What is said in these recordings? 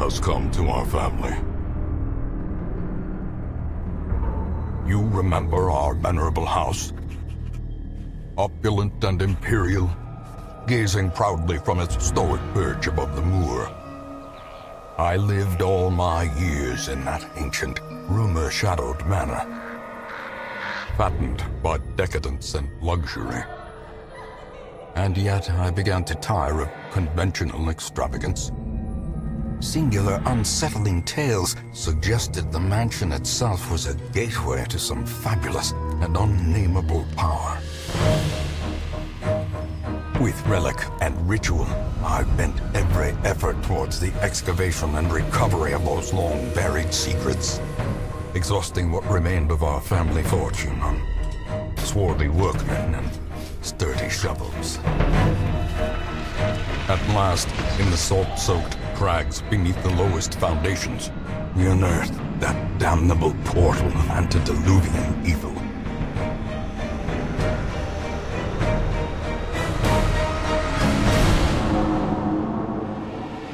has come to our family. You remember our venerable house? Opulent and imperial, gazing proudly from its stoic perch above the moor. I lived all my years in that ancient, rumor-shadowed manor, fattened by decadence and luxury. And yet I began to tire of conventional extravagance. Singular, unsettling tales suggested the mansion itself was a gateway to some fabulous and unnameable power. With relic and ritual, I bent every effort towards the excavation and recovery of those long-buried secrets, exhausting what remained of our family fortune on swarthy workmen and sturdy shovels. At last, in the salt-soaked crags beneath the lowest foundations, we unearthed that damnable portal of antediluvian evil.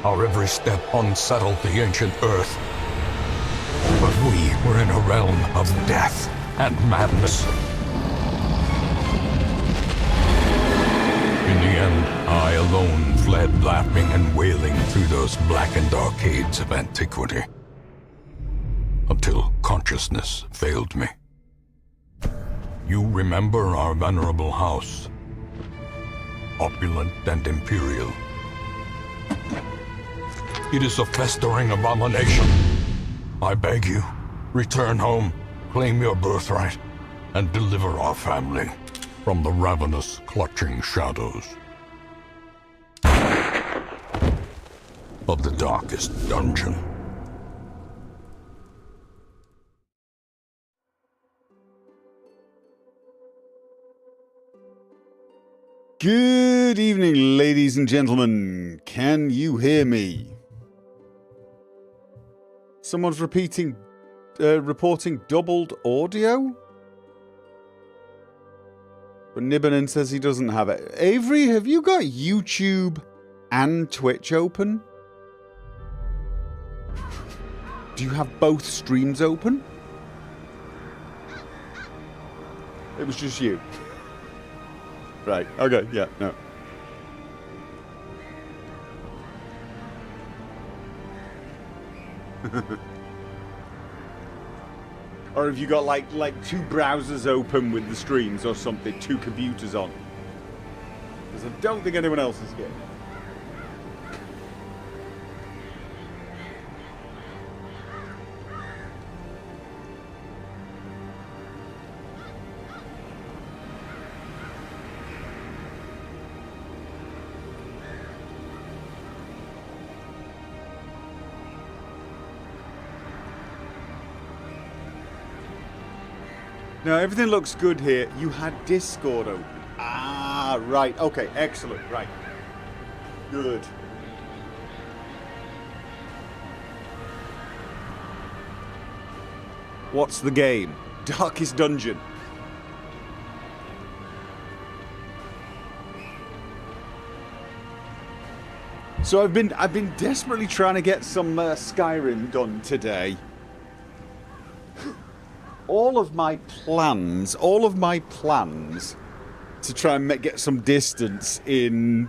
Our every step unsettled the ancient earth. But we were in a realm of death and madness. In the end, I alone fled laughing and wailing through those blackened arcades of antiquity, until consciousness failed me. You remember our venerable house, opulent and imperial. It is a festering abomination. I beg you, return home, claim your birthright, and deliver our family from the ravenous, clutching shadows of the darkest dungeon. Good evening, ladies and gentlemen. Can you hear me? Someone's reporting doubled audio? But Nibbanen says he doesn't have it. Avery, have you got YouTube and Twitch open? Do you have both streams open? It was just you. Right, okay, yeah, no. Or have you got like two browsers open with the streams or something, two computers on? Because I don't think anyone else is getting it. Now, everything looks good here. You had Discord open. Ah, right. Okay, excellent. Right. Good. What's the game? Darkest Dungeon. So I've been desperately trying to get some Skyrim done today. All of my plans to try and get some distance in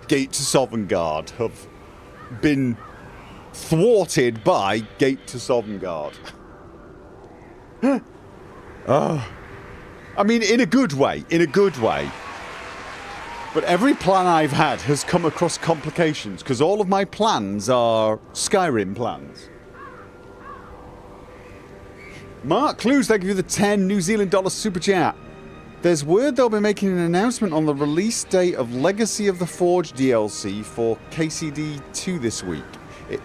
Gate to Sovngarde have been thwarted by Gate to Sovngarde. Oh. I mean, in a good way. But every plan I've had has come across complications, because all of my plans are Skyrim plans. Mark Clues, thank you for the 10 New Zealand dollar super chat. There's word they'll be making an announcement on the release date of Legacy of the Forge DLC for KCD 2 this week.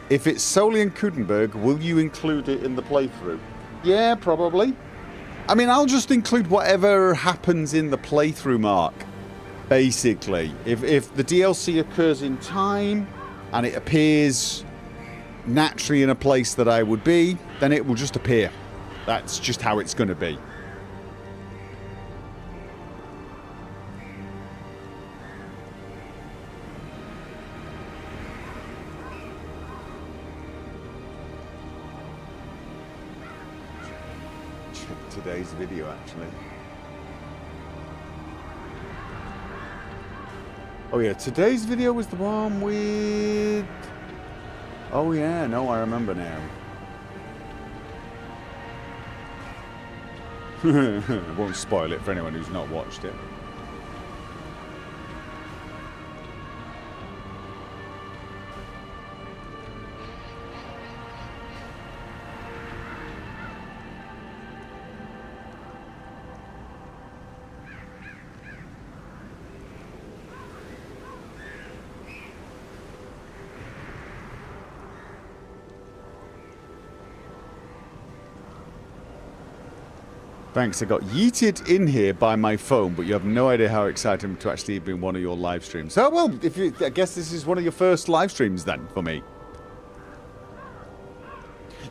If it's solely in Kudenberg, will you include it in the playthrough? Yeah, probably. I mean, I'll just include whatever happens in the playthrough, Mark. Basically. If the DLC occurs in time, and it appears naturally in a place that I would be, then it will just appear. That's just how it's going to be. today's video, actually. Oh yeah, today's video was the one with... Oh yeah, no, I remember now. I won't spoil it for anyone who's not watched it. Thanks, I got yeeted in here by my phone, but you have no idea how excited I'm to actually be in one of your live streams. Oh, well, I guess this is one of your first live streams then, for me.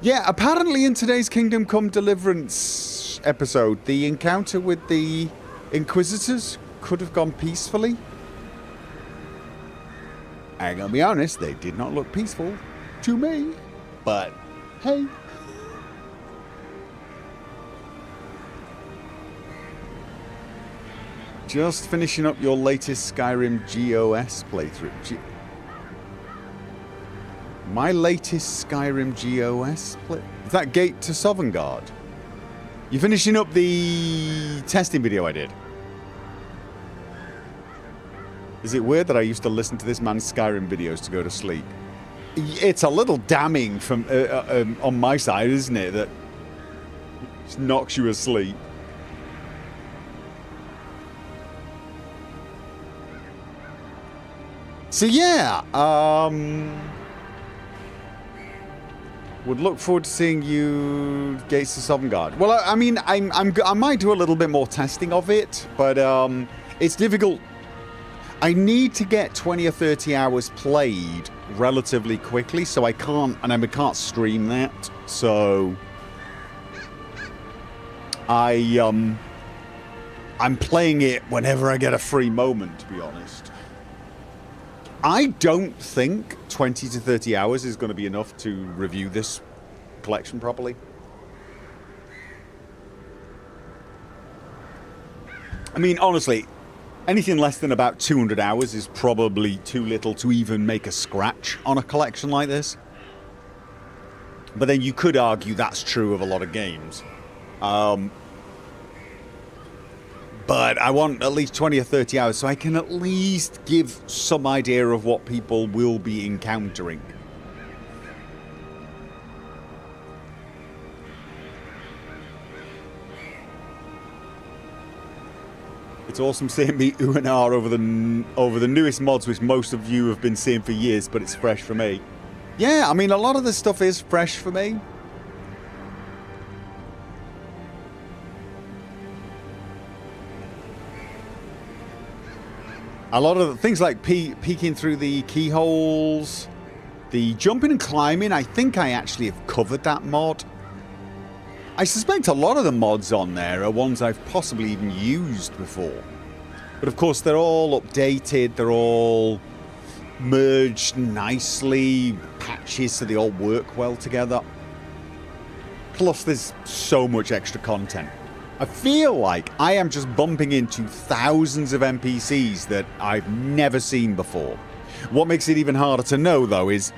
Yeah, apparently in today's Kingdom Come Deliverance episode, the encounter with the Inquisitors could have gone peacefully. I'm gonna be honest, they did not look peaceful to me, but hey. Just finishing up your latest Skyrim GOS playthrough. My latest Skyrim GOS play... Is that Gate to Sovngarde? You're finishing up the testing video I did. Is it weird that I used to listen to this man's Skyrim videos to go to sleep? It's a little damning from on my side, isn't it? That just knocks you asleep. So yeah, would look forward to seeing you Gates to Sovngarde. Well, I mean, I might do a little bit more testing of it, but it's difficult. I need to get 20 or 30 hours played relatively quickly, so I can't stream that. So I'm playing it whenever I get a free moment, to be honest. I don't think 20 to 30 hours is going to be enough to review this collection properly. I mean, honestly, anything less than about 200 hours is probably too little to even make a scratch on a collection like this. But then you could argue that's true of a lot of games. But I want at least 20 or 30 hours so I can at least give some idea of what people will be encountering. It's awesome seeing me ooh and ah over the newest mods, which most of you have been seeing for years, but it's fresh for me. Yeah, I mean, a lot of this stuff is fresh for me. A lot of the things like peeking through the keyholes, the jumping and climbing, I think I actually have covered that mod. I suspect a lot of the mods on there are ones I've possibly even used before. But of course they're all updated, they're all merged nicely, patches so they all work well together. Plus there's so much extra content. I feel like I am just bumping into thousands of NPCs that I've never seen before. What makes it even harder to know, though, is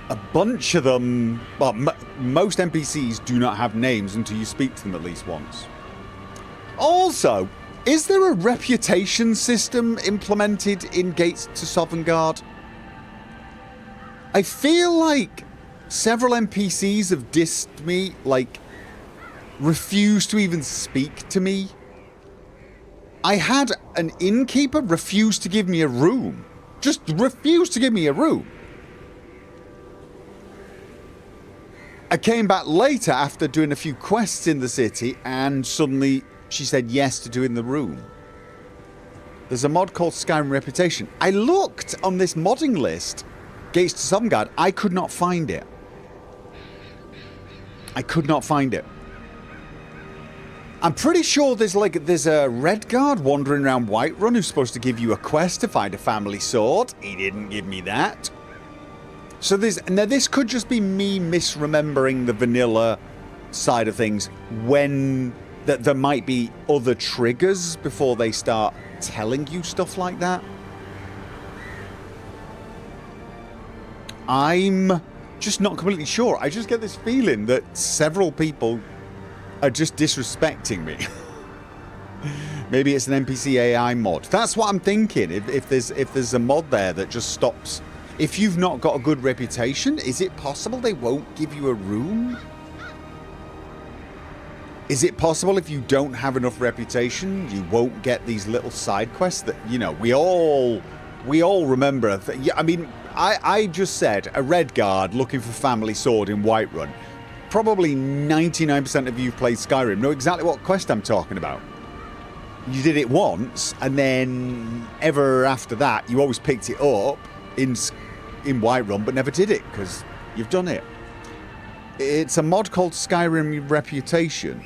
a bunch of them... Well, most NPCs do not have names until you speak to them at least once. Also, is there a reputation system implemented in Gates to Sovngarde? I feel like several NPCs have dissed me, like... refused to even speak to me. I had an innkeeper refuse to give me a room. Just refuse to give me a room. I came back later after doing a few quests in the city and suddenly she said yes to doing the room. There's a mod called Skyrim Reputation. I looked on this modding list, Gates to Sovngarde. I could not find it. I could not find it. I'm pretty sure there's a red guard wandering around Whiterun who's supposed to give you a quest to find a family sword. He didn't give me that. So now this could just be me misremembering the vanilla side of things when that there might be other triggers before they start telling you stuff like that. I'm just not completely sure. I just get this feeling that several people are just disrespecting me. Maybe it's an NPC AI mod. That's what I'm thinking. If there's a mod there that just stops. If you've not got a good reputation, is it possible they won't give you a room? Is it possible if you don't have enough reputation, you won't get these little side quests that, you know, we all remember? I mean, I just said a red guard looking for family sword in Whiterun. Probably 99% of you who've played Skyrim know exactly what quest I'm talking about. You did it once, and then ever after that, you always picked it up in Whiterun, but never did it because you've done it. It's a mod called Skyrim Reputation.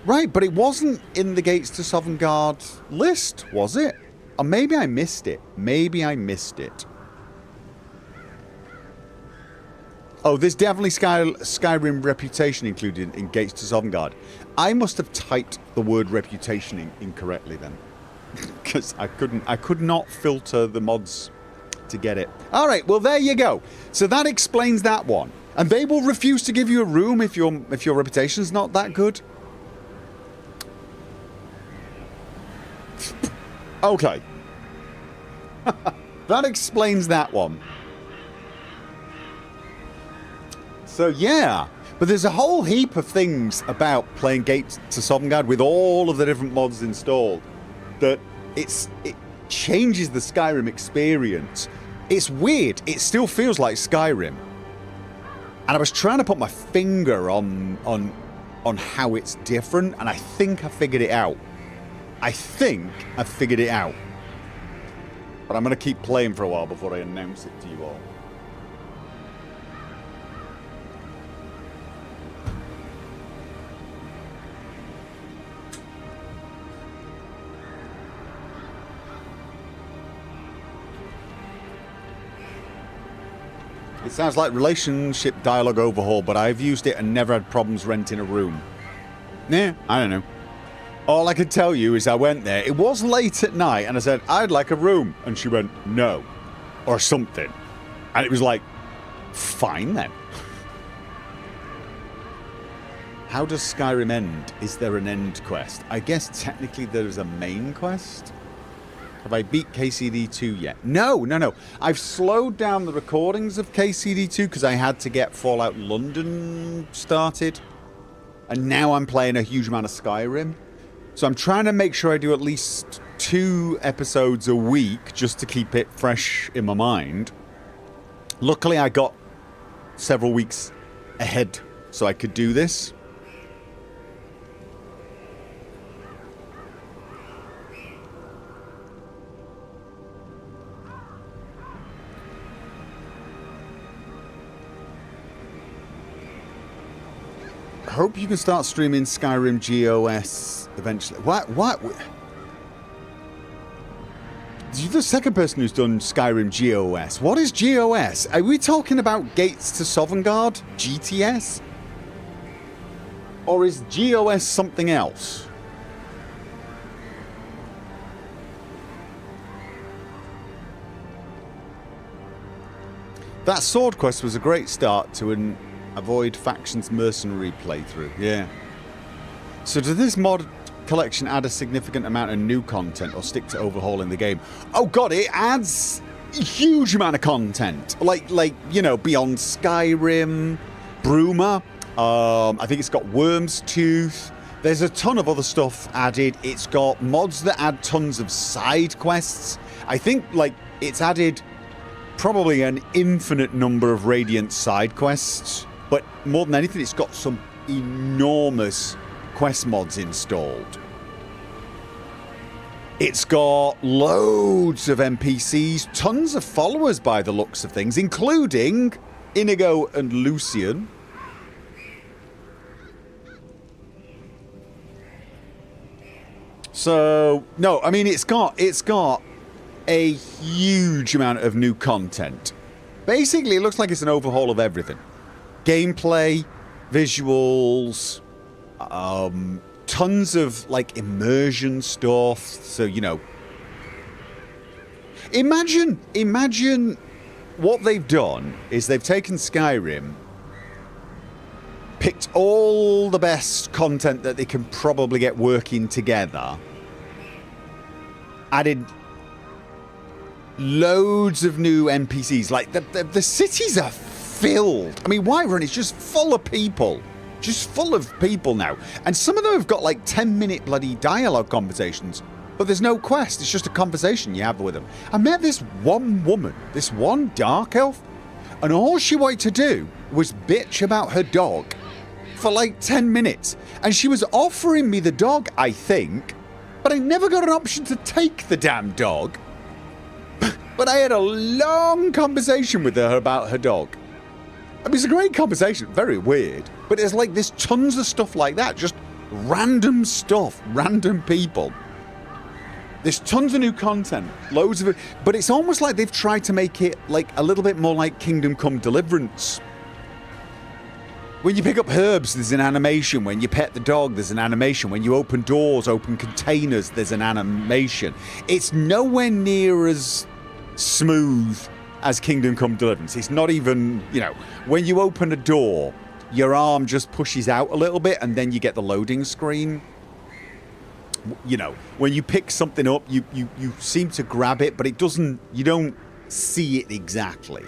Right, but it wasn't in the Gates to Sovngarde list, was it? Or maybe I missed it. Maybe I missed it. Oh, there's definitely Skyrim Reputation included in Gates to Sovngarde. I must have typed the word reputation in incorrectly then. Because I could not filter the mods to get it. Alright, well there you go. So that explains that one. And they will refuse to give you a room if your reputation's not that good? Okay. That explains that one. So yeah, but there's a whole heap of things about playing Gates to Sovngarde with all of the different mods installed that it changes the Skyrim experience. It's weird. It still feels like Skyrim. And I was trying to put my finger on how it's different, and I think I figured it out. I think I figured it out. But I'm going to keep playing for a while before I announce it to you all. It sounds like relationship dialogue overhaul, but I've used it and never had problems renting a room. Yeah, I don't know. All I can tell you is I went there. It was late at night, and I said, I'd like a room. And she went, no. Or something. And it was like, fine then. How does Skyrim end? Is there an end quest? I guess technically there's a main quest. Have I beat KCD2 yet? No. I've slowed down the recordings of KCD2 because I had to get Fallout London started. And now I'm playing a huge amount of Skyrim. So I'm trying to make sure I do at least 2 episodes a week just to keep it fresh in my mind. Luckily, I got several weeks ahead so I could do this. Hope you can start streaming Skyrim GOS eventually. What? You're the second person who's done Skyrim GOS. What is GOS? Are we talking about Gates to Sovngarde? GTS? Or is GOS something else? That sword quest was a great start to an Avoid Factions Mercenary playthrough, yeah. So does this mod collection add a significant amount of new content or stick to overhauling the game? Oh god, it adds a huge amount of content. Like you know, beyond Skyrim, Bruma, I think it's got Worm's Tooth. There's a ton of other stuff added. It's got mods that add tons of side quests. I think, like, it's added probably an infinite number of Radiant side quests. But more than anything, it's got some enormous quest mods installed. It's got loads of NPCs, tons of followers by the looks of things, including Inigo and Lucian. So, no, I mean, it's got a huge amount of new content. Basically, it looks like it's an overhaul of everything. Gameplay, visuals, tons of like immersion stuff. So, you know, imagine what they've done is they've taken Skyrim, picked all the best content that they can probably get working together, added loads of new NPCs. Like the cities are filled. I mean, Whiterun is just full of people. Just full of people now. And some of them have got like 10-minute bloody dialogue conversations. But there's no quest. It's just a conversation you have with them. I met this one woman, this one dark elf, and all she wanted to do was bitch about her dog for like 10 minutes. And she was offering me the dog, I think, but I never got an option to take the damn dog. But I had a long conversation with her about her dog. I mean, it's a great conversation, very weird, but it's like there's tons of stuff like that, just random stuff, random people. There's tons of new content, loads of it, but it's almost like they've tried to make it like a little bit more like Kingdom Come Deliverance. When you pick up herbs, there's an animation. When you pet the dog, there's an animation. When you open doors, open containers, there's an animation. It's nowhere near as smooth as Kingdom Come Deliverance. It's not even, you know, when you open a door, your arm just pushes out a little bit and then you get the loading screen. You know, when you pick something up, you seem to grab it, but it doesn't, you don't see it exactly.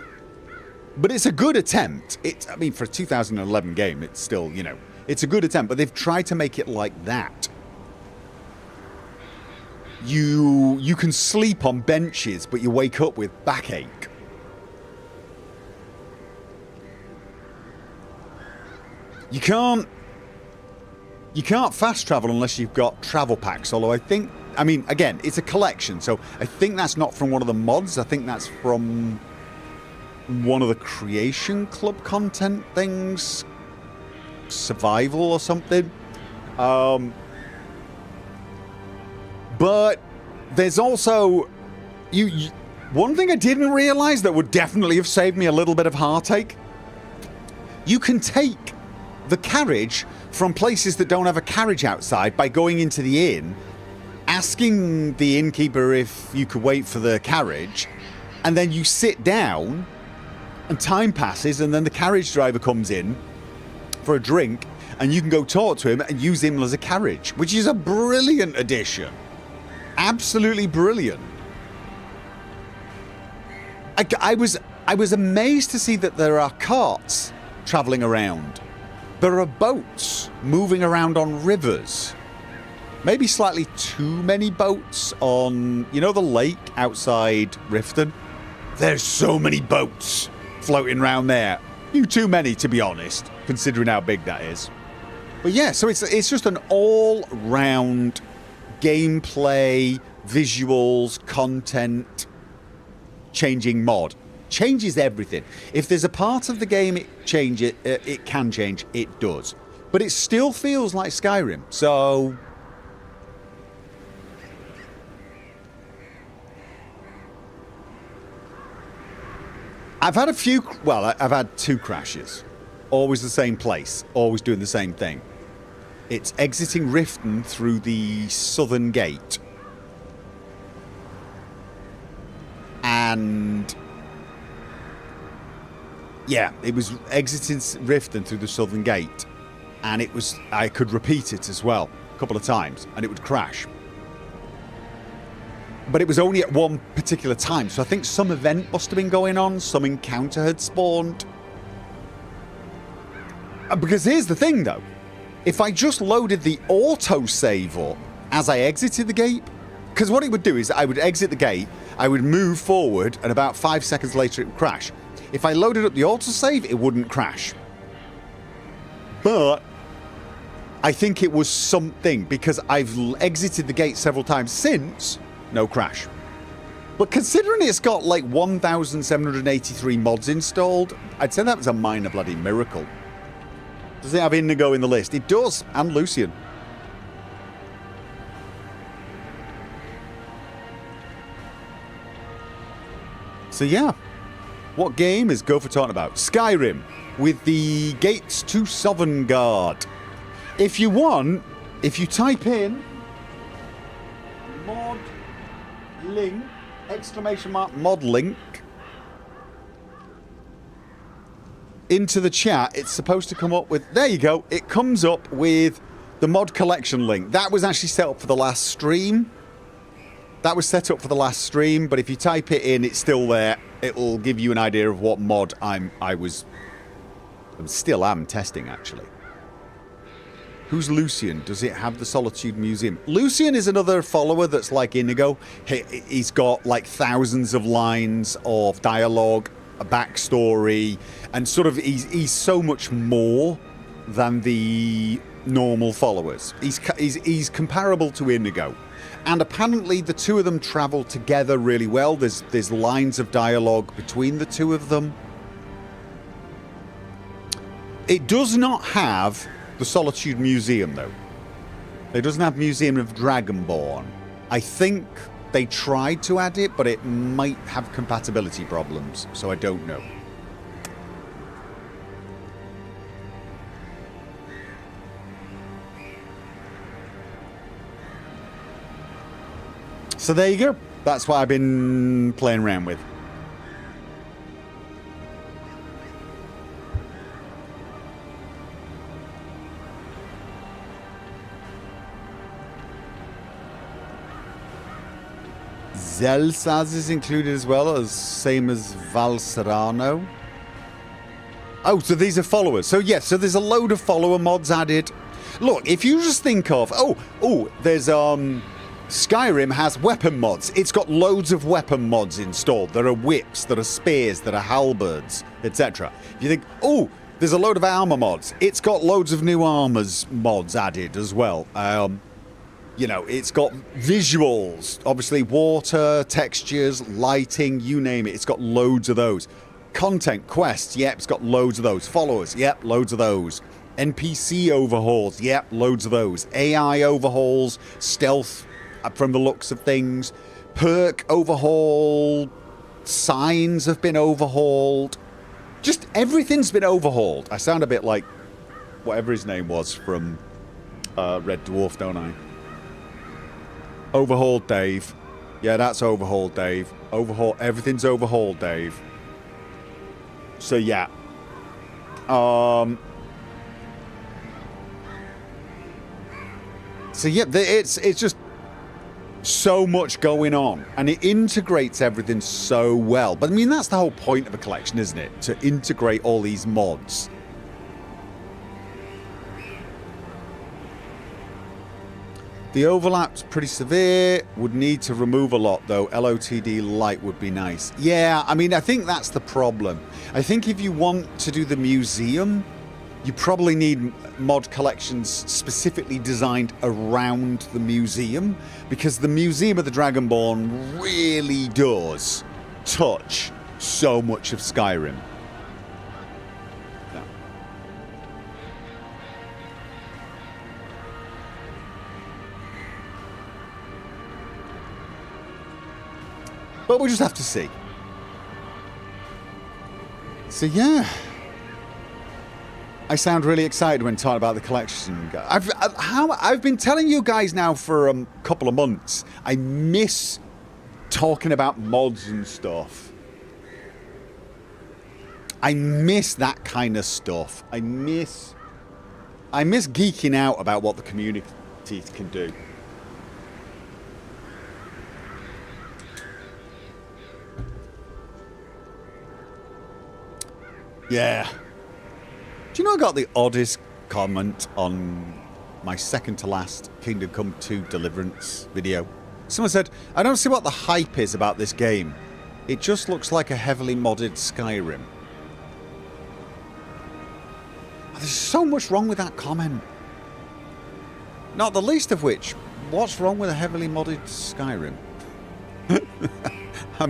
But it's a good attempt. I mean, for a 2011 game, it's still, you know, it's a good attempt, but they've tried to make it like that. You can sleep on benches, but you wake up with backache. You can't fast travel unless you've got travel packs, although I mean, again, it's a collection, so I think that's not from one of the mods. I think that's from one of the Creation Club content things. Survival or something. But there's also... one thing I didn't realise that would definitely have saved me a little bit of heartache. You can take the carriage from places that don't have a carriage outside by going into the inn, asking the innkeeper if you could wait for the carriage, and then you sit down and time passes and then the carriage driver comes in for a drink and you can go talk to him and use him as a carriage, which is a brilliant addition. Absolutely brilliant. I was amazed to see that there are carts travelling around. There are boats moving around on rivers. Maybe slightly too many boats on, you know, the lake outside Riften? There's so many boats floating around there. Too many, to be honest, considering how big that is. But yeah, so it's just an all-round gameplay, visuals, content, changing mod. Changes everything. If there's a part of the game it can change, it does. But it still feels like Skyrim, so... I've had two crashes. Always the same place, always doing the same thing. It's exiting Riften through the southern gate. And... yeah, it was exiting Riften through the southern gate, and I could repeat it as well a couple of times, and it would crash. But it was only at one particular time, so I think some event must have been going on, some encounter had spawned. Because here's the thing, though. If I just loaded the autosave up as I exited the gate, because what it would do is I would exit the gate, I would move forward, and about 5 seconds later it would crash. If I loaded up the autosave, it wouldn't crash. But I think it was something, because I've exited the gate several times since, no crash. But considering it's got like 1,783 mods installed, I'd say that was a minor bloody miracle. Does it have Indigo in the list? It does, and Lucian. So yeah. What game is Gopher talking about? Skyrim, with the gates to Sovngarde. If you want, if you type in mod link, exclamation mark mod link, into the chat, it's supposed to come up with, there you go, it comes up with the mod collection link. That was actually set up for the last stream. That was set up for the last stream, but if you type it in, it's still there. It'll give you an idea of what mod I still am testing, actually. Who's Lucian? Does it have the Solitude Museum? Lucian is another follower that's like Inigo. He's got like thousands of lines of dialogue, a backstory, and sort of he's so much more than the normal followers. He's comparable to Inigo. And apparently the two of them travel together really well. There's lines of dialogue between the two of them. It does not have the Solitude Museum, though. It doesn't have Museum of Dragonborn. I think they tried to add it, but it might have compatibility problems, so I don't know. So there you go. That's what I've been playing around with. Zelsaz is included as well, as same as Valserano. Oh, so these are followers. So yes, so there's a load of follower mods added. Look, if you just think of there's Skyrim has weapon mods. It's got loads of weapon mods installed. There are whips, there are spears, there are halberds, etc. If you think, oh, there's a load of armor mods. It's got loads of new armors mods added as well. You know, it's got visuals, obviously water, textures, lighting, you name it. It's got loads of those. Content, quests, yep, it's got loads of those. Followers, yep, loads of those. NPC overhauls, yep, loads of those. AI overhauls, stealth from the looks of things. Perk overhaul, signs have been overhauled. Just everything's been overhauled. I sound a bit like whatever his name was from Red Dwarf, don't I? Overhauled Dave. Yeah, that's overhauled Dave. Overhaul, everything's overhauled Dave. So yeah. So yeah, it's just so much going on, and it integrates everything so well. But I mean, that's the whole point of a collection, isn't it? To integrate all these mods. The overlap's pretty severe. Would need to remove a lot, though. LOTD light would be nice. Yeah, I mean, I think that's the problem. I think if you want to do the museum, you probably need mod collections specifically designed around the museum, because the Museum of the Dragonborn really does touch so much of Skyrim. Yeah. But we'll just have to see. So yeah. I sound really excited when talking about the collection. I've been telling you guys now for a couple of months. I miss talking about mods and stuff. I miss that kind of stuff. I miss geeking out about what the community can do. Yeah. Do you know I got the oddest comment on my second to last Kingdom Come 2 Deliverance video? Someone said, I don't see what the hype is about this game. It just looks like a heavily modded Skyrim. There's so much wrong with that comment. Not the least of which, what's wrong with a heavily modded Skyrim? I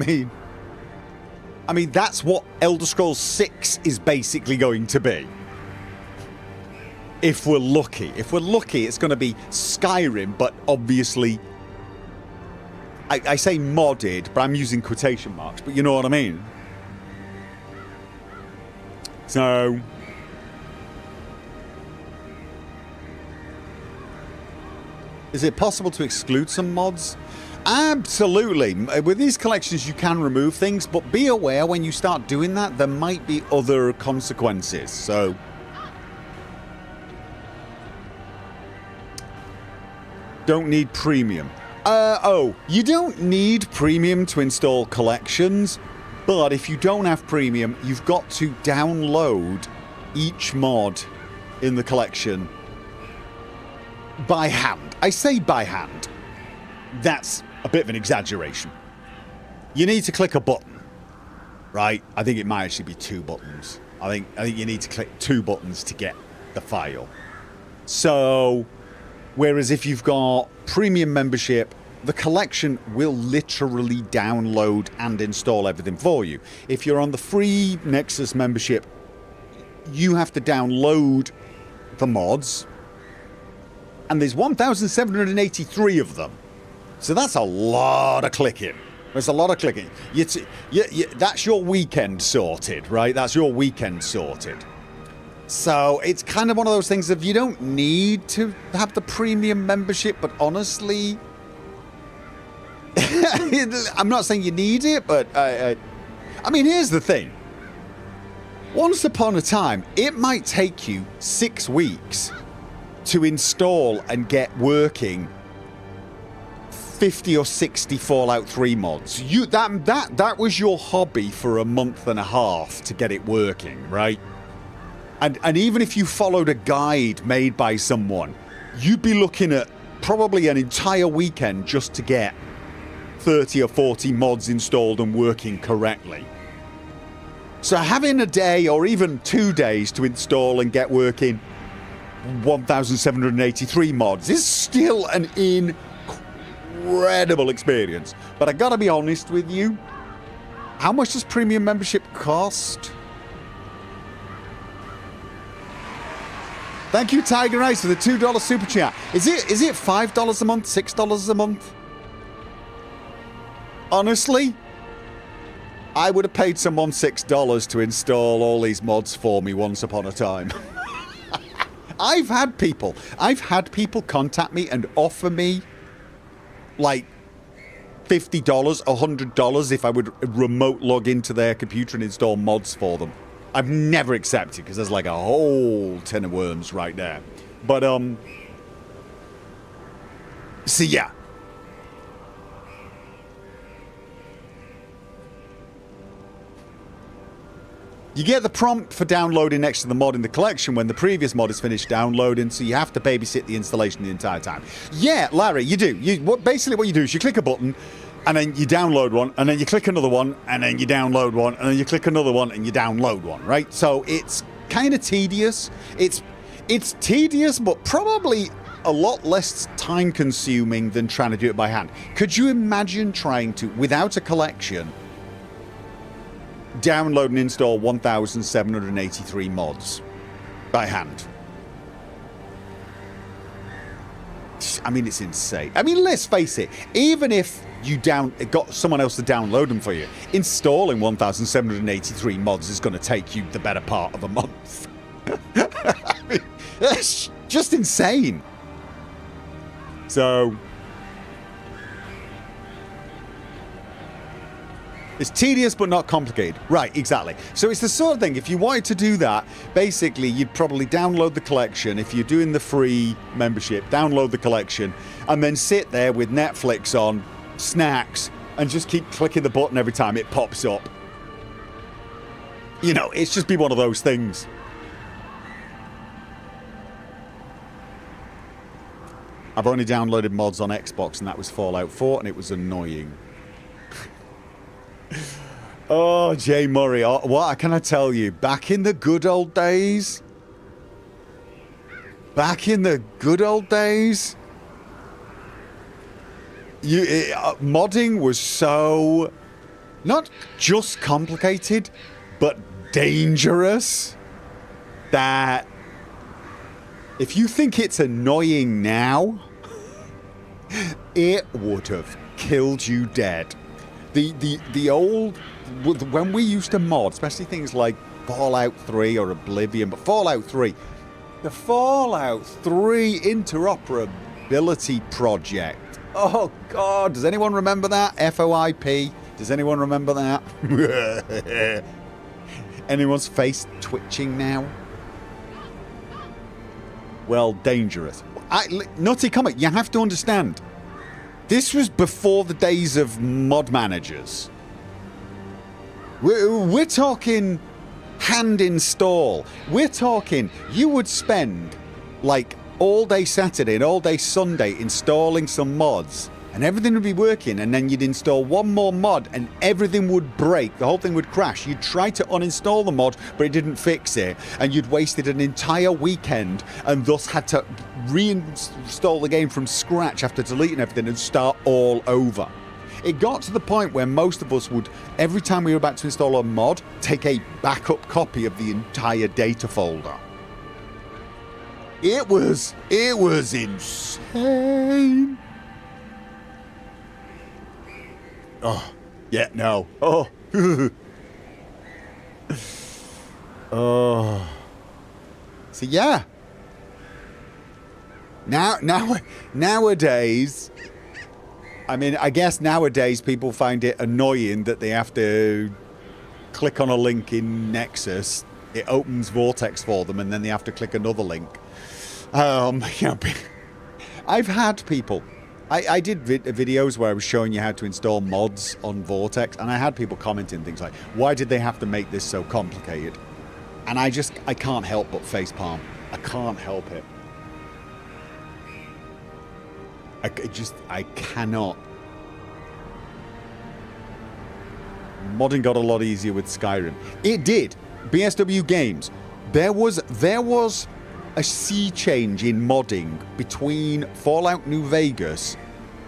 mean, that's what Elder Scrolls 6 is basically going to be. If we're lucky. If we're lucky, it's going to be Skyrim, but obviously... I say modded, but I'm using quotation marks, but you know what I mean? So... is it possible to exclude some mods? Absolutely. With these collections you can remove things, but be aware when you start doing that there might be other consequences. So don't need premium. You don't need premium to install collections, but if you don't have premium, you've got to download each mod in the collection by hand. I say by hand. That's a bit of an exaggeration. You need to click a button, right? I think it might actually be 2 buttons. I think you need to click 2 buttons to get the file. So, whereas if you've got premium membership, the collection will literally download and install everything for you. If you're on the free Nexus membership, you have to download the mods, and there's 1,783 of them. So that's a lot of clicking. There's a lot of clicking. That's your weekend sorted, right? That's your weekend sorted. So it's kind of one of those things of you don't need to have the premium membership, but honestly, I'm not saying you need it, but I mean, here's the thing. Once upon a time, it might take you 6 weeks to install and get working 50 or 60 Fallout 3 mods. That was your hobby for a month and a half to get it working, right? And even if you followed a guide made by someone, you'd be looking at probably an entire weekend just to get 30 or 40 mods installed and working correctly. So having a day or even 2 days to install and get working 1,783 mods is still an incredible experience. But I gotta be honest with you, how much does premium membership cost? Thank you, Tiger Ice, for the $2 super chat. Is it $5 a month, $6 a month? Honestly, I would have paid someone $6 to install all these mods for me once upon a time. I've had people contact me and offer me like $50, $100 if I would remote log into their computer and install mods for them. I've never accepted because there's like a whole tin of worms right there. But so yeah. You get the prompt for downloading next to the mod in the collection when the previous mod is finished downloading, so you have to babysit the installation the entire time. Yeah, Larry, you do. Basically what you do is you click a button, and then you download one, and then you click another one, and then you download one, and then you click another one, and you download one, right? So it's kind of tedious. It's tedious, but probably a lot less time-consuming than trying to do it by hand. Could you imagine trying to, without a collection, download and install 1,783 mods by hand? I mean, it's insane. I mean, let's face it. Even if you got someone else to download them for you, installing 1,783 mods is going to take you the better part of a month. I mean, that's just insane. So it's tedious but not complicated. Right, exactly. So it's the sort of thing, if you wanted to do that, basically you'd probably download the collection. If you're doing the free membership, download the collection and then sit there with Netflix on, snacks, and just keep clicking the button every time it pops up. You know, it's just be one of those things. I've only downloaded mods on Xbox and that was Fallout 4 and it was annoying. Oh, Jay Murray, what can I tell you? Back in the good old days, modding was so not just complicated, but dangerous that if you think it's annoying now, it would have killed you dead. The old, when we used to mod, especially things like Fallout 3 or Oblivion, but Fallout 3. The Fallout 3 interoperability project. Oh God, does anyone remember that? FOIP. Does anyone remember that? Anyone's face twitching now? Well, dangerous. Nutty Comic, you have to understand. This was before the days of mod managers. We're talking hand install. We're talking you would spend like all day Saturday and all day Sunday installing some mods and everything would be working, and then you'd install one more mod and everything would break. The whole thing would crash. You'd try to uninstall the mod, but it didn't fix it, and you'd wasted an entire weekend and thus had to reinstall the game from scratch after deleting everything and start all over. It got to the point where most of us would, every time we were about to install a mod, take a backup copy of the entire data folder. It was insane. Oh, yeah, no. Oh. Oh. So yeah. Nowadays, I mean, I guess nowadays people find it annoying that they have to click on a link in Nexus, it opens Vortex for them, and then they have to click another link. I've had people. I did videos where I was showing you how to install mods on Vortex, and I had people commenting things like, why did they have to make this so complicated? And I can't help but facepalm. I can't help it. I cannot. Modding got a lot easier with Skyrim. It did. BSW Games. There was a sea change in modding between Fallout New Vegas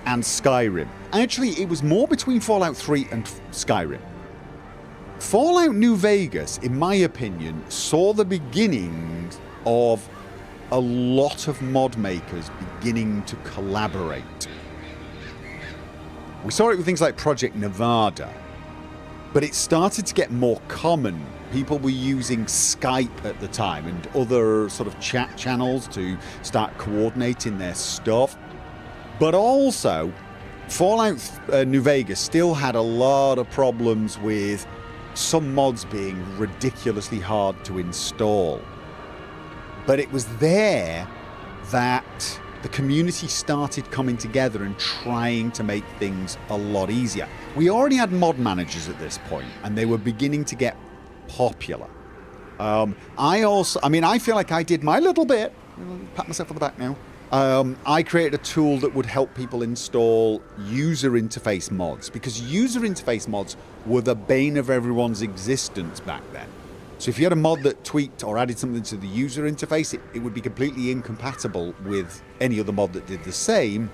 and Skyrim. Actually, it was more between Fallout 3 and Skyrim. Fallout New Vegas, in my opinion, saw the beginnings of a lot of mod makers beginning to collaborate. We saw it with things like Project Nevada, but it started to get more common. People were using Skype at the time and other sort of chat channels to start coordinating their stuff. But also, Fallout New Vegas still had a lot of problems with some mods being ridiculously hard to install. But it was there that the community started coming together and trying to make things a lot easier. We already had mod managers at this point, and they were beginning to get popular. I feel like I did my little bit. Pat myself on the back now. I created a tool that would help people install user interface mods, because user interface mods were the bane of everyone's existence back then. So if you had a mod that tweaked or added something to the user interface, it would be completely incompatible with any other mod that did the same,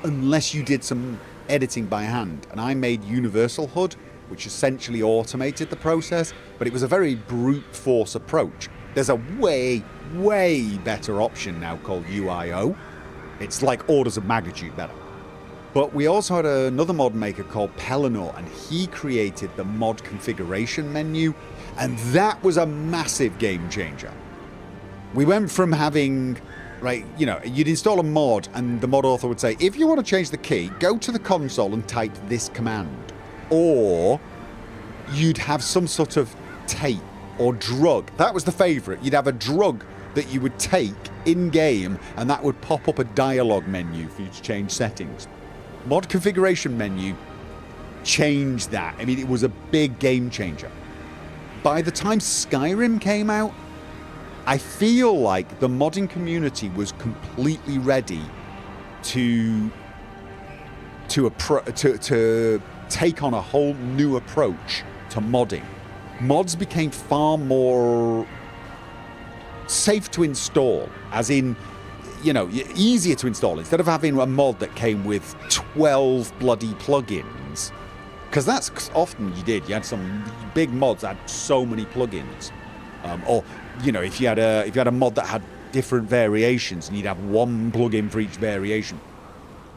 unless you did some editing by hand. And I made Universal HUD, which essentially automated the process, but it was a very brute force approach. There's a way, way better option now called UIO. It's like orders of magnitude better. But we also had another mod maker called Pellinor, and he created the mod configuration menu, and that was a massive game changer. We went from having, you'd install a mod and the mod author would say, if you want to change the key, go to the console and type this command. Or you'd have some sort of tape or drug. That was the favourite. You'd have a drug that you would take in-game, and that would pop up a dialogue menu for you to change settings. Mod configuration menu changed that. I mean, it was a big game changer. By the time Skyrim came out, I feel like the modding community was completely ready to take on a whole new approach to modding. Mods became far more safe to install, as in, easier to install. Instead of having a mod that came with 12 bloody plugins, because that's often you had some big mods that had so many plugins, or if you had a mod that had different variations and you'd have one plugin for each variation.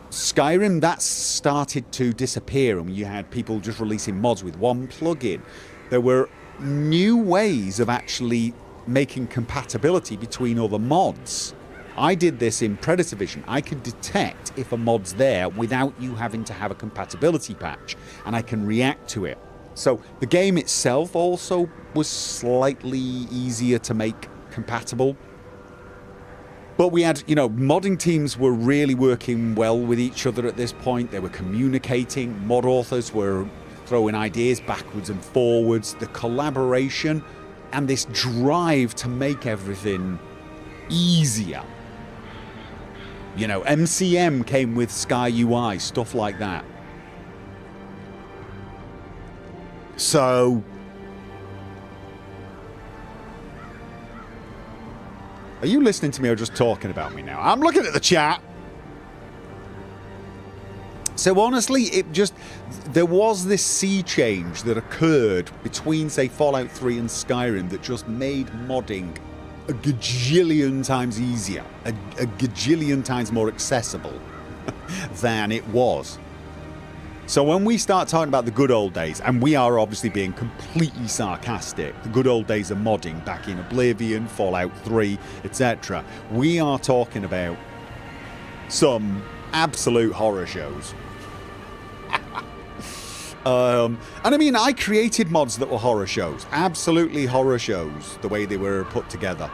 Skyrim, that started to disappear, and you had people just releasing mods with one plugin. There were new ways of actually making compatibility between other mods. I did this in Predator Vision. I can detect if a mod's there without you having to have a compatibility patch, and I can react to it. So the game itself also was slightly easier to make compatible. But we had, modding teams were really working well with each other at this point. They were communicating. Mod authors were throwing ideas backwards and forwards. The collaboration and this drive to make everything easier. MCM came with Sky UI, stuff like that. So, are you listening to me or just talking about me now? I'm looking at the chat. So honestly, there was this sea change that occurred between, say, Fallout 3 and Skyrim that just made modding a gajillion times easier, a gajillion times more accessible than it was. So when we start talking about the good old days, and we are obviously being completely sarcastic, the good old days of modding back in Oblivion, Fallout 3, etc., we are talking about some absolute horror shows. And I mean, I created mods that were horror shows. Absolutely horror shows, the way they were put together.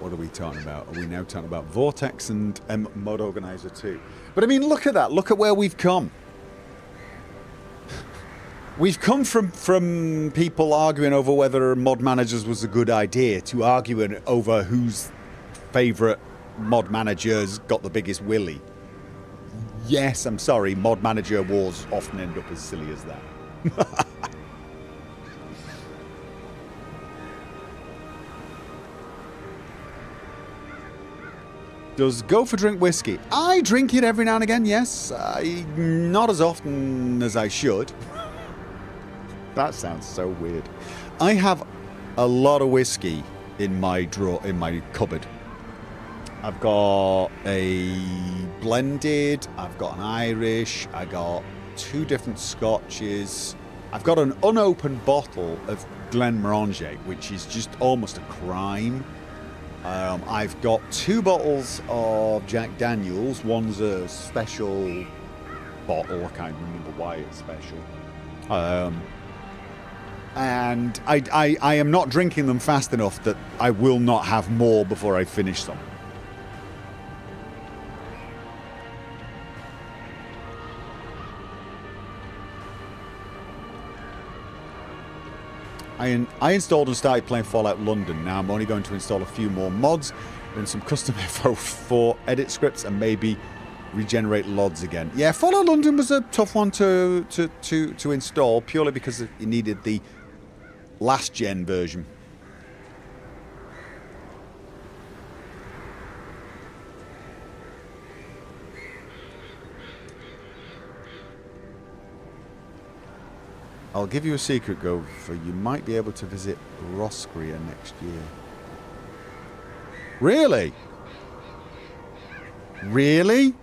What are we talking about? Are we now talking about Vortex and Mod Organizer 2? But I mean, look at that. Look at where we've come. We've come from people arguing over whether mod managers was a good idea to arguing over whose favourite mod managers got the biggest willy. Yes, I'm sorry, mod manager wars often end up as silly as that. Does Gopher drink whiskey? I drink it every now and again, yes. Not as often as I should. That sounds so weird. I have a lot of whiskey in my cupboard. I've got a blended, I've got an Irish, I got 2 different scotches. I've got an unopened bottle of Glenmorangie, which is just almost a crime. I've got 2 bottles of Jack Daniels. One's a special bottle. I can't remember why it's special. And I am not drinking them fast enough that I will not have more before I finish them. I installed and started playing Fallout London. Now I'm only going to install a few more mods and some custom FO4 edit scripts and maybe regenerate LODs again. Yeah, Fallout London was a tough one to install purely because it needed the last gen version. I'll give you a secret, Gopher. You might be able to visit Roscrea next year. Really? Really?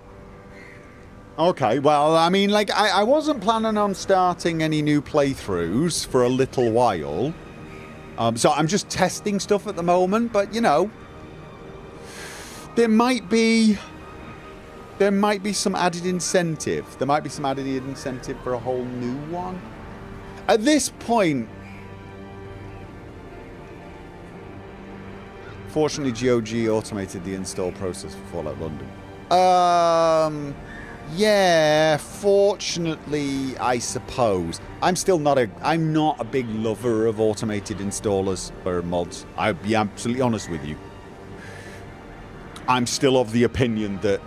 Okay, well, I mean, like, I wasn't planning on starting any new playthroughs for a little while. So I'm just testing stuff at the moment, but, there might be some added incentive. There might be some added incentive for a whole new one. At this point, fortunately, GOG automated the install process for Fallout London. Yeah, fortunately, I suppose. I'm not a big lover of automated installers for mods. I'll be absolutely honest with you. I'm still of the opinion that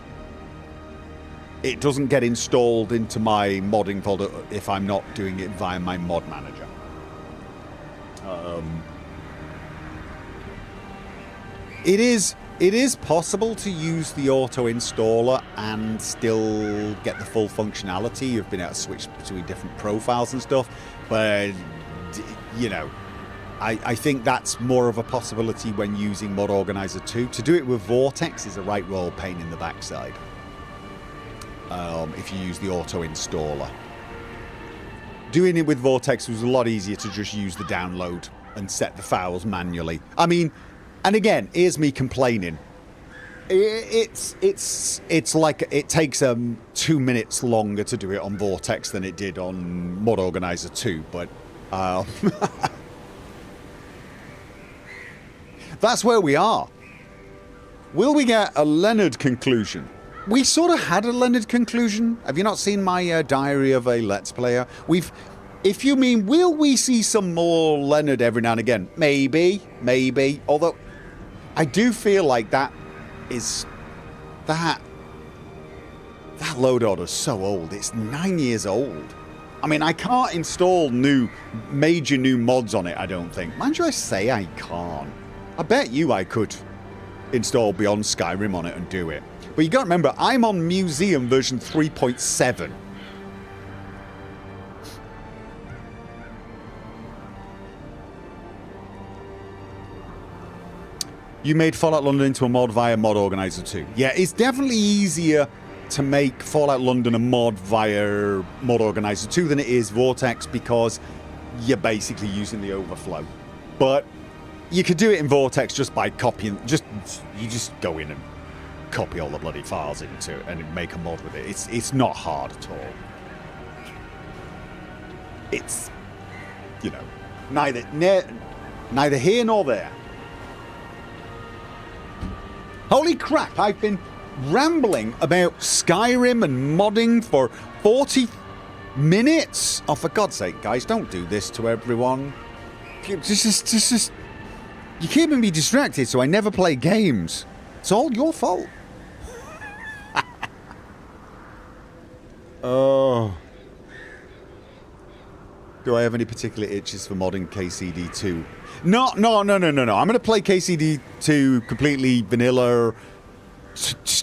it doesn't get installed into my modding folder if I'm not doing it via my mod manager. It is It is possible to use the auto installer and still get the full functionality. You've been able to switch between different profiles and stuff, but you know, I think that's more of a possibility when using Mod Organizer 2. To do it with Vortex is a right roll pain in the backside. If you use the auto installer, doing it with Vortex was a lot easier to just use the download and set the files manually. I mean, and again, here's me complaining. It's like it takes 2 minutes longer to do it on Vortex than it did on Mod Organizer 2, but that's where we are. Will we get a Leonard conclusion? We sort of had a Leonard conclusion. Have you not seen my Diary of a Let's Player? If you mean, will we see some more Leonard every now and again? Maybe. Although, I do feel like that load order is so old. It's 9 years old. I mean, I can't install major new mods on it, I don't think. Mind you, I say I can't. I bet you I could install Beyond Skyrim on it and do it. But you got to remember, I'm on Museum version 3.7. You made Fallout London into a mod via Mod Organizer 2. Yeah, it's definitely easier to make Fallout London a mod via Mod Organizer 2 than it is Vortex, because you're basically using the overflow. But you could do it in Vortex just by copying, you just go in and copy all the bloody files into it and make a mod with it. It's not hard at all. It's, you know, neither here nor there. Holy crap, I've been rambling about Skyrim and modding for 40 minutes. Oh, for God's sake, guys, don't do this to everyone. Just you're keeping me distracted, so I never play games. It's all your fault. Oh. Do I have any particular itches for modding KCD2? No. I'm going to play KCD2 completely vanilla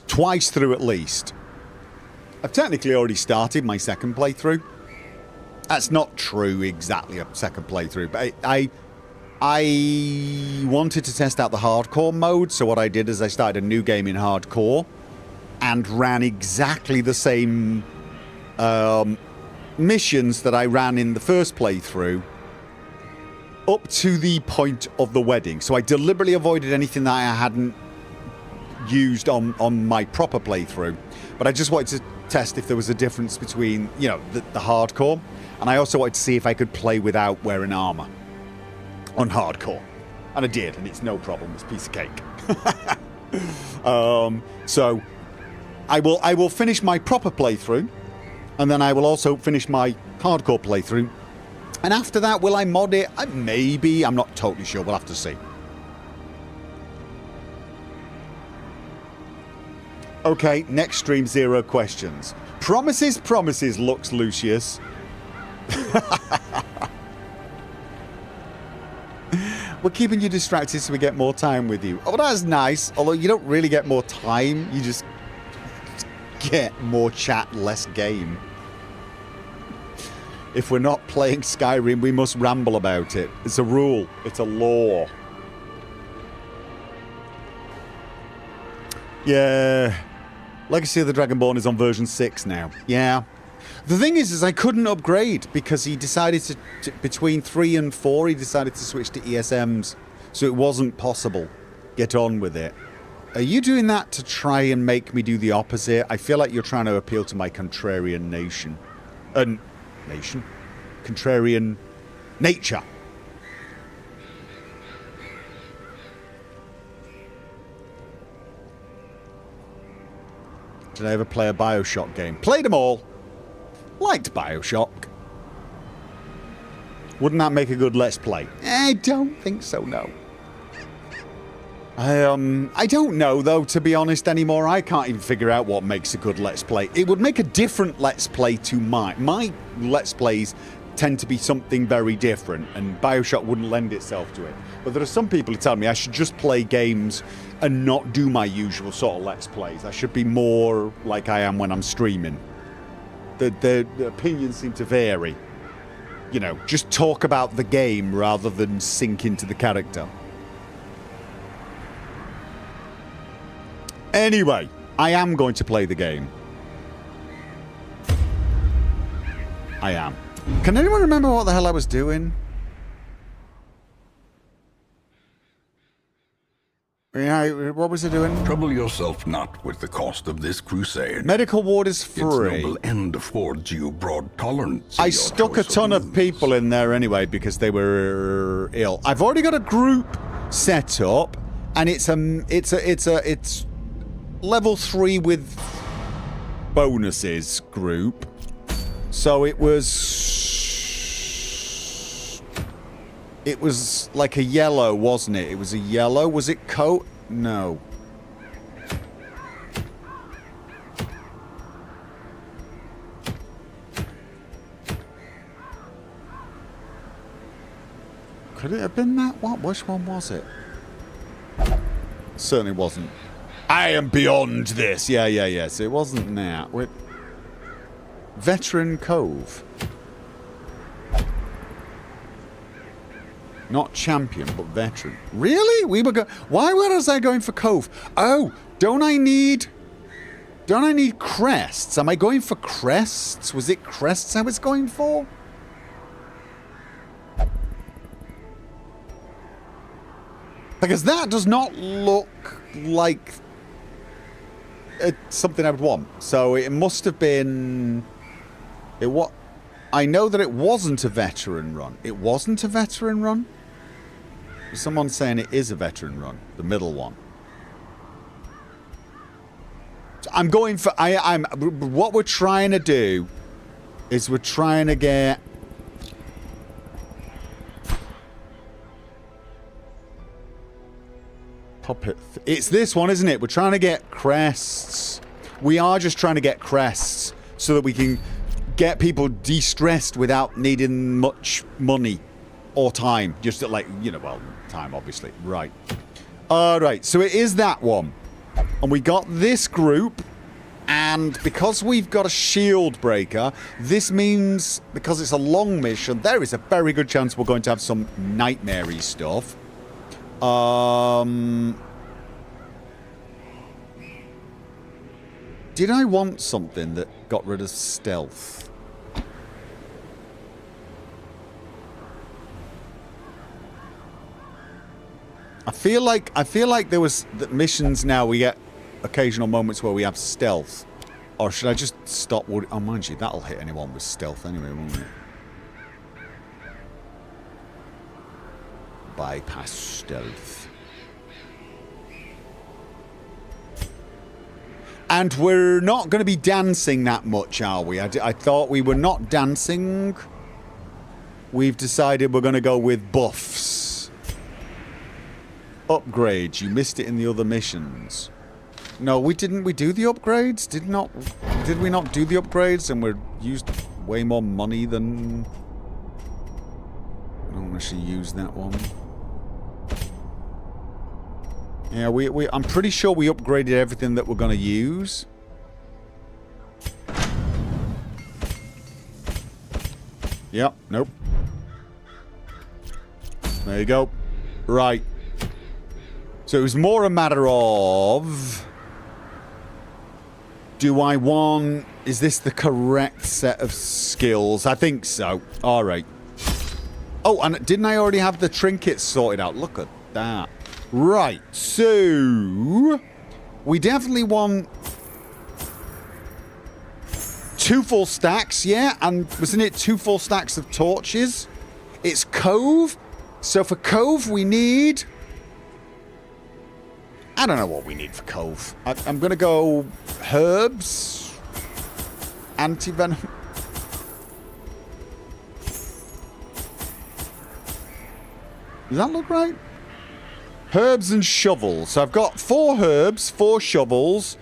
twice through at least. I've technically already started my second playthrough. That's not true exactly, a second playthrough, but I wanted to test out the hardcore mode, so what I did is I started a new game in hardcore and ran exactly the same missions that I ran in the first playthrough up to the point of the wedding. So I deliberately avoided anything that I hadn't used on my proper playthrough, but I just wanted to test if there was a difference between, you know, the hardcore, and I also wanted to see if I could play without wearing armor on hardcore, and I did, and it's no problem. It's a piece of cake. So I will finish my proper playthrough, and then I will also finish my hardcore playthrough, and after that, will I mod it? Maybe. I'm not totally sure. We'll have to see. Okay, next stream, 0 questions. Promises, Lux Lucius. We're keeping you distracted so we get more time with you. Oh, that's nice. Although you don't really get more time, you just get more chat, less game. If we're not playing Skyrim, we must ramble about it. It's a rule. It's a law. Yeah. Legacy of the Dragonborn is on version 6 now. Yeah. The thing is I couldn't upgrade because he decided to between 3 and 4, he decided to switch to ESMs. So it wasn't possible. Get on with it. Are you doing that to try and make me do the opposite? I feel like you're trying to appeal to my contrarian nation. Contrarian nature. Did I ever play a Bioshock game? Played them all. Liked Bioshock. Wouldn't that make a good Let's Play? I don't think so, no. I don't know, though, to be honest, anymore. I can't even figure out what makes a good Let's Play. It would make a different Let's Play to mine. My Let's Plays tend to be something very different, and Bioshock wouldn't lend itself to it. But there are some people who tell me I should just play games and not do my usual sort of Let's Plays. I should be more like I am when I'm streaming. The opinions seem to vary. You know, just talk about the game rather than sink into the character. Anyway, I am going to play the game. I am. Can anyone remember what the hell I was doing? Yeah, what was I doing? Trouble yourself not with the cost of this crusade. Medical ward is Its free. noble end affords you broad tolerance. I stuck a ton of people in there anyway because they were ill. I've already got a group set up, and it's level 3 with bonuses group. So it was like a yellow, wasn't it? It was a yellow. Was it coat? No. Could it have been that one? Which one was it? Certainly wasn't. I am beyond this. Yeah. So it wasn't that. Wait. Veteran Cove. Not champion, but veteran. Really? We were why was I going for Cove? Oh, don't I need crests? Am I going for crests? Was it crests I was going for? Because that does not look like something I would want. So it must have been... I know that it wasn't a veteran run. It wasn't a veteran run? Someone's saying it is a veteran run. The middle one. So I'm going for... What we're trying to do is we're trying to get... Puppet... It's this one, isn't it? We're trying to get crests. We are just trying to get crests so that we can get people de-stressed without needing much money or time. Just like, you know, well, time, obviously. Right. Alright, so it is that one. And we got this group, and because we've got a shield breaker, this means, because it's a long mission, there is a very good chance we're going to have some nightmare-y stuff. Did I want something that got rid of stealth? I feel like there was missions now we get occasional moments where we have stealth. Or should I just stop? Oh, mind you, that'll hit anyone with stealth anyway, won't it? Bypass stealth. And we're not going to be dancing that much, are we? I thought we were not dancing. We've decided we're going to go with buffs. Upgrades. You missed it in the other missions. No, we didn't. We do the upgrades? Did we not do the upgrades? And we used way more money than... I don't actually use that one. Yeah, I'm pretty sure we upgraded everything that we're going to use. Yep, nope. There you go. Right. So it was more a matter of... Do I want... Is this the correct set of skills? I think so. Alright. Oh, and didn't I already have the trinkets sorted out? Look at that. Right, so... We definitely want... 2 full stacks, yeah? And wasn't it 2 full stacks of torches? It's Cove. So for Cove, we need... I don't know what we need for Cove. I'm going to go herbs, anti-venom. Does that look right? Herbs and shovels. So I've got 4 herbs, 4 shovels,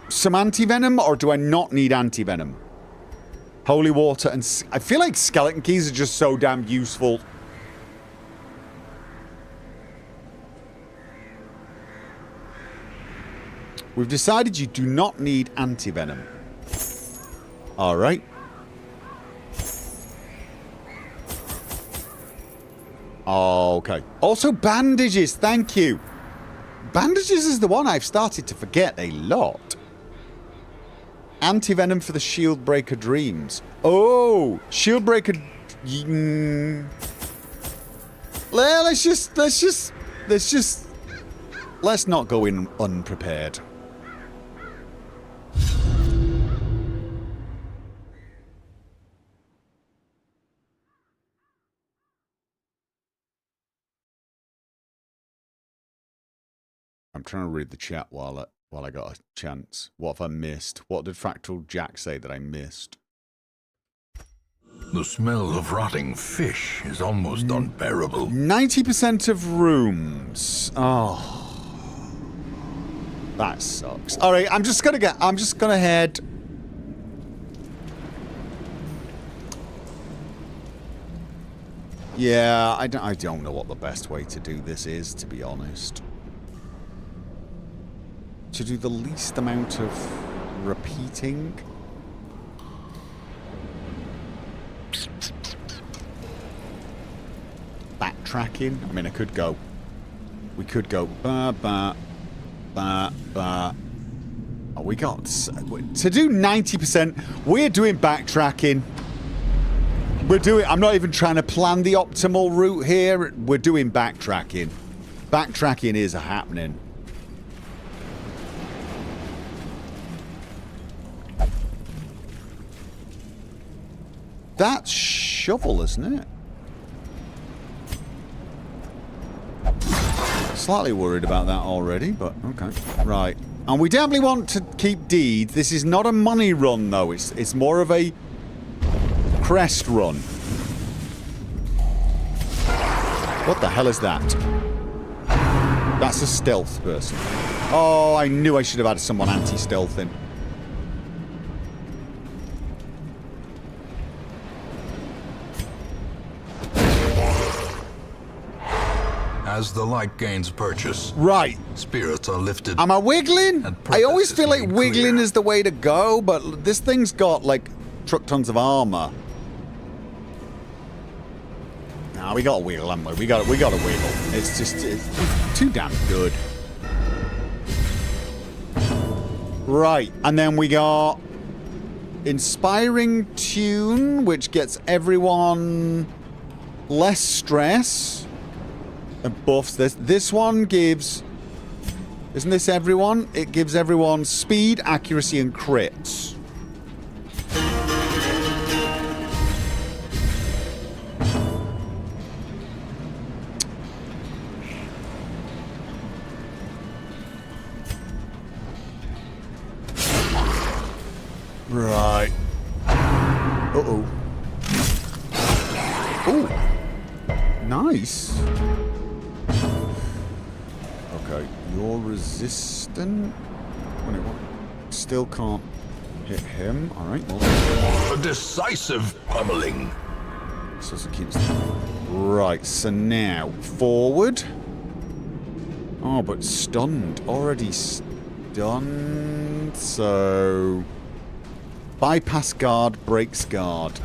some anti-venom, or do I not need anti-venom? Holy water, and I feel like skeleton keys are just so damn useful. We've decided you do not need anti-venom. Alright. Okay. Also bandages, thank you. Bandages is the one I've started to forget a lot. Anti-venom for the shield breaker dreams. Oh, shield breaker. Let's not go in unprepared. I'm trying to read the chat while I got a chance. What have I missed? What did Fractal Jack say that I missed? The smell of rotting fish is almost unbearable. 90% of rooms. Oh. That sucks. Alright, I'm just gonna head. Yeah, I don't know what the best way to do this is, to be honest. To do the least amount of repeating. Backtracking. I mean, I could go. We could go. Oh, we got to do 90%. We're doing backtracking. I'm not even trying to plan the optimal route here. We're doing backtracking. Backtracking is happening. That's shovel, isn't it? Slightly worried about that already, but okay. Right. And we definitely want to keep deed. This is not a money run, though. It's more of a crest run. What the hell is that? That's a stealth person. Oh, I knew I should have had someone anti-stealth in. As the light gains purchase, right, spirits are lifted. Am I wiggling? I always feel like wiggling clear. is the way to go, but this thing's got like truck tons of armor. Nah, we gotta wiggle, haven't we? We gotta wiggle. It's too damn good. Right, and then we got Inspiring Tune, which gets everyone less stress. And buffs this. This one gives... Isn't this everyone? It gives everyone speed, accuracy, and crits. Right. Uh-oh. Ooh. Nice. Okay, you're resistant. Still can't hit him. Alright, well. A decisive pummeling. So it keeps... Right, so now, forward. Oh, but stunned. Already stunned. So... Bypass guard, breaks guard.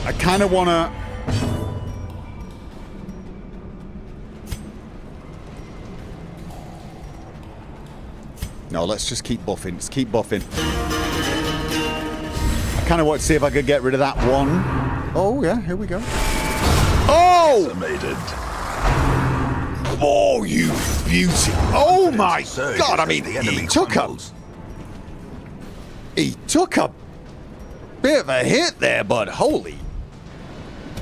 I kind of want to... No, let's just keep buffing. Let's keep buffing. I kind of want to see if I could get rid of that one. Oh, yeah, here we go. Oh! Decimated. Oh, you beauty. Oh, my God. I mean, he took a bit of a hit there, but holy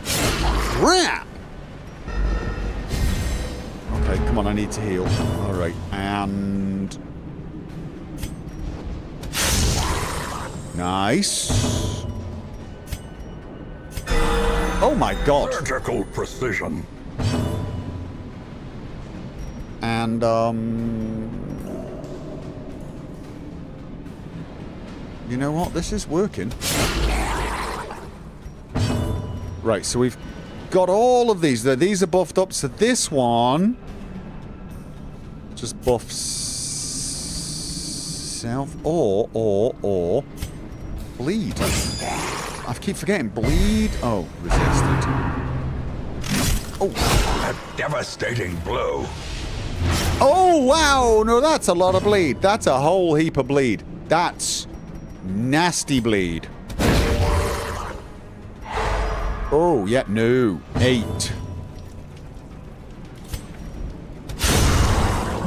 crap. Okay, come on, I need to heal. All right, and... Nice. Oh, my God. Surgical precision. And, You know what? This is working. Right, so we've got all of these. These are buffed up, so this one just buffs self or bleed. I keep forgetting. Bleed. Oh, resisted. Oh. A devastating blow. Oh, wow. No, that's a lot of bleed. That's a whole heap of bleed. That's nasty bleed. Oh, yeah, no. 8.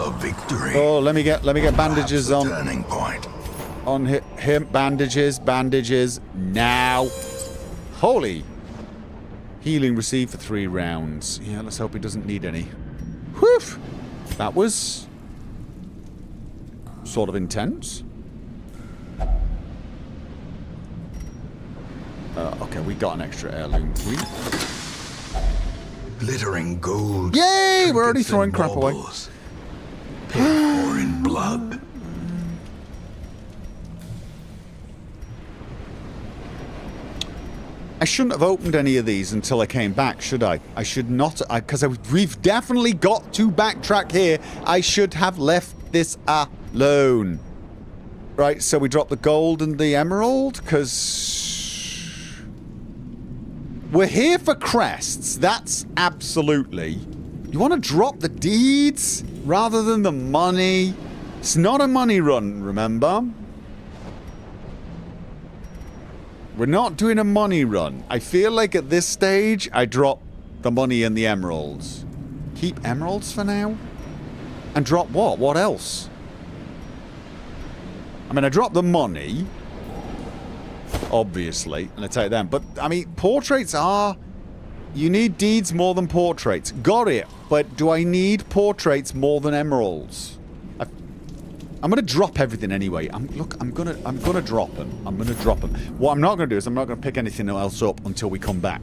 A victory. Oh, let me get bandages on. Turning point. On him. Bandages. Now. Holy. Healing received for 3 rounds. Yeah, let's hope he doesn't need any. Whew. That was sort of intense. Okay, we got an extra heirloom. Glittering gold. Yay! We're already throwing crap away. Paid for in blood. I shouldn't have opened any of these until I came back, should I? I should not, because we've definitely got to backtrack here. I should have left this alone. Right, so we dropped the gold and the emerald, because we're here for crests. That's absolutely. You want to drop the deeds rather than the money? It's not a money run, remember? We're not doing a money run. I feel like at this stage, I drop the money and the emeralds. Keep emeralds for now? And drop what? What else? I mean, I dropped the money. Obviously. And I take them. But, I mean, portraits are... You need deeds more than portraits. Got it. But do I need portraits more than emeralds? I'm gonna drop everything anyway. I'm gonna drop them. I'm gonna drop them. What I'm not gonna do is I'm not gonna pick anything else up until we come back.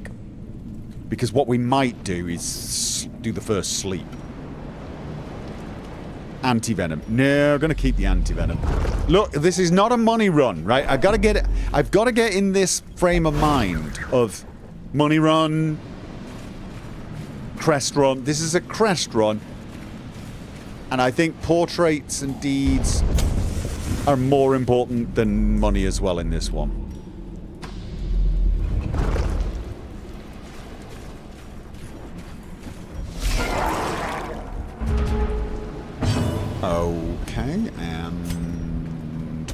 Because what we might do is do the first sleep. Anti-venom. No, I'm gonna keep the anti-venom. Look, this is not a money run, right? I've got to get in this frame of mind of money run, crest run. This is a crest run. And I think portraits and deeds are more important than money as well in this one. Okay, and...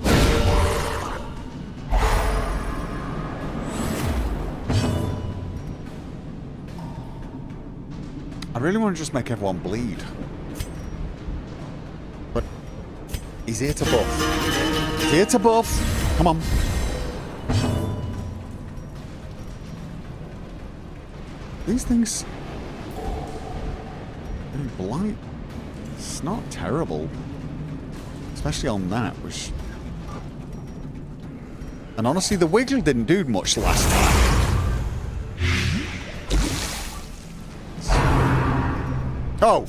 I really want to just make everyone bleed. But he's here to buff. He's here to buff. Come on. These things... Blight... It's not terrible. Especially on that, which... And honestly, the wiggle didn't do much last time. Oh!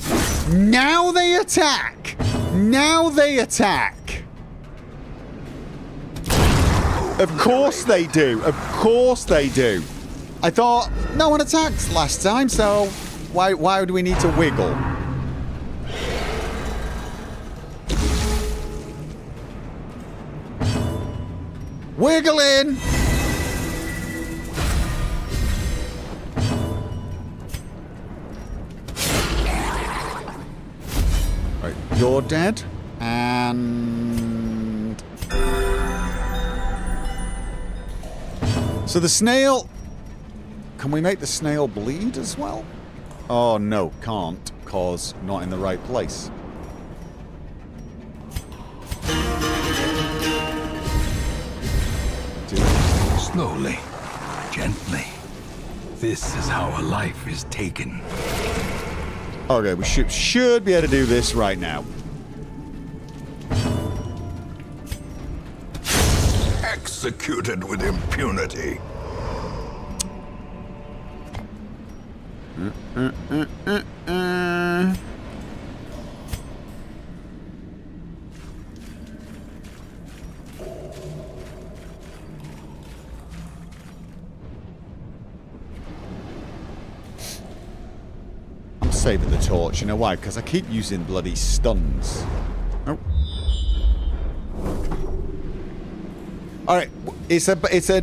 Now they attack! Now they attack! Of course they do. Of course they do. I thought no one attacked last time, so why do we need to wiggle? Wiggling! Right, you're dead. And... So the snail... Can we make the snail bleed as well? Oh, no, can't, cause not in the right place. Slowly, gently. This is how a life is taken. Okay, we should be able to do this right now. Executed with impunity. saving the torch. You know why? Because I keep using bloody stuns. Oh. Alright,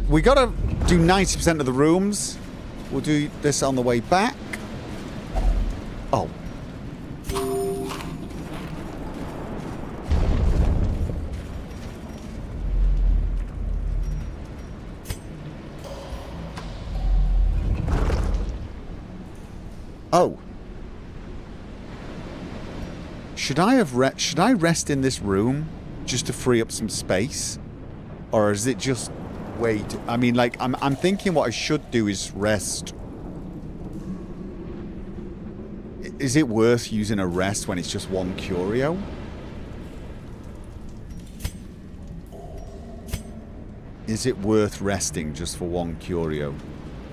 we gotta do 90% of the rooms. We'll do this on the way back. Oh. Oh. Should I rest in this room just to free up some space? Or is it just wait? I mean, like, I'm thinking what I should do is rest. Is it worth using a rest when it's just one curio? Is it worth resting just for one curio?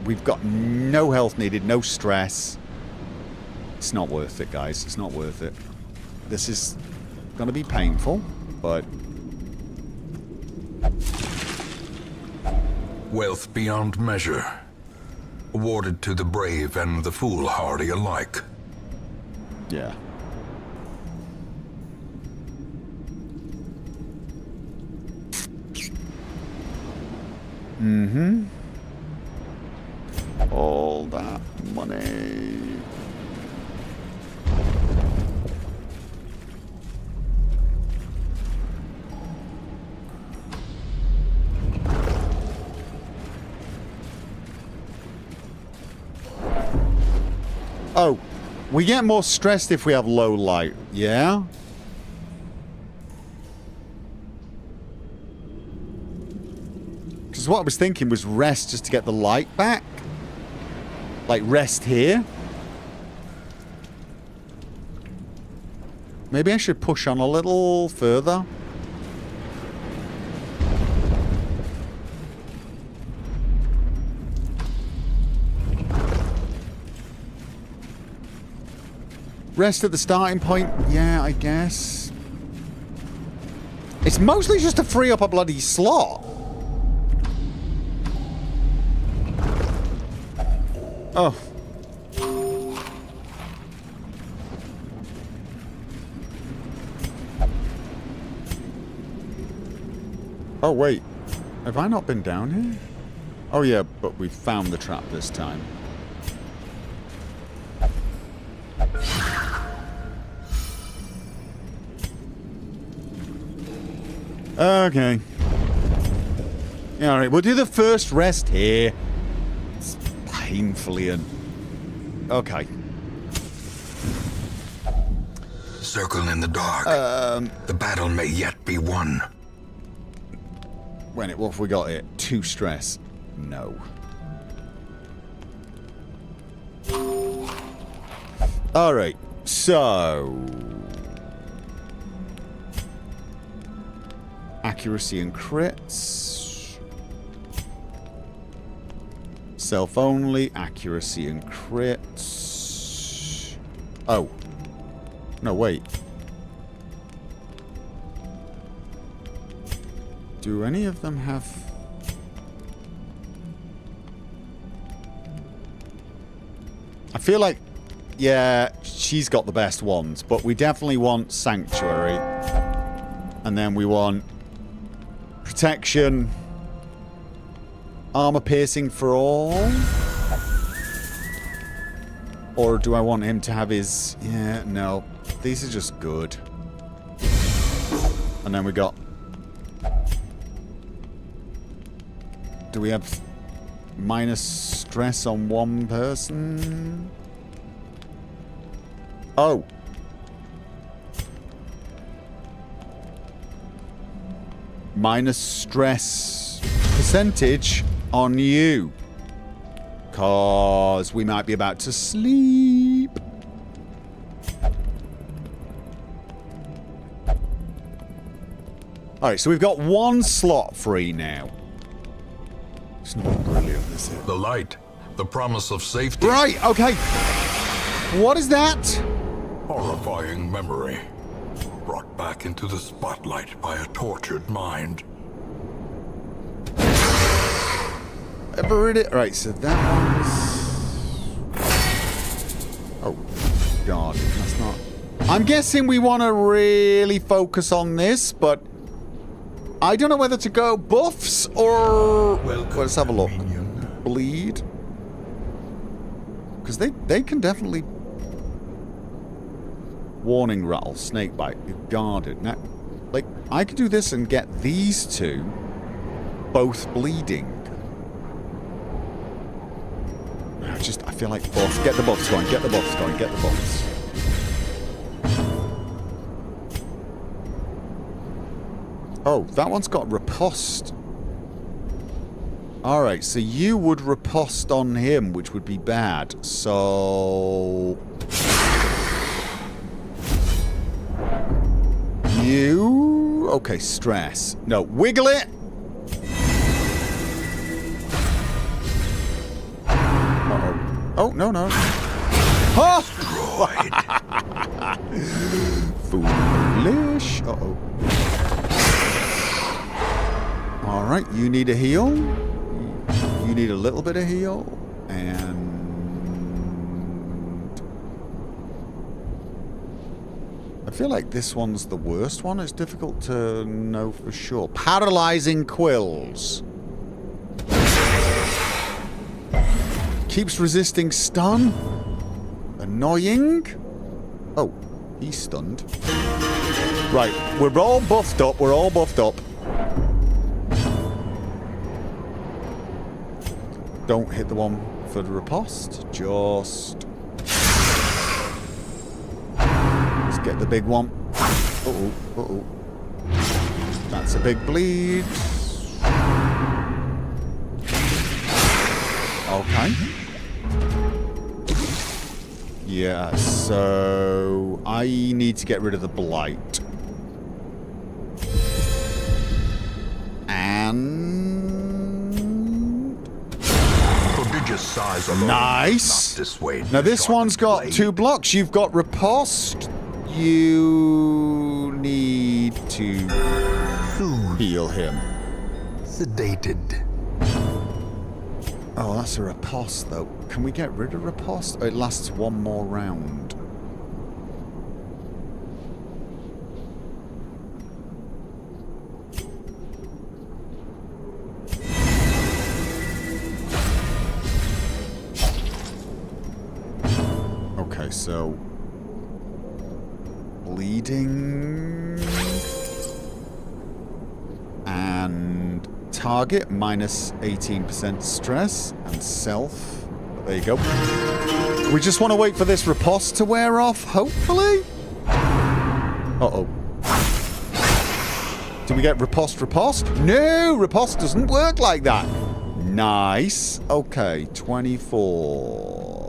We've got no health needed, no stress. It's not worth it, guys. It's not worth it. This is going to be painful, but... Wealth beyond measure, awarded to the brave and the foolhardy alike. Yeah. Mm-hmm. All that money. Oh, we get more stressed if we have low light, yeah? Because what I was thinking was rest just to get the light back. Like, rest here. Maybe I should push on a little further. Rest at the starting point? Yeah, I guess. It's mostly just to free up a bloody slot. Oh. Oh, wait. Have I not been down here? Oh, yeah, but we found the trap this time. Okay. Yeah, alright, we'll do the first rest here. It's painfully okay. Circle in the dark. The battle may yet be won. What have we got here? 2 stress. No. Alright, so... accuracy and crits. Self only, accuracy and crits. Oh. No, wait. Do any of them have... I feel like, yeah, she's got the best ones, but we definitely want Sanctuary. And then we want Protection. Armor piercing for all. Or do I want him to have his... yeah, no. These are just good. And then we got... do we have minus stress on one person? Oh. Minus stress percentage on you. 'Cause we might be about to sleep. Alright, so we've got 1 slot free now. It's not brilliant, is it? The light, the promise of safety. Right, okay. What is that? Horrifying memory. Brought back into the spotlight by a tortured mind. Ever read it? Right, so that one's... oh. God, that's not... I'm guessing we want to really focus on this, but I don't know whether to go buffs or... Let's have a look. Bleed. Because they can definitely... Warning rattle, snake bite, guarded. Now, like, I could do this and get these two both bleeding. I feel like buffs. Get the buffs going, get the buffs going, get the buffs. Oh, that one's got riposte. Alright, so you would riposte on him, which would be bad. So... You... Okay, stress. No, wiggle it! Uh-oh. Oh, no, no. Oh! Foolish. Uh-oh. Alright, you need a heal. You need a little bit of heal. And... I feel like this one's the worst one. It's difficult to know for sure. Paralyzing quills. Keeps resisting stun. Annoying. Oh, he's stunned. Right, we're all buffed up. We're all buffed up. Don't hit the one for the riposte. Just... Let's get the big one. Uh-oh, uh-oh. That's a big bleed. Okay. Yeah, so... I need to get rid of the blight. Size alone nice. Now this one's got 2 blocks. You've got riposte. You need to heal him. Sedated. Oh, that's a riposte though. Can we get rid of riposte? Oh, it lasts 1 more round. So, bleeding and target minus 18% stress and self. There you go. We just want to wait for this riposte to wear off, hopefully. Uh-oh. Did we get riposte? No, riposte doesn't work like that. Nice. Okay, 24.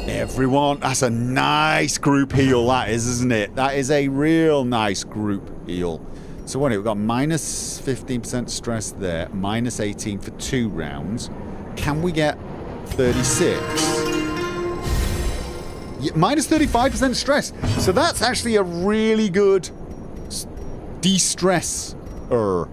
Everyone, that's a nice group heal, that is, isn't it? That is a real nice group heal. So what, we've got minus 15% stress there, minus 18 for 2 rounds. Can we get 36? Yeah, minus 35% stress. So that's actually a really good de-stress-er.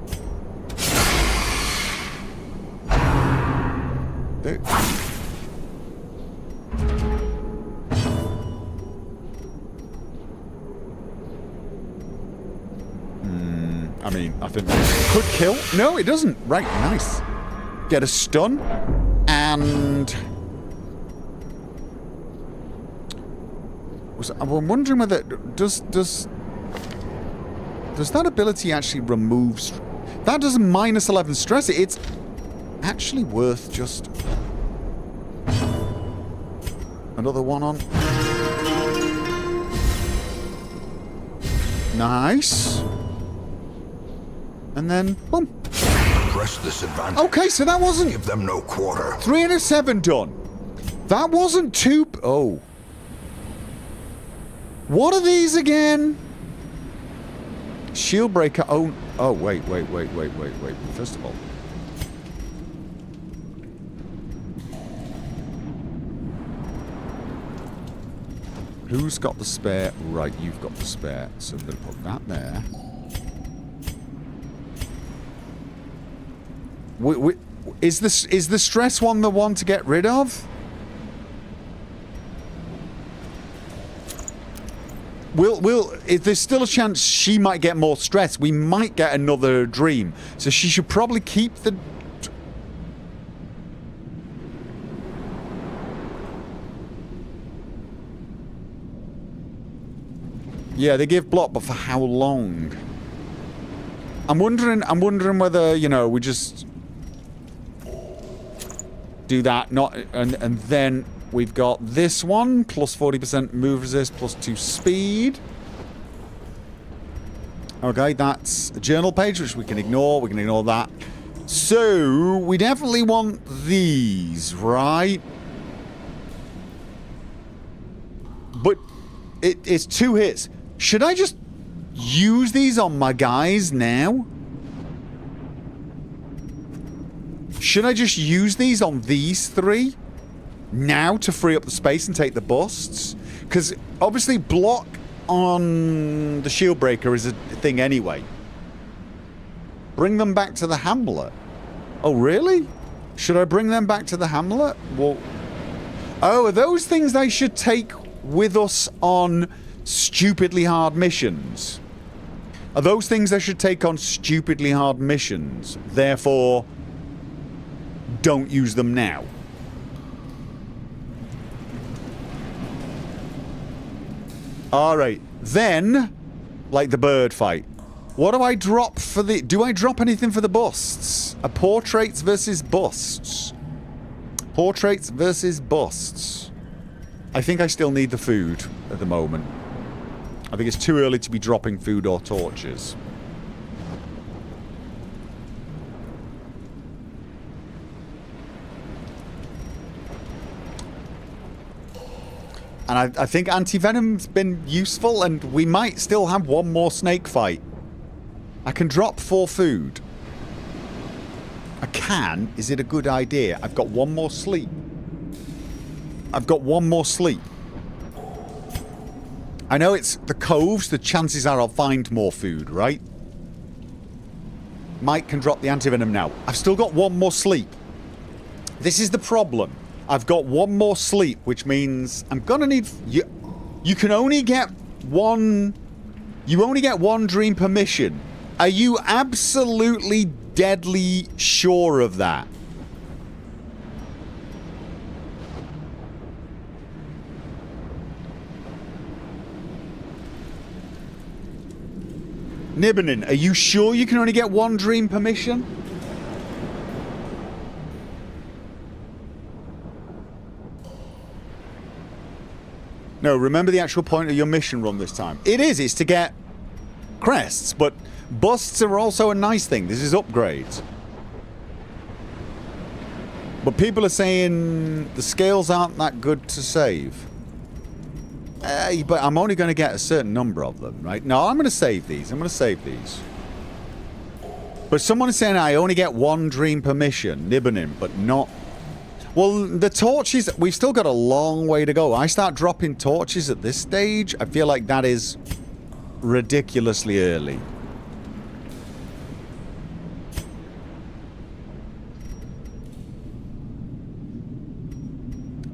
I mean, I think that could kill. No, it doesn't. Right, nice. Get a stun. And... I'm wondering whether... Does that ability actually remove... That does minus 11 stress. It's actually worth just... Another one on. Nice. And then, boom. Press this advantage. Okay, so that wasn't... Give them no quarter. 3 and a 7 done. That wasn't too... Oh. What are these again? Shield breaker. Oh, wait. First of all. Who's got the spare? Right, you've got the spare. So I'm going to put that there. Is the stress one the one to get rid of? If there's still a chance she might get more stress, we might get another dream. So she should probably keep the... Yeah, they give block, but for how long? I'm wondering whether, you know, we just do that, and then we've got this one, plus 40% move resist, plus 2 speed. Okay, that's a journal page, which we can ignore. We can ignore that. So, we definitely want these, right? But it's 2 hits. Should I just use these on my guys now? Should I just use these on these 3 now to free up the space and take the busts? Because obviously block on the shield breaker is a thing anyway. Bring them back to the hamlet. Oh, really? Should I bring them back to the hamlet? Well, oh, are those things I should take with us on stupidly hard missions? Are those things I should take on stupidly hard missions? Therefore, don't use them now. Alright, then, like the bird fight. What do I drop for the... Do I drop anything for the busts? A portraits versus busts. Portraits versus busts. I think I still need the food at the moment. I think it's too early to be dropping food or torches. And I think anti-venom's been useful, and we might still have one more snake fight. I can drop 4 food. I can. Is it a good idea? I've got 1 more sleep. I've got 1 more sleep. I know it's the coves. The chances are I'll find more food, right? Mike can drop the anti-venom now. I've still got 1 more sleep. This is the problem. I've got 1 more sleep, which means I'm gonna need... You can only get 1... You only get 1 dream per mission. Are you absolutely deadly sure of that? Nibbenin, are you sure you can only get 1 dream per mission? No, remember the actual point of your mission run this time. It is, it's to get crests, but busts are also a nice thing. This is upgrades. But people are saying the scales aren't that good to save. But I'm only going to get a certain number of them, right? No, I'm going to save these. I'm going to save these. But someone is saying I only get 1 dream per mission, Nibbenin, but not... Well, the torches, we've still got a long way to go. I start dropping torches at this stage. I feel like that is ridiculously early.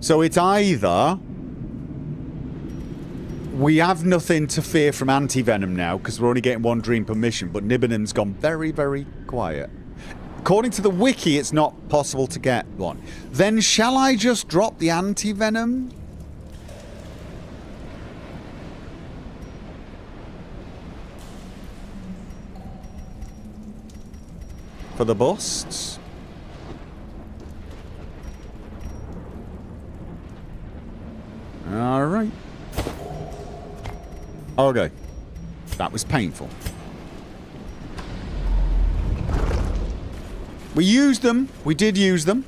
So it's either we have nothing to fear from anti-venom now because we're only getting 1 dream per mission, but Nibbenen's gone very, very quiet. According to the wiki, it's not possible to get 1. Then shall I just drop the anti-venom? For the busts? Alright. Okay. That was painful. We used them. We did use them.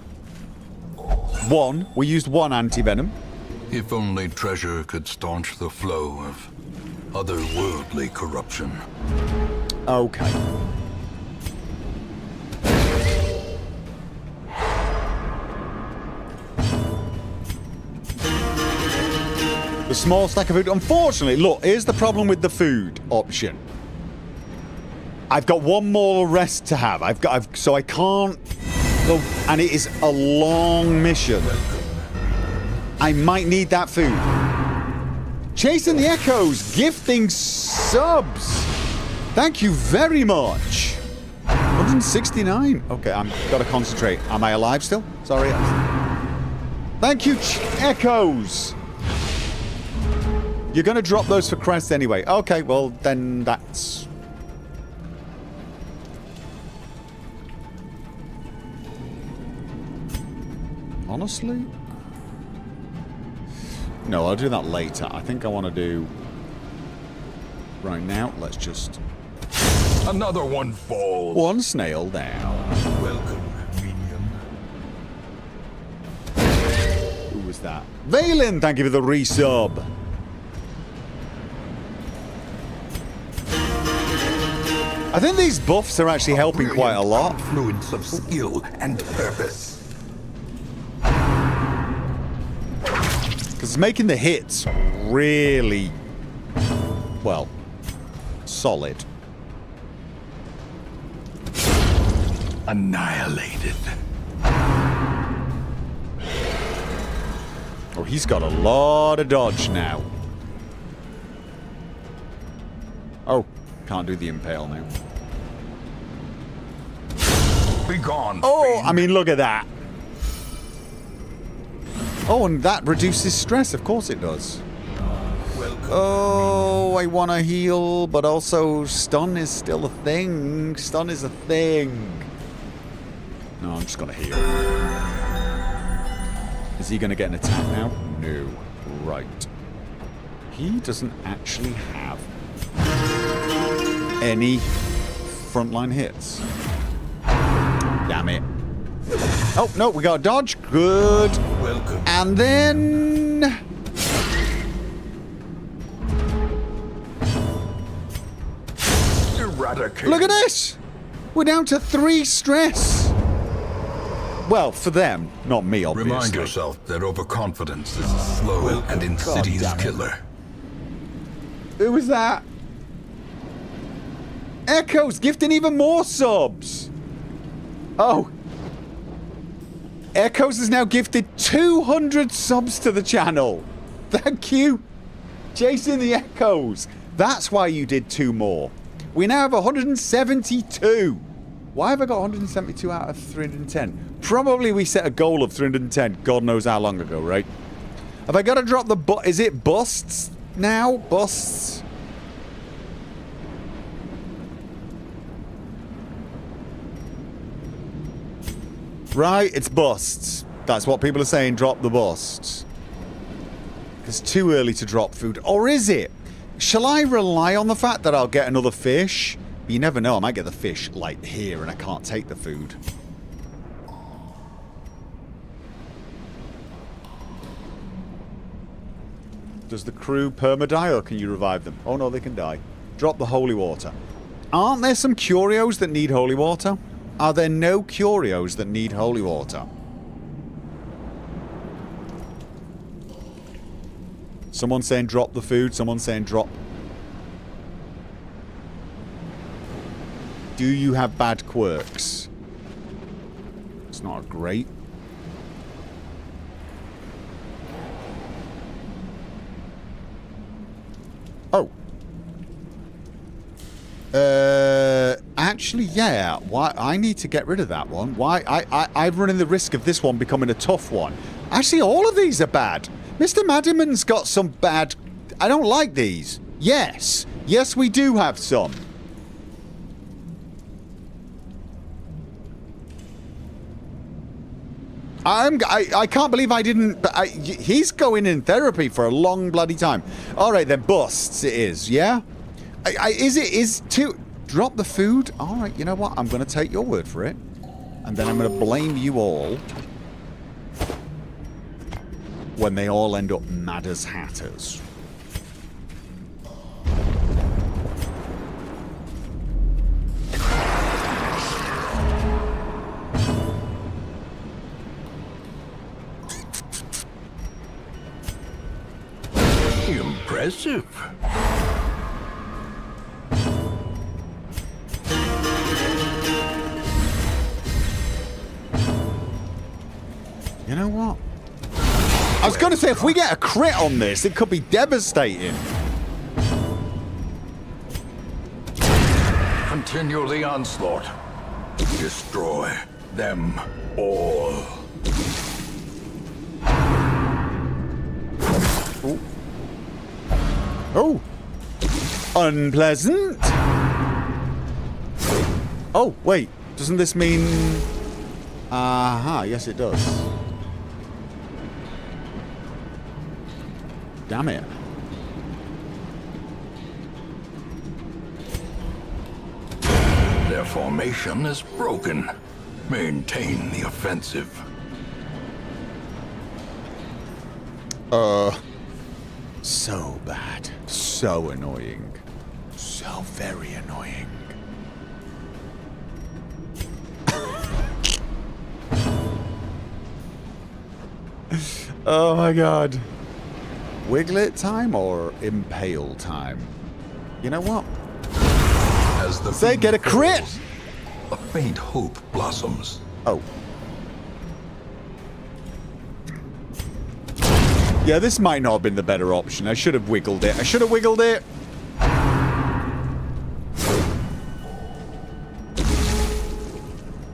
1. We used 1 anti-venom. If only treasure could staunch the flow of otherworldly corruption. Okay. The small stack of food. Unfortunately, look, here's the problem with the food option. I've got 1 more rest to have. So I can't Oh, and it is a long mission. I might need that food. Chasing the Echoes, gifting subs. Thank you very much. 169. Okay, I'm gotta concentrate. Am I alive still? Sorry. Thank you, Echoes. You're gonna drop those for crests anyway. Okay, well then that's... Honestly? No, I'll do that later. I think I want to do... Right now, let's just... Another one falls. One snail down. Welcome, minion. Who was that? Valen, thank you for the resub. I think these buffs are actually helping quite a lot. Confluence of skill and purpose. Because it's making the hits really, well, solid. Annihilated. Oh, he's got a lot of dodge now. Oh, can't do the impale now. Be gone. Oh, I mean, look at that. Oh, and that reduces stress. Of course it does. Welcome. Oh, I want to heal, but also stun is still a thing. Stun is a thing. No, I'm just going to heal. Is he going to get an attack now? No. Right. He doesn't actually have any frontline hits. Damn it. Oh, no, we got a dodge. Good. Welcome. And then... Eradicate. Look at this! We're down to 3 stress. Well, for them, not me, obviously. Remind yourself that overconfidence is a slow and insidious damn it. killer. Who was that? Echoes gifting even more subs. Oh. Echoes has now gifted 200 subs to the channel. Thank you. Chasing the Echoes. That's why you did 2 more. We now have 172. Why have I got 172 out of 310? Probably we set a goal of 310. God knows how long ago, right? Have I got to drop the... Is it busts now? Busts? Right, it's busts. That's what people are saying, drop the busts. It's too early to drop food. Or is it? Shall I rely on the fact that I'll get another fish? You never know, I might get the fish, like, here and I can't take the food. Does the crew perma-die or can you revive them? Oh no, they can die. Drop the holy water. Aren't there some curios that need holy water? Are there no curios that need holy water? Someone saying drop the food, someone saying drop. Do you have bad quirks? It's not great. Oh. Actually, yeah. Why? I need to get rid of that one. Why? I'm running the risk of this one becoming a tough one. Actually, all of these are bad. Mr. Madiman's got some bad... I don't like these. Yes. Yes, we do have some. I can't believe I didn't... he's going in therapy for a long bloody time. Alright then, busts it is, yeah? Drop the food? Alright, you know what? I'm going to take your word for it. And then I'm going to blame you all. When they all end up mad as hatters. Impressive. You know what? I was going to say, if we get a crit on this, it could be devastating. Continue the onslaught. Destroy them all. Oh. Oh. Unpleasant. Oh, wait. Doesn't this mean... Aha, yes it does. Damn it. Their formation is broken. Maintain the offensive. So bad. So annoying. So very annoying. Oh my god. Wiglet time or impale time? You know what? As the Say, get a crit! falls, a faint hope blossoms. Oh. Yeah, this might not have been the better option. I should have wiggled it. I should have wiggled it.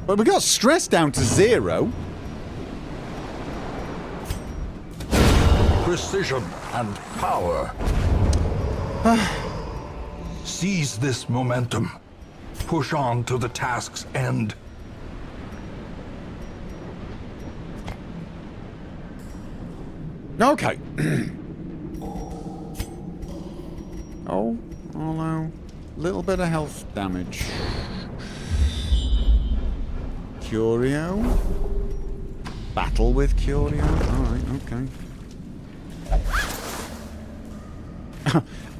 But we got stress down to 0. Precision and power. Seize this momentum. Push on to the task's end. Okay. Oh, no. Little bit of health damage. Curio. Battle with Curio. Alright, okay.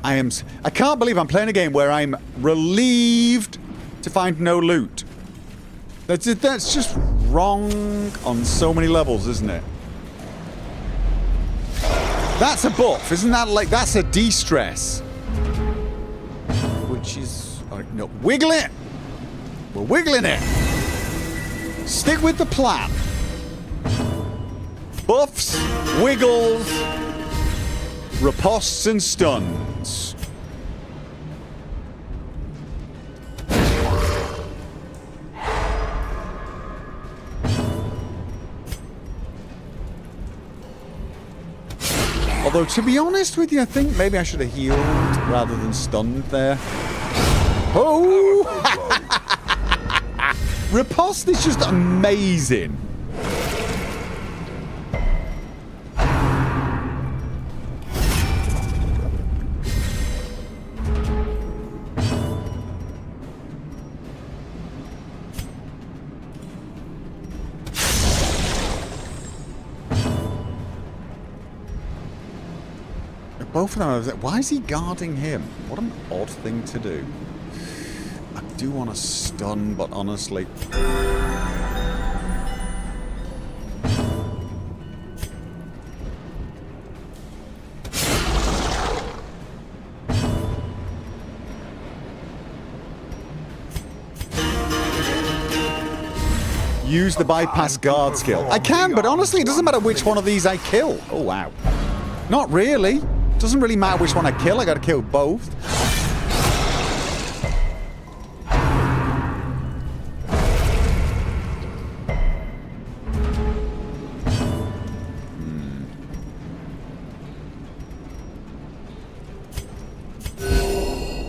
I can't believe I'm playing a game where I'm relieved to find no loot. That's just wrong on so many levels, isn't it? That's a buff, isn't that like... That's a de-stress. Which is... no, wiggle it! We're wiggling it! Stick with the plan. Buffs, wiggles, ripostes and stuns. Although, to be honest with you, I think maybe I should have healed rather than stunned there. Oh! Riposte is just amazing. Both of them, I was like, why is he guarding him? What an odd thing to do. I do want to stun, but honestly... Use the bypass guard skill. I can, but honestly, it doesn't matter which one of these I kill. Oh, wow. Not really. Doesn't really matter which one I kill. I gotta kill both.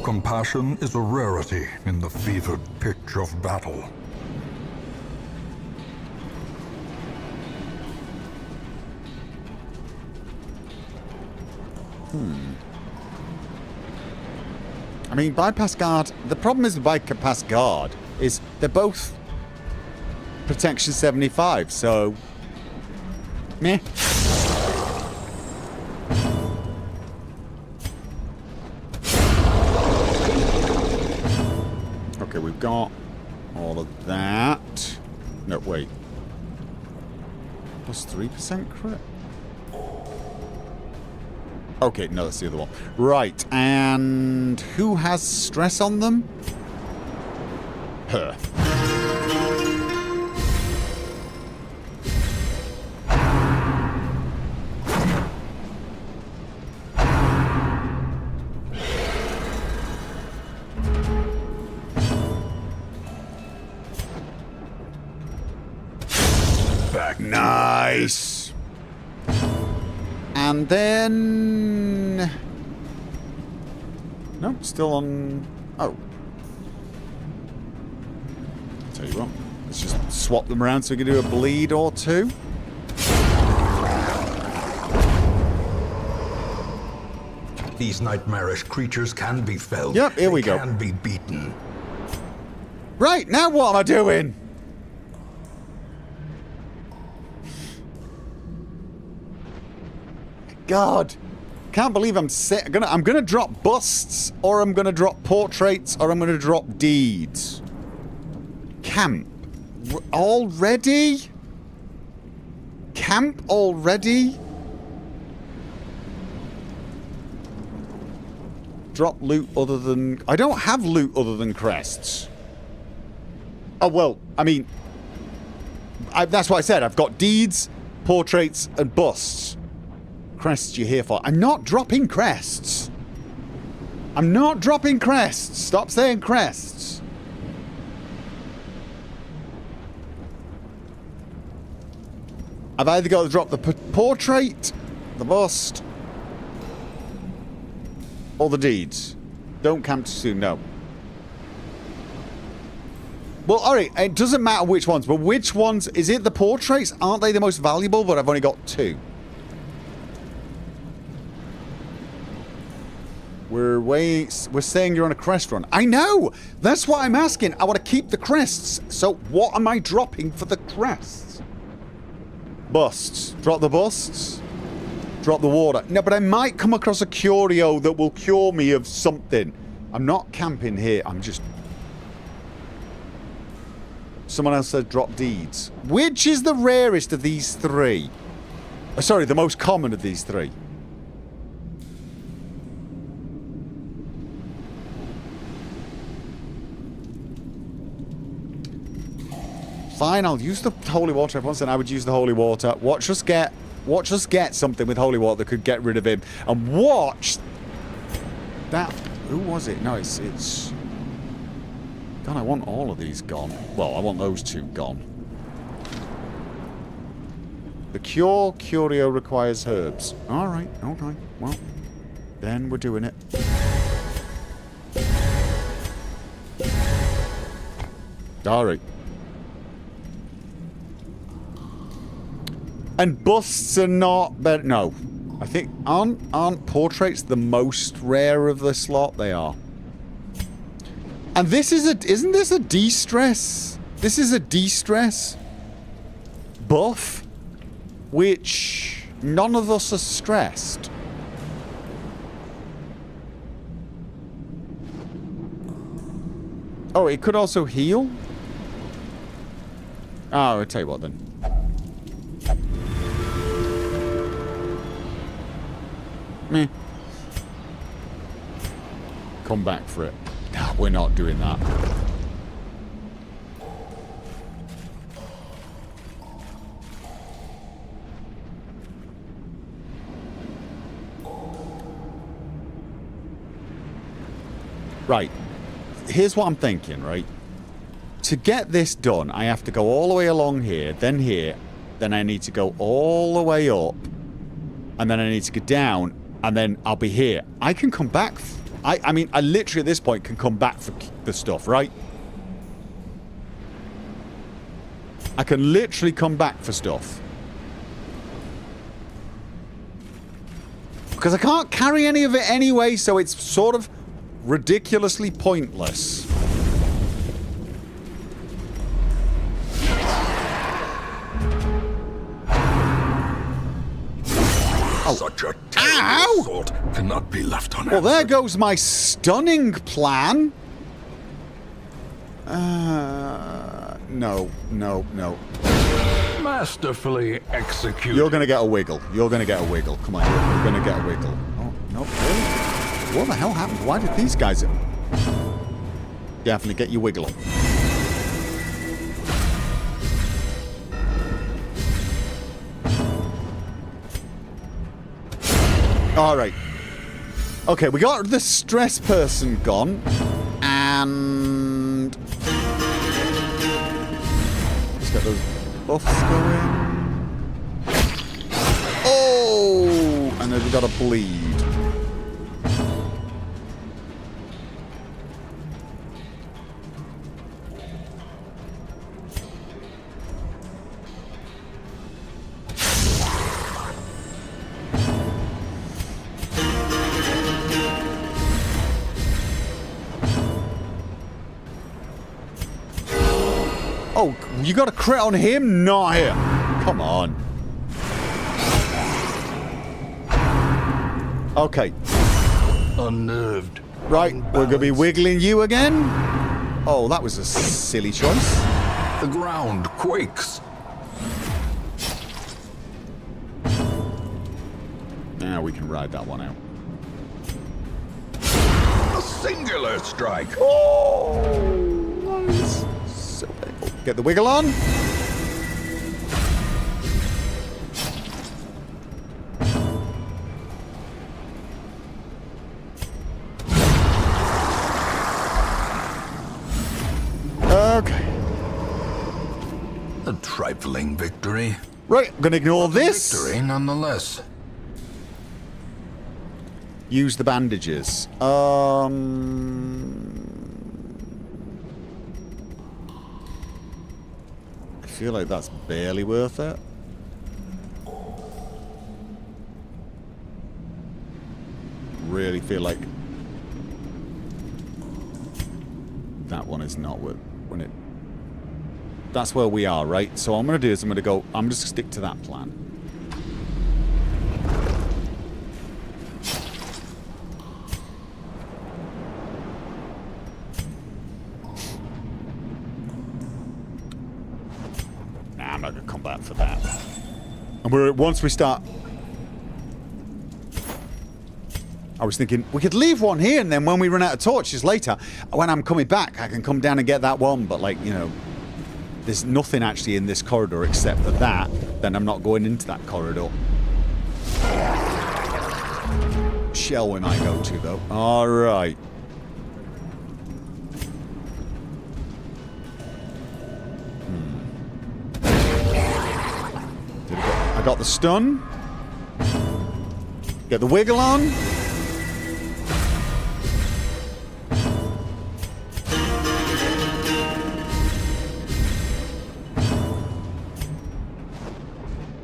Compassion is a rarity in the fevered pitch of battle. I mean, bypass guard... The problem is with bypass guard is they're both protection 75, so... Meh. Okay, we've got all of that. No, wait. Plus 3% crit? Okay, no, that's the other one. Right, and who has stress on them? Her. back. Nice. And then... No, still on... Oh. Tell you what, let's just swap them around so we can do a bleed or two. These nightmarish creatures can be felled. Yep, here we go. They can be beaten. Right, now what am I doing? God. Can't believe I'm gonna drop busts, or I'm gonna drop portraits, or I'm gonna drop deeds. Camp. Already? Camp already? Drop loot other than... I don't have loot other than crests. Oh, well, I mean... that's what I said. I've got deeds, portraits, and busts. Crests you're here for. I'm not dropping crests. I'm not dropping crests. Stop saying crests. I've either got to drop the portrait, the bust, or the deeds. Don't camp too soon, no. Well, alright, it doesn't matter which ones, but which ones... Is it the portraits? Aren't they the most valuable? But I've only got 2. We're saying you're on a crest run. I know! That's what I'm asking. I want to keep the crests. So what am I dropping for the crests? Busts. Drop the busts. Drop the water. No, but I might come across a curio that will cure me of something. I'm not camping here. I'm just... Someone else said drop deeds. Which is the rarest of these 3? Sorry, the most common of these 3. Fine, I'll use the holy water. Everyone said I would use the holy water. Watch us get something with holy water that could get rid of him. And watch that. Who was it? No, it's. God, I want all of these gone. Well, I want those 2 gone. The curio requires herbs. All right, okay. Well, then we're doing it. All right. And busts are not better. No. I think, aren't portraits the most rare of this lot? They are. And this is isn't this a de-stress? This is a de-stress buff, which none of us are stressed. Oh, it could also heal? Oh, I'll tell you what then. Meh. Come back for it. No, we're not doing that. Right. Here's what I'm thinking, right? To get this done, I have to go all the way along here, then I need to go all the way up, and then I need to go down, and then I'll be here. I can come back. I mean, I literally at this point can come back for the stuff, right? I can literally come back for stuff. Because I can't carry any of it anyway, so it's sort of ridiculously pointless. Oh. Such a terrible assault cannot be left unanswered. Well, there goes my stunning plan. No. Masterfully executed. You're gonna get a wiggle. You're gonna get a wiggle. Come on, you're gonna get a wiggle. Oh, no, really? What the hell happened? Why did these guys... Definitely get your wiggle on. Alright. Okay, we got the stress person gone. And... let's get those buffs going. Oh! And then we got a bleed. Oh, you got a crit on him? Not him. Come on. Okay. Unnerved. Right, we're going to be wiggling you again. Oh, that was a silly choice. The ground quakes. Now we can ride that one out. A singular strike. Oh, nice. So painful. Get the wiggle on. Okay. A trifling victory. Right, I'm going to ignore this. Victory nonetheless. Use the bandages. I feel like that's barely worth it. Really feel like that one is not worth when it. That's where we are, right? So what I'm going to do is I'm just going to stick to that plan. Nah, I'm not going to come back for that. And once we start... I was thinking, we could leave one here, and then when we run out of torches later, when I'm coming back, I can come down and get that one. But, like, you know, there's nothing actually in this corridor except for that. Then I'm not going into that corridor. Shell we might go to, though. All right. I got the stun. Get the wiggle on.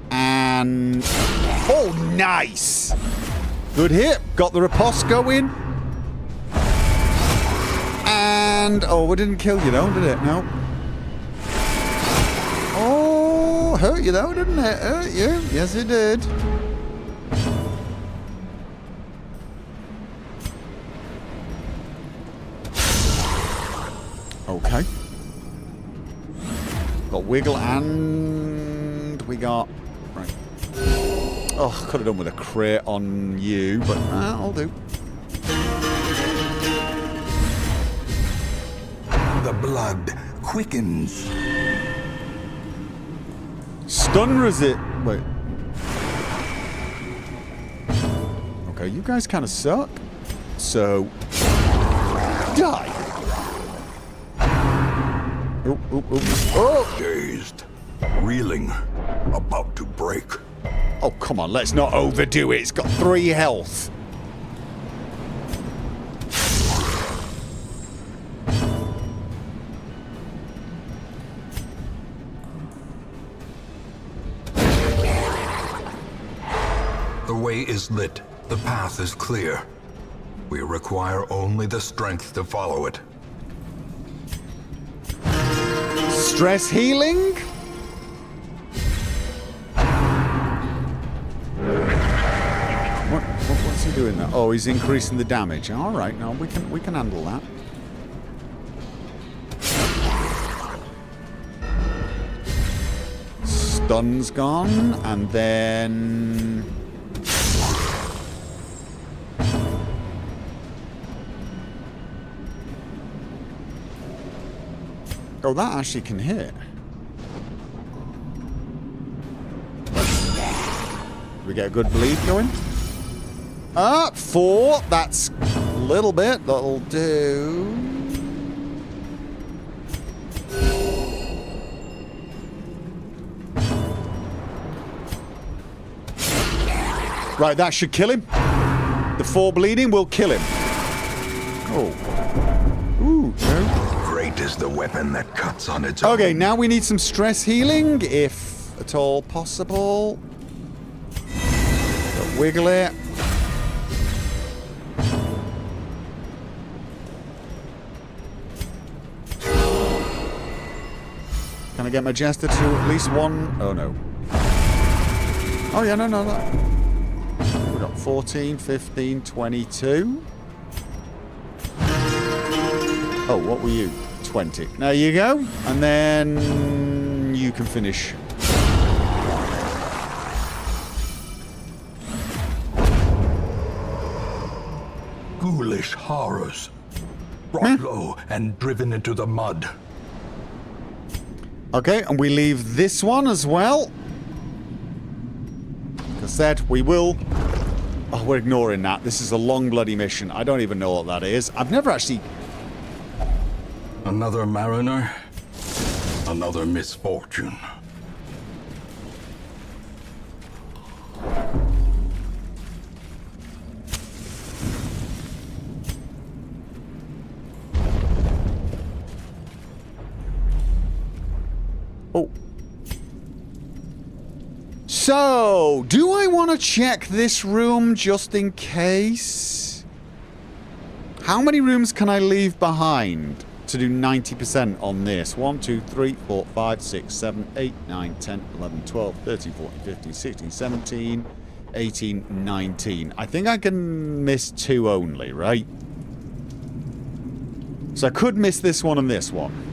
And... oh, nice! Good hit. Got the riposte going. And... oh, it didn't kill you, though, did it? No. Oh, hurt you, though, didn't it? Hurt you. Yes, it did. Okay. Got wiggle and... we got... right. Oh, could have done with a crit on you, but I'll do. The blood quickens. Stun resist. Wait. Okay, you guys kind of suck. So... die! Oh, oh, oh. Oh! Dazed. Reeling. About to break. Oh, come on, let's not overdo it. It's got 3 health. The way is lit. The path is clear. We require only the strength to follow it. Stress healing? What's he doing there? Oh, he's increasing the damage. All right, no, we can handle that. Stun's gone, and then... oh, that actually can hit. We get a good bleed going. 4. That's a little bit. That'll do. Right, that should kill him. The 4 bleeding will kill him. Oh. Ooh, no. Great is the weapon that cuts on its own. Okay, now we need some stress healing, if at all possible. So wiggle it. Can I get my Jester to at least one? Oh, no. Oh, yeah, no. We've got 14, 15, 22. Oh, what were you? 20. There you go. And then you can finish. Ghoulish horrors. Brought low and driven into the mud. Okay, and we leave this one as well. Because said, we will... Oh, we're ignoring that. This is a long bloody mission. I don't even know what that is. I've never actually... Another mariner. Another misfortune. Oh. So, do I want to check this room just in case? How many rooms can I leave behind to do 90% on this? 1, 2, 3, 4, 5, 6, 7, 8, 9, 10, 11, 12, 13, 14, 15, 16, 17, 18, 19. I think I can miss 2 only, right? So I could miss this one and this one.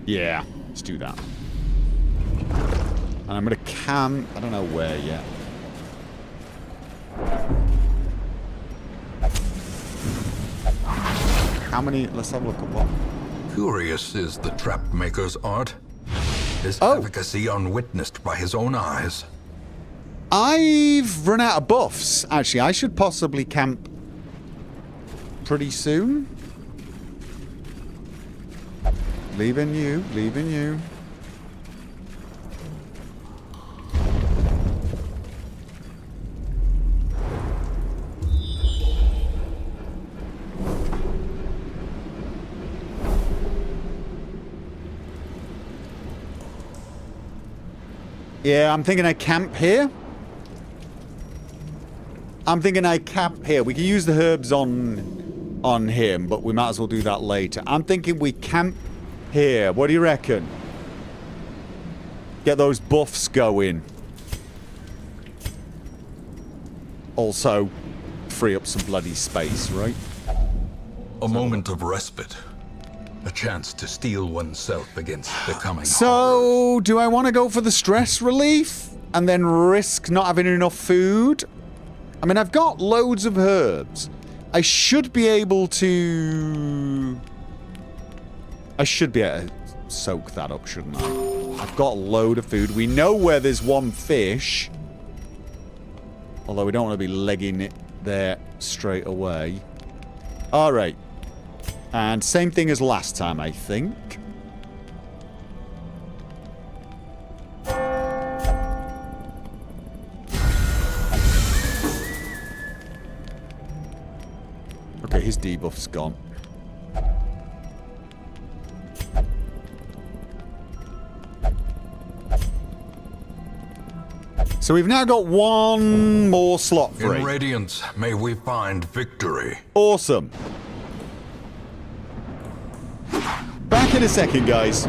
Yeah, let's do that. And I'm going to camp... I don't know where yet. How many... Let's have a look at what... Curious is the trap maker's art. His Oh. efficacy unwitnessed by his own eyes. I've run out of buffs. Actually, I should possibly camp pretty soon. Leaving you, leaving you. Yeah, I'm thinking I camp here. I'm thinking I camp here. We can use the herbs on him, but we might as well do that later. I'm thinking we camp here. What do you reckon? Get those buffs going. Also, free up some bloody space, right? A moment of respite. A chance to steel oneself against the coming horrors. So, do I want to go for the stress relief and then risk not having enough food? I mean, I've got loads of herbs. I should be able to... I should be able to soak that up, shouldn't I? I've got a load of food. We know where there's one fish. Although we don't want to be legging it there straight away. Alright. And same thing as last time, I think. Okay, his debuff's gone. So we've now got one more slot free. In Radiance, may we find victory. Awesome. Back in a second, guys.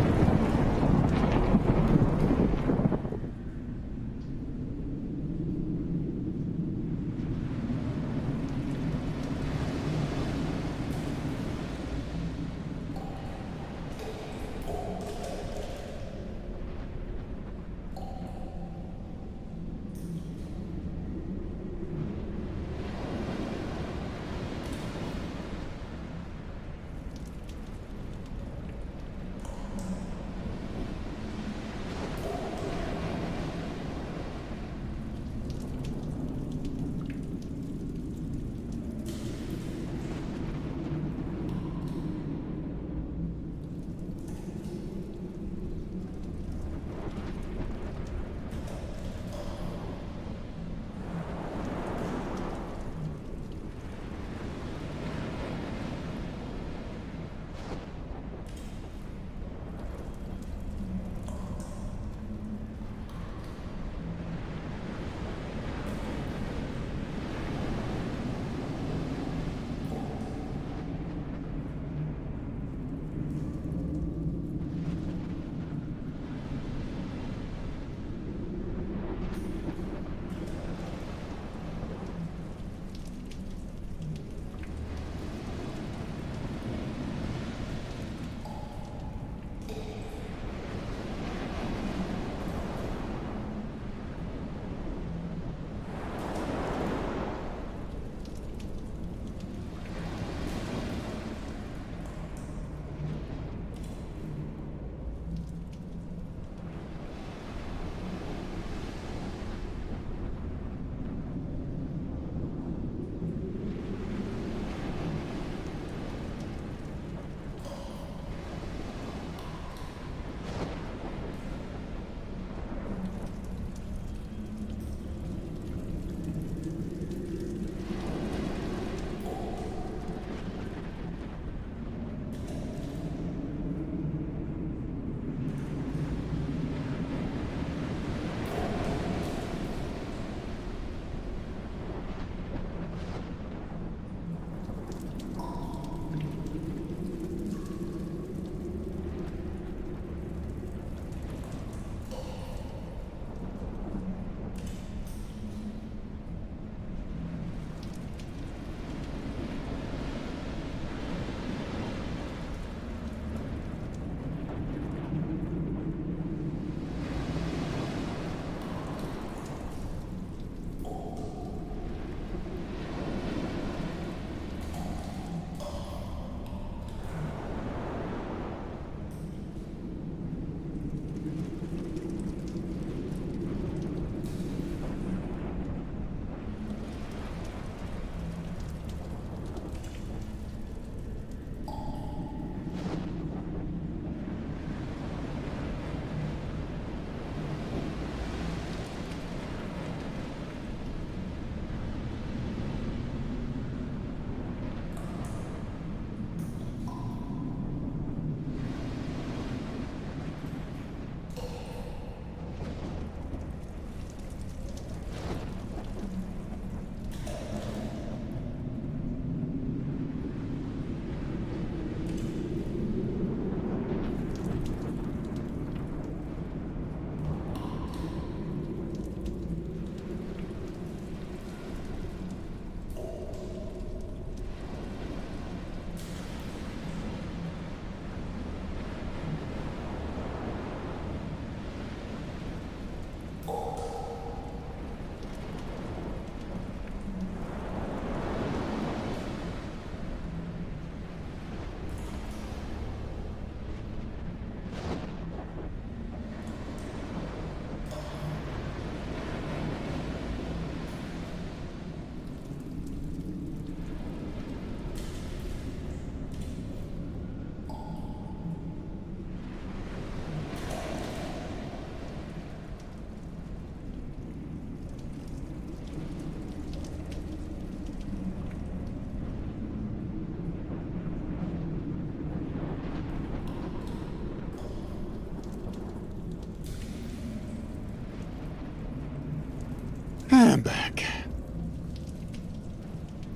And back.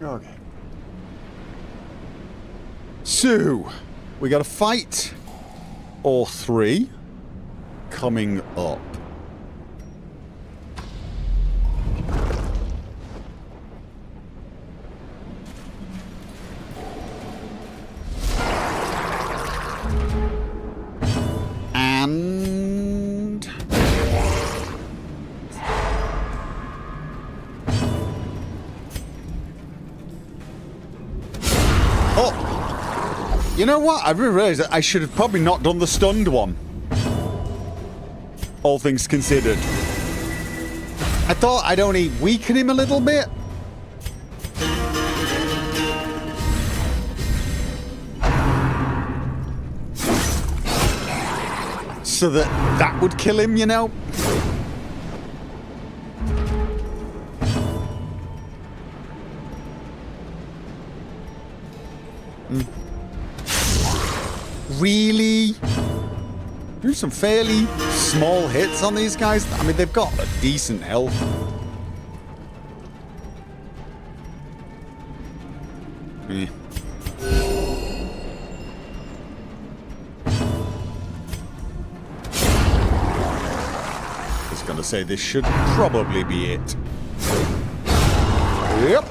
Okay. So, we got a fight or 3 coming up. And oh, you know what? I realized that I should have probably not done the stunned one. All things considered, I thought I'd only weaken him a little bit. So that would kill him, you know? Really? Do some fairly small hits on these guys? I mean, they've got a decent health. Eh. I was gonna say this should probably be it. Yep.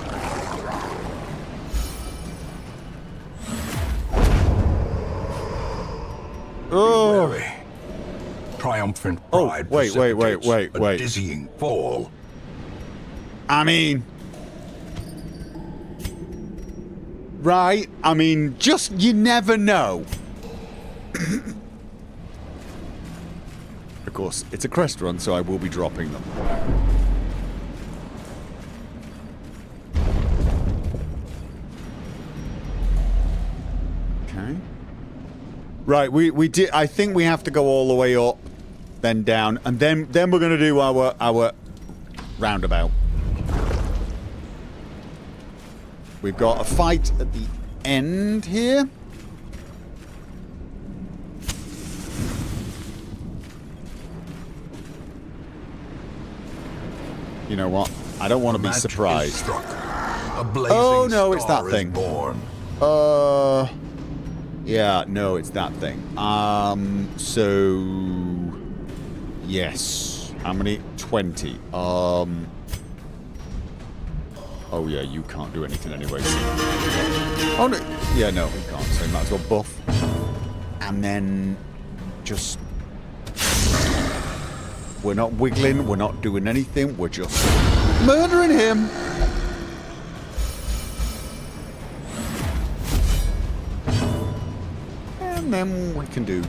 Oh. Wary. Triumphant Oh, pride wait. precipitates a dizzying fall. I mean... Right, I mean, just, you never know. Of course, it's a crest run, so I will be dropping them. Okay. Right, we did. I think we have to go all the way up, then down, and then we're gonna do our roundabout. We've got a fight at the end here. You know what? I don't want to be surprised. Struck. A blazing Oh no, it's that star thing. is born. Yeah, no, it's that thing. So yes. How many? 20. Oh yeah, you can't do anything anyway. So. Oh no. Yeah, no, we can't. So we might as well buff. And then just we're not wiggling, we're not doing anything, we're just murdering him. And then we can do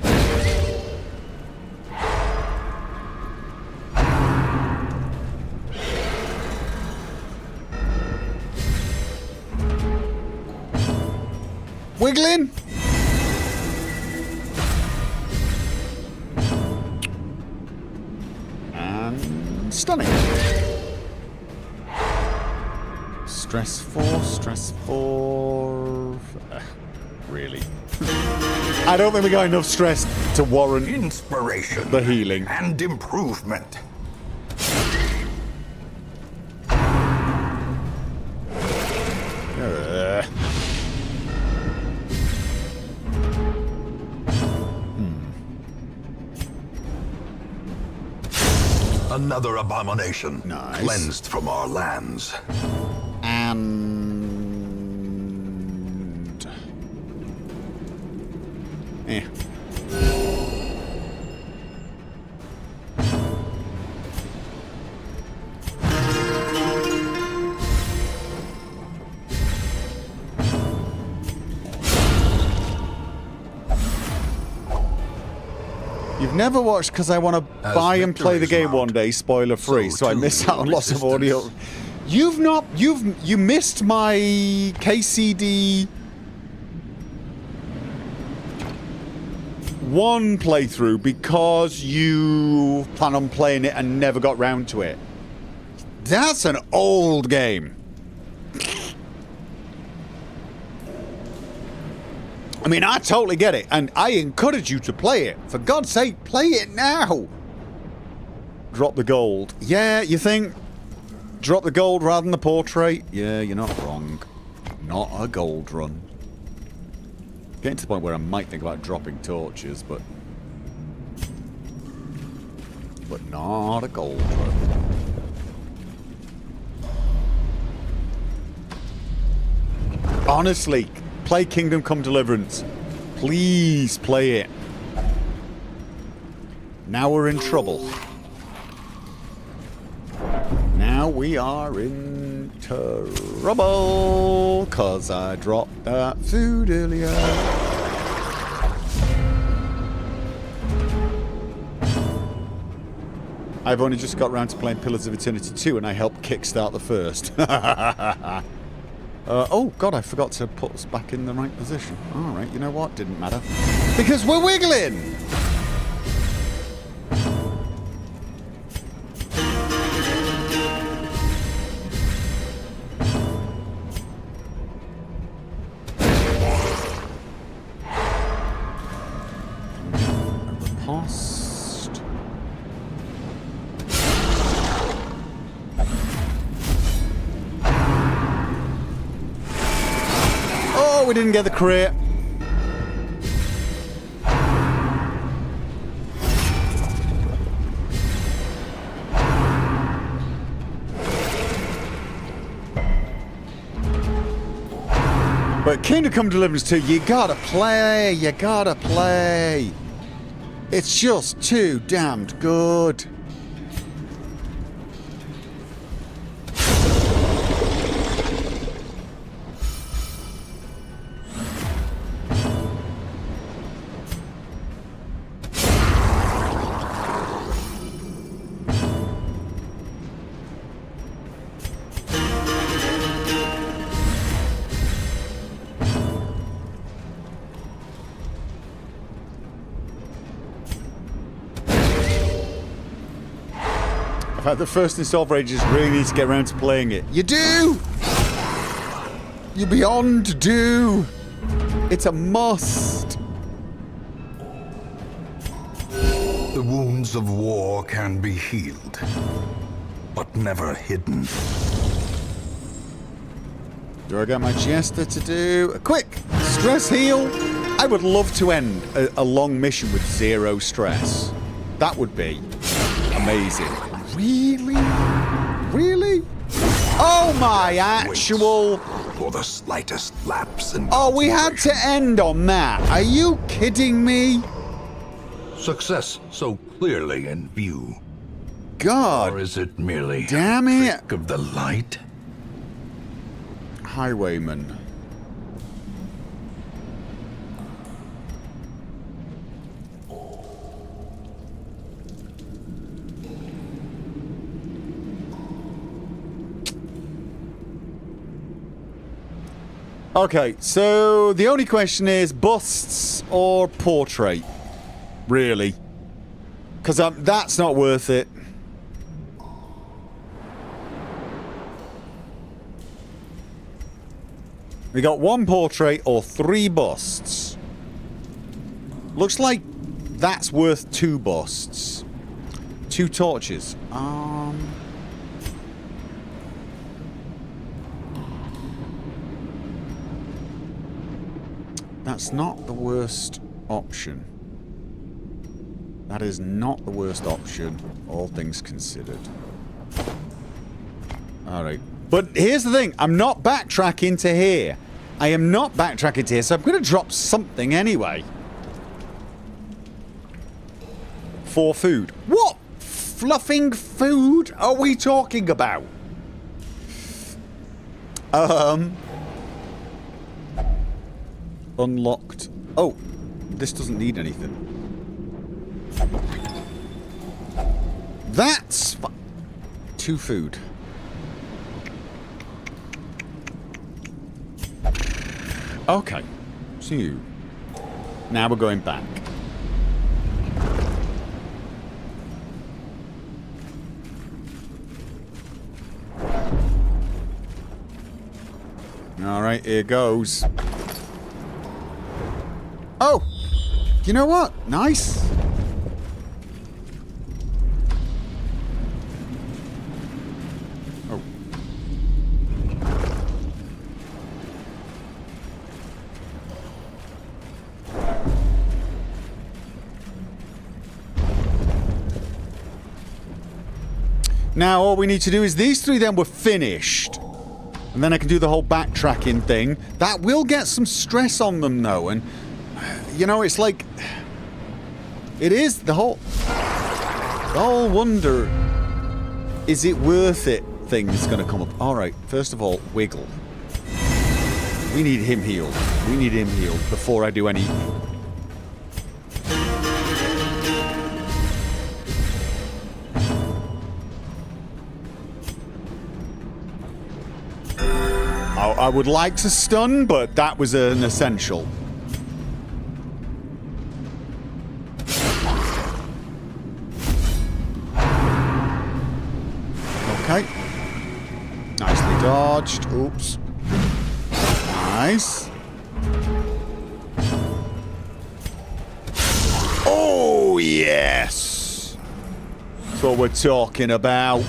wiggling. And stunning. Stress 4, stress 4. Really? I don't think we got enough stress to warrant Inspiration the healing. and improvement. Another abomination, Nice. cleansed from our lands. And you've never watched because I want to buy and play the game one day, spoiler free, so I miss out on lots of audio. You missed my KCD 1 playthrough because you plan on playing it and never got round to it. That's an old game. I mean, I totally get it, and I encourage you to play it. For God's sake, play it now. Drop the gold. Yeah, you think? Drop the gold rather than the portrait. Yeah, you're not wrong. Not a gold run. Getting to the point where I might think about dropping torches, but not a gold run. Honestly, play Kingdom Come Deliverance. Please play it. Now we're in trouble. Now we are in trouble, 'cause I dropped that food earlier. I've only just got round to playing Pillars of Eternity 2 and I helped kickstart the first. Oh god, I forgot to put us back in the right position. Alright, you know what? Didn't matter. Because we're wiggling! Riposte. Oh, we didn't get the crit. But Kingdom Come Deliverance 2, you gotta play, you gotta play. It's just too damned good. I've had the first install for ages, really need to get around to playing it. You do! You beyond do! It's a must! The wounds of war can be healed, but never hidden. Do I got my Jester to do? Quick! Stress heal! I would love to end a long mission with 0 stress. That would be amazing. Really? Really? Oh my actual... For the slightest lapse in Oh, we had to end on that. Are you kidding me? success so clearly in view. God. Or is it merely Damn it. trick of the light? Highwayman. Okay, so the only question is busts or portrait, really, because that's not worth it. We got 1 portrait or 3 busts. Looks like that's worth 2 busts. 2 torches. That's not the worst option. That is not the worst option, all things considered. Alright. But here's the thing. I'm not backtracking to here. I am not backtracking to here, so I'm going to drop something anyway. For food. What fluffing food are we talking about? Unlocked. Oh, this doesn't need anything. That's 2 food. Okay. So now we're going back. All right, here goes. Oh! You know what? Nice. Oh, Now all we need to do is these 3, then we're finished. And then I can do the whole backtracking thing. That will get some stress on them though, and you know, it's like it is the whole wonder, is it worth it thing is gonna come up. Alright, first of all, Wiggle. We need him healed. We need him healed before I do any... I would like to stun, but that was an essential. Okay. Nicely dodged. Oops. Nice. Oh, yes. That's what we're talking about.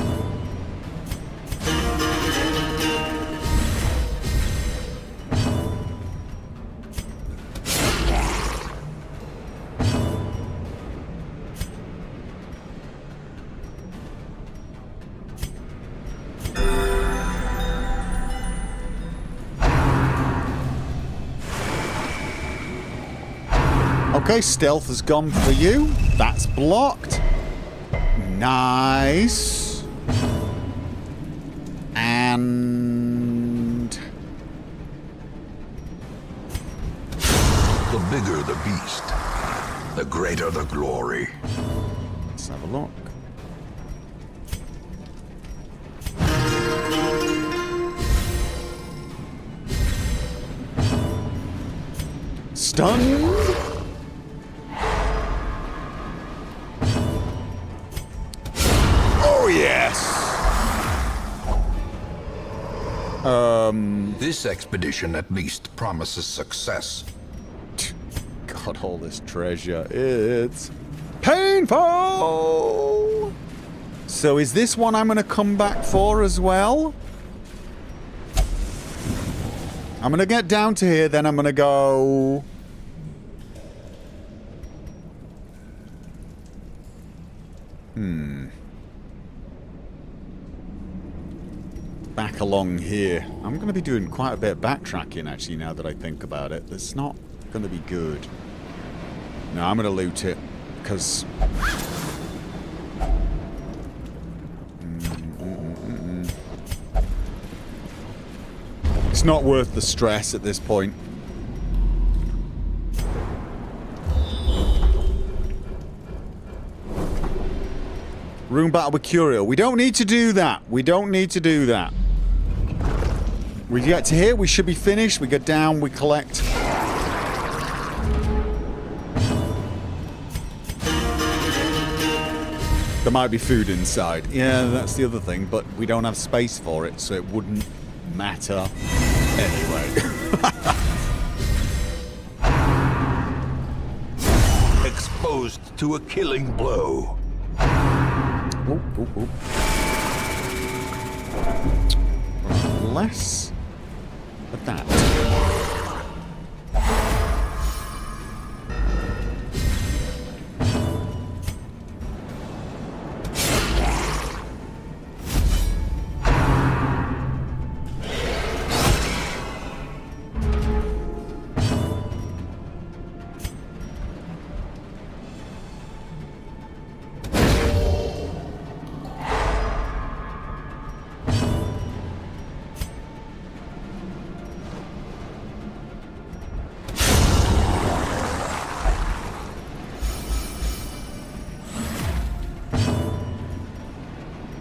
Okay, stealth has gone for you. That's blocked. Nice. And... The bigger the beast, the greater the glory. let's have a look. Stunned. Yes. This expedition at least promises success. God, all this treasure. It's painful. So is this one I'm going to come back for as well? I'm going to get down to here, then I'm going to go... back along here. I'm going to be doing quite a bit of backtracking, actually, now that I think about it. It's not going to be good. No, I'm going to loot it, because... It's not worth the stress at this point. Room battle with Curio. We don't need to do that. We don't need to do that. We get to here, we should be finished. We go down, we collect. There might be food inside. Yeah, that's the other thing, but we don't have space for it, so it wouldn't matter anyway. Exposed to a killing blow. Oop, oop, oop. Less of that.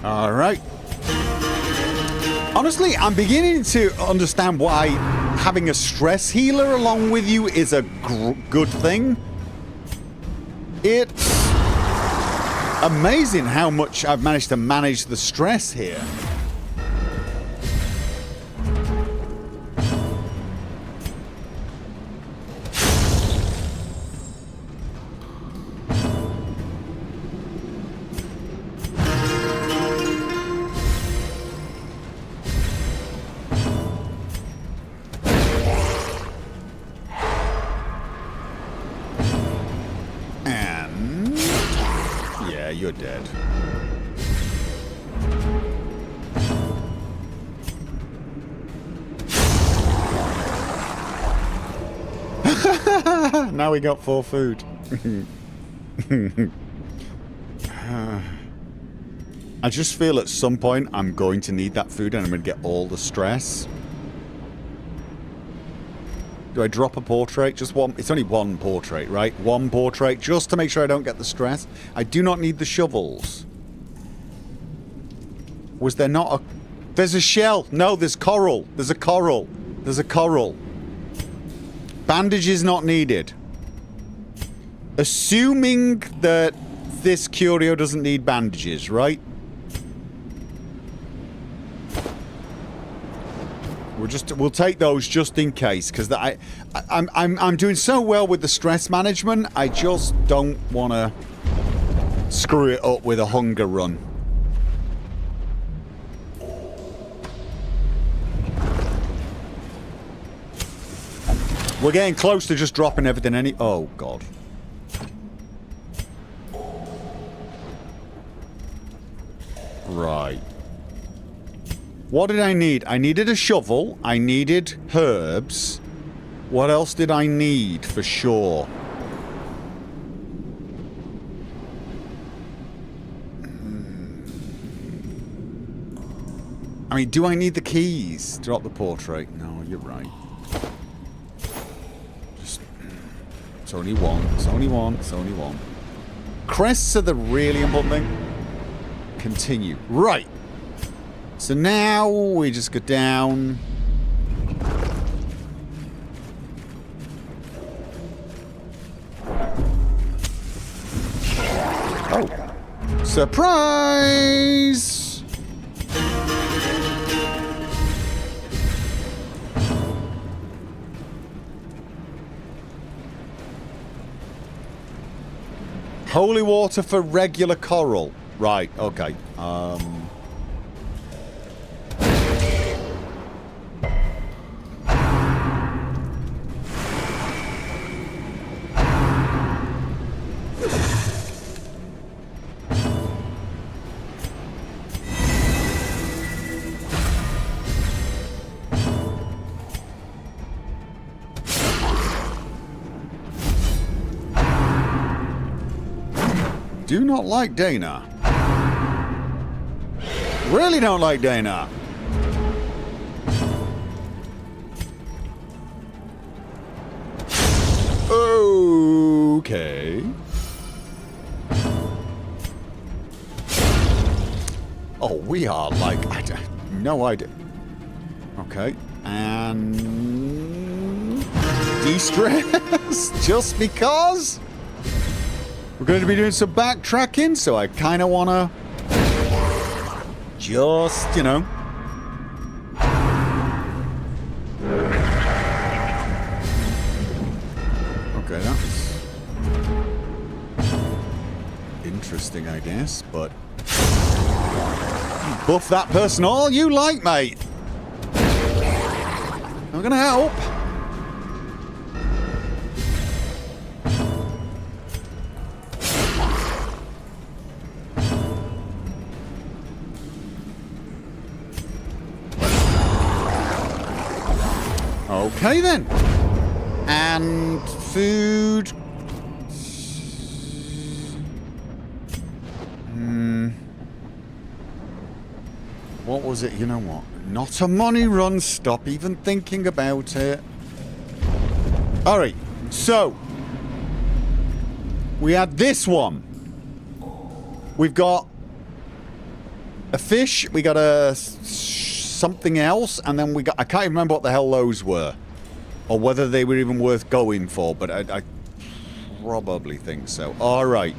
Alright. Honestly, I'm beginning to understand why having a stress healer along with you is a good thing. It's amazing how much I've managed to manage the stress here. You're dead. now we got 4 food. I just feel at some point I'm going to need that food and I'm going to get all the stress. Do I drop a portrait? Just one. It's only one portrait, right? One portrait just to make sure I don't get the stress. I do not need the shovels. Was there not a... There's a shell. No, there's coral. There's a coral. There's a coral. Bandages not needed. Assuming that this curio doesn't need bandages, right? We'll take those just in case, because I'm doing so well with the stress management. I just don't want to screw it up with a hunger run. We're getting close to just dropping everything. Oh god. Right. What did I need? I needed a shovel. I needed herbs. What else did I need for sure? I mean, do I need the keys? Drop the portrait. No, you're right. Just... It's only one. It's only one. It's only one. Crests are the really important thing. Continue. Right. So now we just go down. Oh. Surprise! Holy water for regular coral. Right, okay. Do not like Dana. Really don't like Dana. Okay. Oh, we are like... I don't... No idea. Okay. And... De-stress? Just because? We're going to be doing some backtracking, so I kind of want to... Just, you know... Okay, that was... interesting, I guess, but... Buff that person all you like, mate! I'm gonna help! Okay then. And food. What was it? You know what? Not a money run. Stop even thinking about it. Alright. So. We had this one. We've got a fish. We got a... something else, and then we got... I can't even remember what the hell those were. Or whether they were even worth going for, but I probably think so. Alright.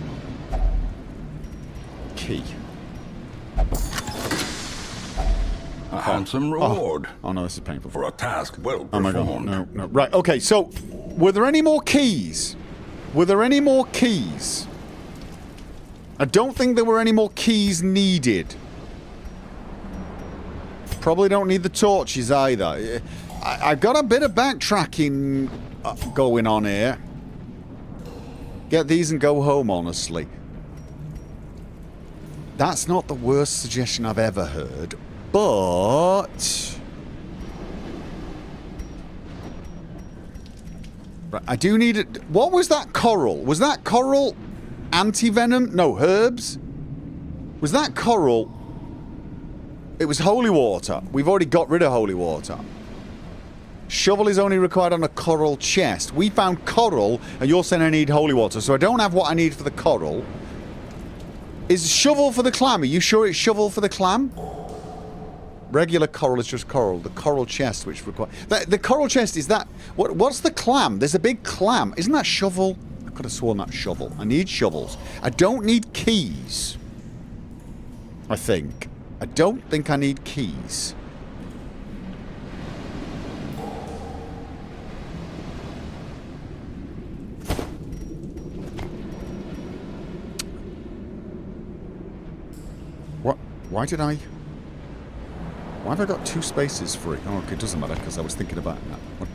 Key. A handsome reward. Oh no, this is painful. For a task well performed. Oh my god, no, no. Right, okay, so... Were there any more keys? Were there any more keys? I don't think there were any more keys needed. Probably don't need the torches either. I've got a bit of backtracking going on here. Get these and go home, honestly. That's not the worst suggestion I've ever heard, but... Right, I do need it. What was that coral? Was that coral anti-venom? No, herbs? Was that coral? It was holy water. We've already got rid of holy water. Shovel is only required on a coral chest. We found coral, and you're saying I need holy water, so I don't have what I need for the coral. Is shovel for the clam? Are you sure it's shovel for the clam? Regular coral is just coral. The coral chest, which requires... The coral chest, is that... What's the clam? There's a big clam. Isn't that shovel? I could have sworn that's shovel. I need shovels. I don't need keys. I think. I don't think I need keys. What? Why did I... Why have I got 2 spaces free? Oh, okay, it doesn't matter, because I was thinking about that. What?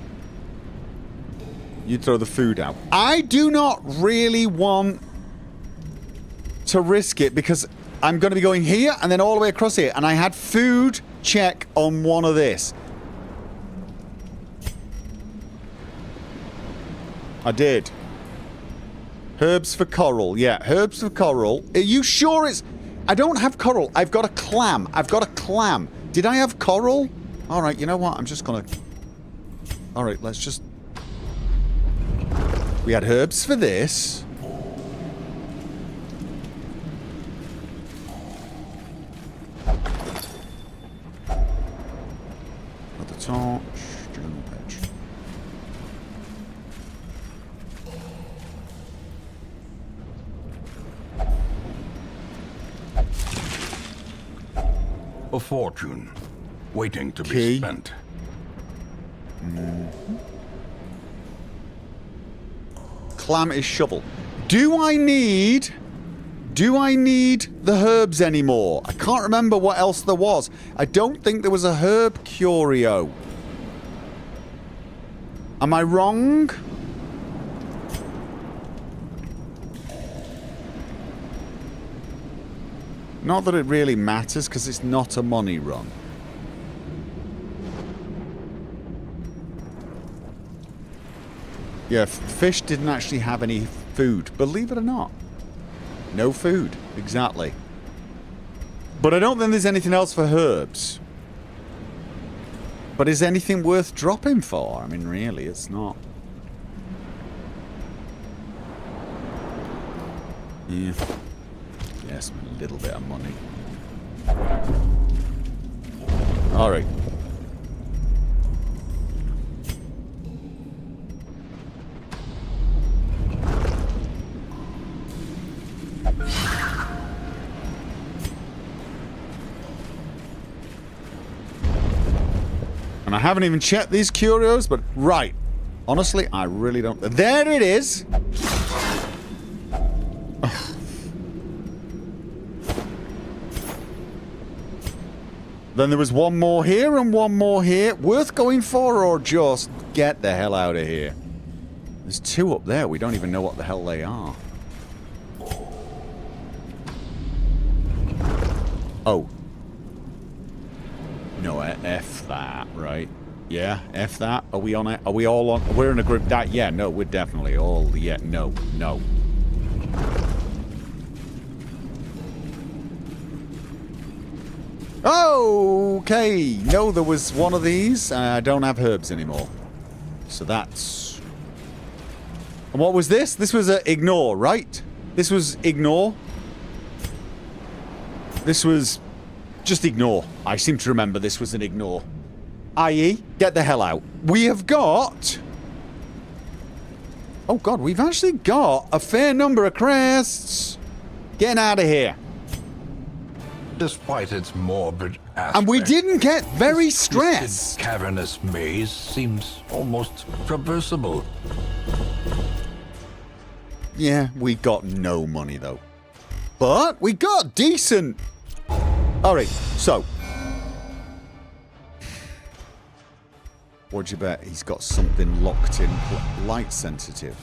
You throw the food out. I do not really want to risk it, because I'm going to be going here and then all the way across here. And I had food check on one of this. I did. Herbs for coral. Yeah, herbs for coral. Are you sure it's... I don't have coral. I've got a clam. I've got a clam. Did I have coral? Alright, you know what? I'm just gonna... Alright, let's just... We had herbs for this. Got the torch. Journal page. A fortune, waiting to Key. be spent. Clam is shovel. Do I need the herbs anymore? I can't remember what else there was. I don't think there was a herb curio. Am I wrong? Not that it really matters, because it's not a money run. Yeah, fish didn't actually have any food, believe it or not. No food, exactly. But I don't think there's anything else for herbs. But is anything worth dropping for? I mean, really, it's not. Yeah. Yes, a little bit of money. Alright. And I haven't even checked these curios, but right. Honestly, I really don't... There it is! Then there was one more here and one more here. Worth going for, or just get the hell out of here? There's 2 up there. We don't even know what the hell they are. Oh. No, F that, right? Yeah, F that. Are we on it? Are we all on? We're in a group. That, yeah, no, we're definitely all. Yeah, no, no. Okay. No, there was one of these. I don't have herbs anymore. So that's... And what was this? This was ignore, right? This was ignore. This was just ignore. I seem to remember this was an ignore. I.e., get the hell out. We have got... Oh, God, we've actually got a fair number of crests. Getting out of here. Despite its morbid aspect, And we didn't get very this stressed. cavernous maze seems almost traversable. Yeah, we got no money, though. But we got decent... Alright, so... What'd you bet? He's got something locked in. Light sensitive.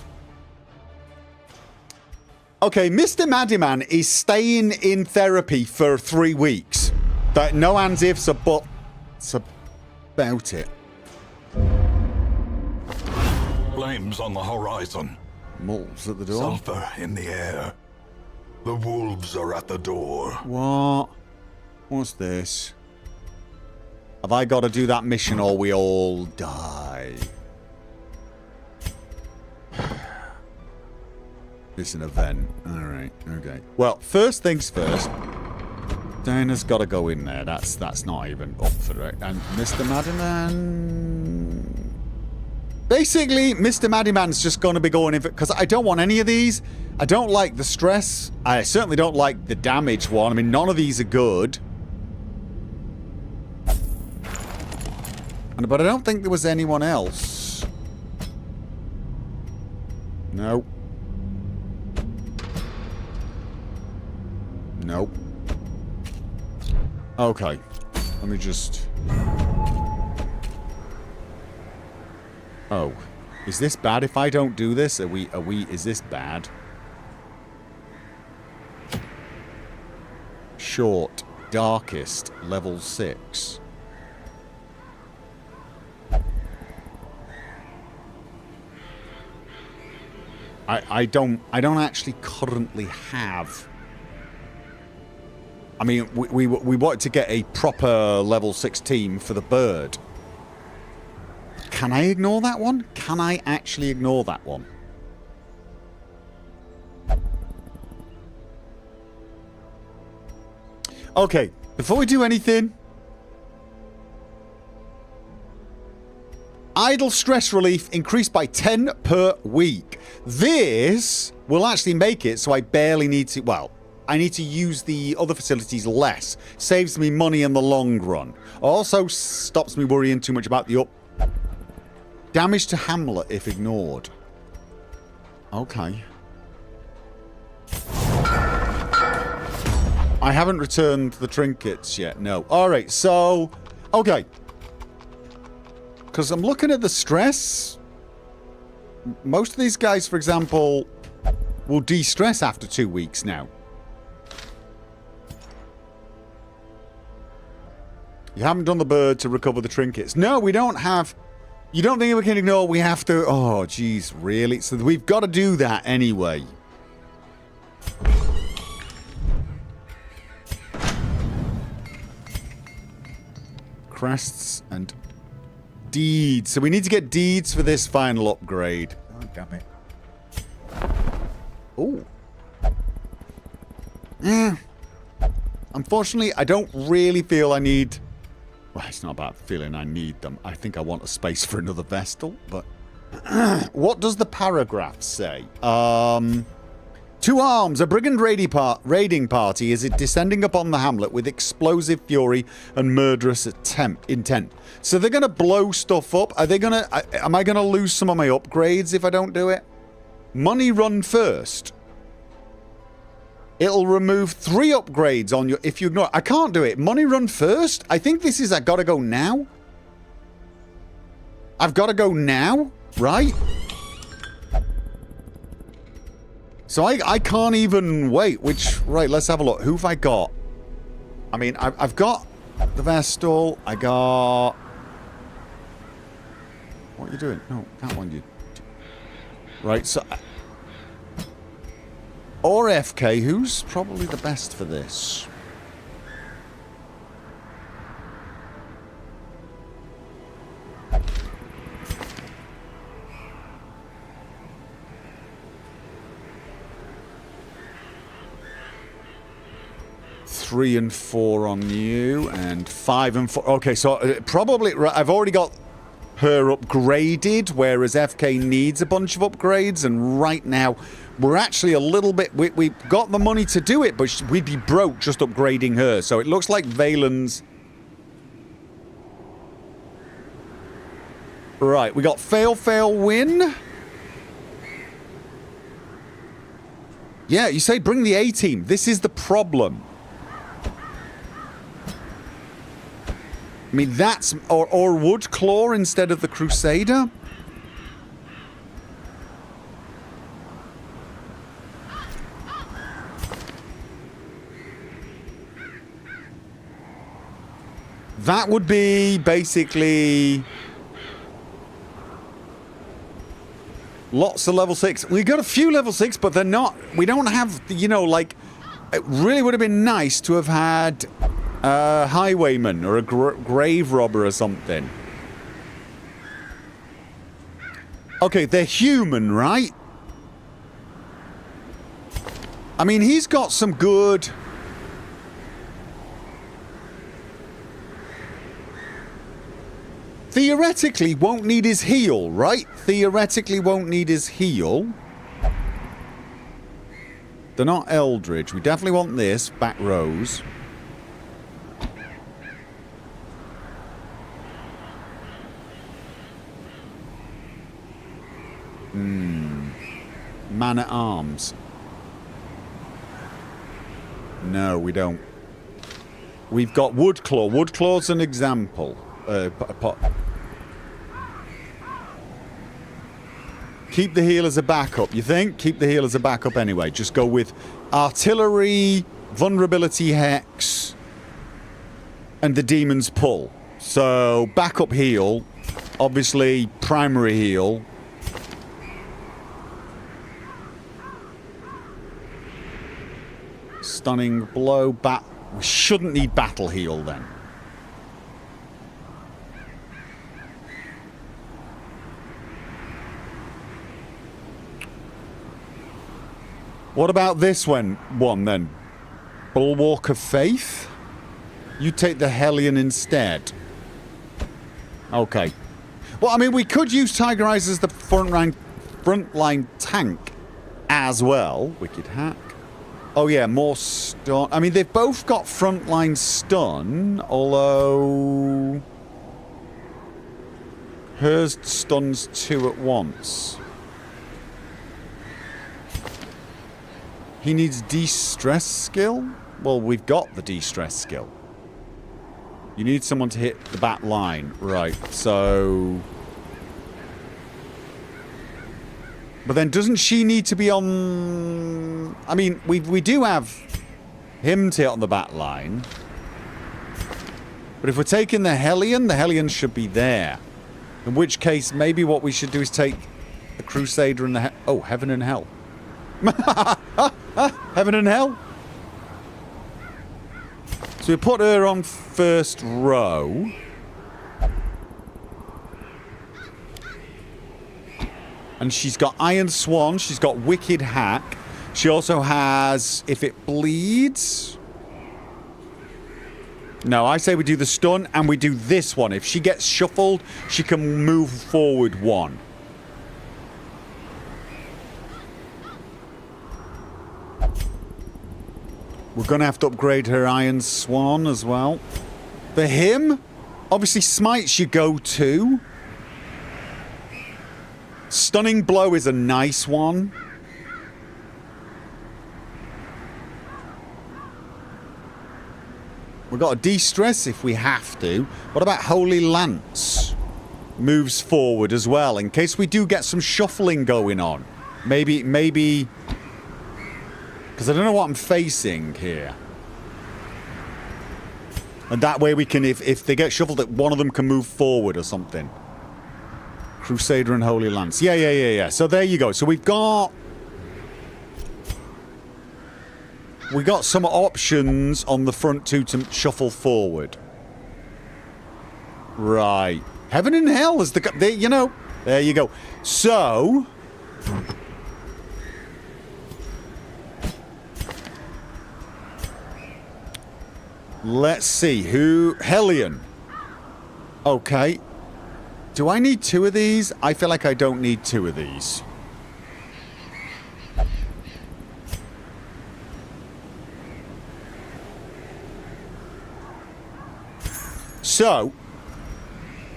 Okay, Mr. Maddyman is staying in therapy for 3 weeks. That no ands, ifs, or buts about it. flames on the horizon. Moles at the door. Sulfur in the air. The wolves are at the door. What? What's this? Have I got to do that mission or we all die? It's an event. Alright, okay. Well, first things first. Dinah's got to go in there. That's not even up for it. And Mr. Maddyman... Basically, Mr. Maddyman's just going to be going in for... Because I don't want any of these. I don't like the stress. I certainly don't like the damage one. I mean, none of these are good. But I don't think there was anyone else. No. Nope. Okay. Let me just... Oh. Is this bad if I don't do this? Is this bad? Short. Darkest. Level 6. I don't actually currently have... I mean, we wanted to get a proper level 6 team for the bird. Can I ignore that one? Can I actually ignore that one? Okay, before we do anything... Idle stress relief increased by 10 per week. This will actually make it so I barely need to... Well, I need to use the other facilities less. Saves me money in the long run. Also stops me worrying too much about the up... Damage to Hamlet if ignored. Okay. I haven't returned the trinkets yet, no. Alright, so... Okay. Because I'm looking at the stress. Most of these guys, for example, will de-stress after 2 weeks now. You haven't done the bird to recover the trinkets. No, we don't have... You don't think we can ignore? We have to... Oh, jeez, really? So we've got to do that anyway. Crests and... Deeds. So we need to get deeds for this final upgrade. Oh, damn it. Ooh. Yeah. Unfortunately, I don't really feel I need... Well, it's not about feeling I need them. I think I want a space for another Vestal, but... What does the paragraph say? 2 arms. A brigand raiding party is descending upon the hamlet with explosive fury and murderous intent. So they're going to blow stuff up. Are they going to... Am I going to lose some of my upgrades if I don't do it? Money run first. It'll remove 3 upgrades on your... If you ignore... I can't do it. Money run first? I think this is... I gotta go now? I've got to go now? Right? So I can't even wait. Which... Right, let's have a look. Who've I got? I mean, I've got the Vestal. I got... What are you doing? No, that one you... Right, so... Or FK, who's probably the best for this? Three and 4 on you, and 5 and 4. Okay, so probably I've already got her upgraded, whereas FK needs a bunch of upgrades, and right now we're actually a little bit... We've got the money to do it, but we'd be broke just upgrading her. So it looks like Valen's... Right, we got fail, fail, win. Yeah, you say bring the A-team. This is the problem. I mean, that's... Or would Claw instead of the Crusader? That would be basically... Lots of level 6. We got a few level 6, but they're not... We don't have, you know, like... It really would have been nice to have had a highwayman or a grave robber or something. Okay, they're human, right? I mean, he's got some good... Theoretically, won't need his heal, right? Theoretically, won't need his heal. They're not Eldridge. We definitely want this. Back rows. Man at arms. No, we don't. We've got Woodclaw. Woodclaw's an example. Keep the heal as a backup, you think? Keep the heal as a backup anyway. Just go with artillery, vulnerability hex, and the demon's pull. So, backup heal. Obviously, primary heal. Stunning blow. We shouldn't need battle heal then. What about this one then? Bulwark of Faith? You take the Hellion instead. Okay. Well, I mean, we could use Tiger Eyes as the frontline tank as well. Wicked Hack. Oh, yeah, more stun. I mean, they've both got frontline stun, although... hers stuns 2 at once. He needs de-stress skill? Well, we've got the de-stress skill. You need someone to hit the back line. Right, so... But then doesn't she need to be on... I mean, we do have him to hit on the back line. But if we're taking the Hellion should be there. In which case, maybe what we should do is take the Crusader and the... Oh, Heaven and Hell. Heaven and Hell. So we put her on first row. And she's got Iron Swan. She's got Wicked Hack. She also has, if it bleeds... No, I say we do the stun and we do this one. If she gets shuffled, she can move forward 1. We're going to have to upgrade her Iron Swan as well. For him, obviously Smite's your go-to. Stunning Blow is a nice one. We've got a de-stress if we have to. What about Holy Lance? Moves forward as well, in case we do get some shuffling going on. Maybe... Because I don't know what I'm facing here. And that way we can, if they get shuffled, that one of them can move forward or something. Crusader and Holy Lance. Yeah. So there you go. So we've got some options on the front two to shuffle forward. Right. Heaven and Hell is the... You know, there you go. So... Let's see. Who... Hellion. Okay. Do I need 2 of these? I feel like I don't need 2 of these. So,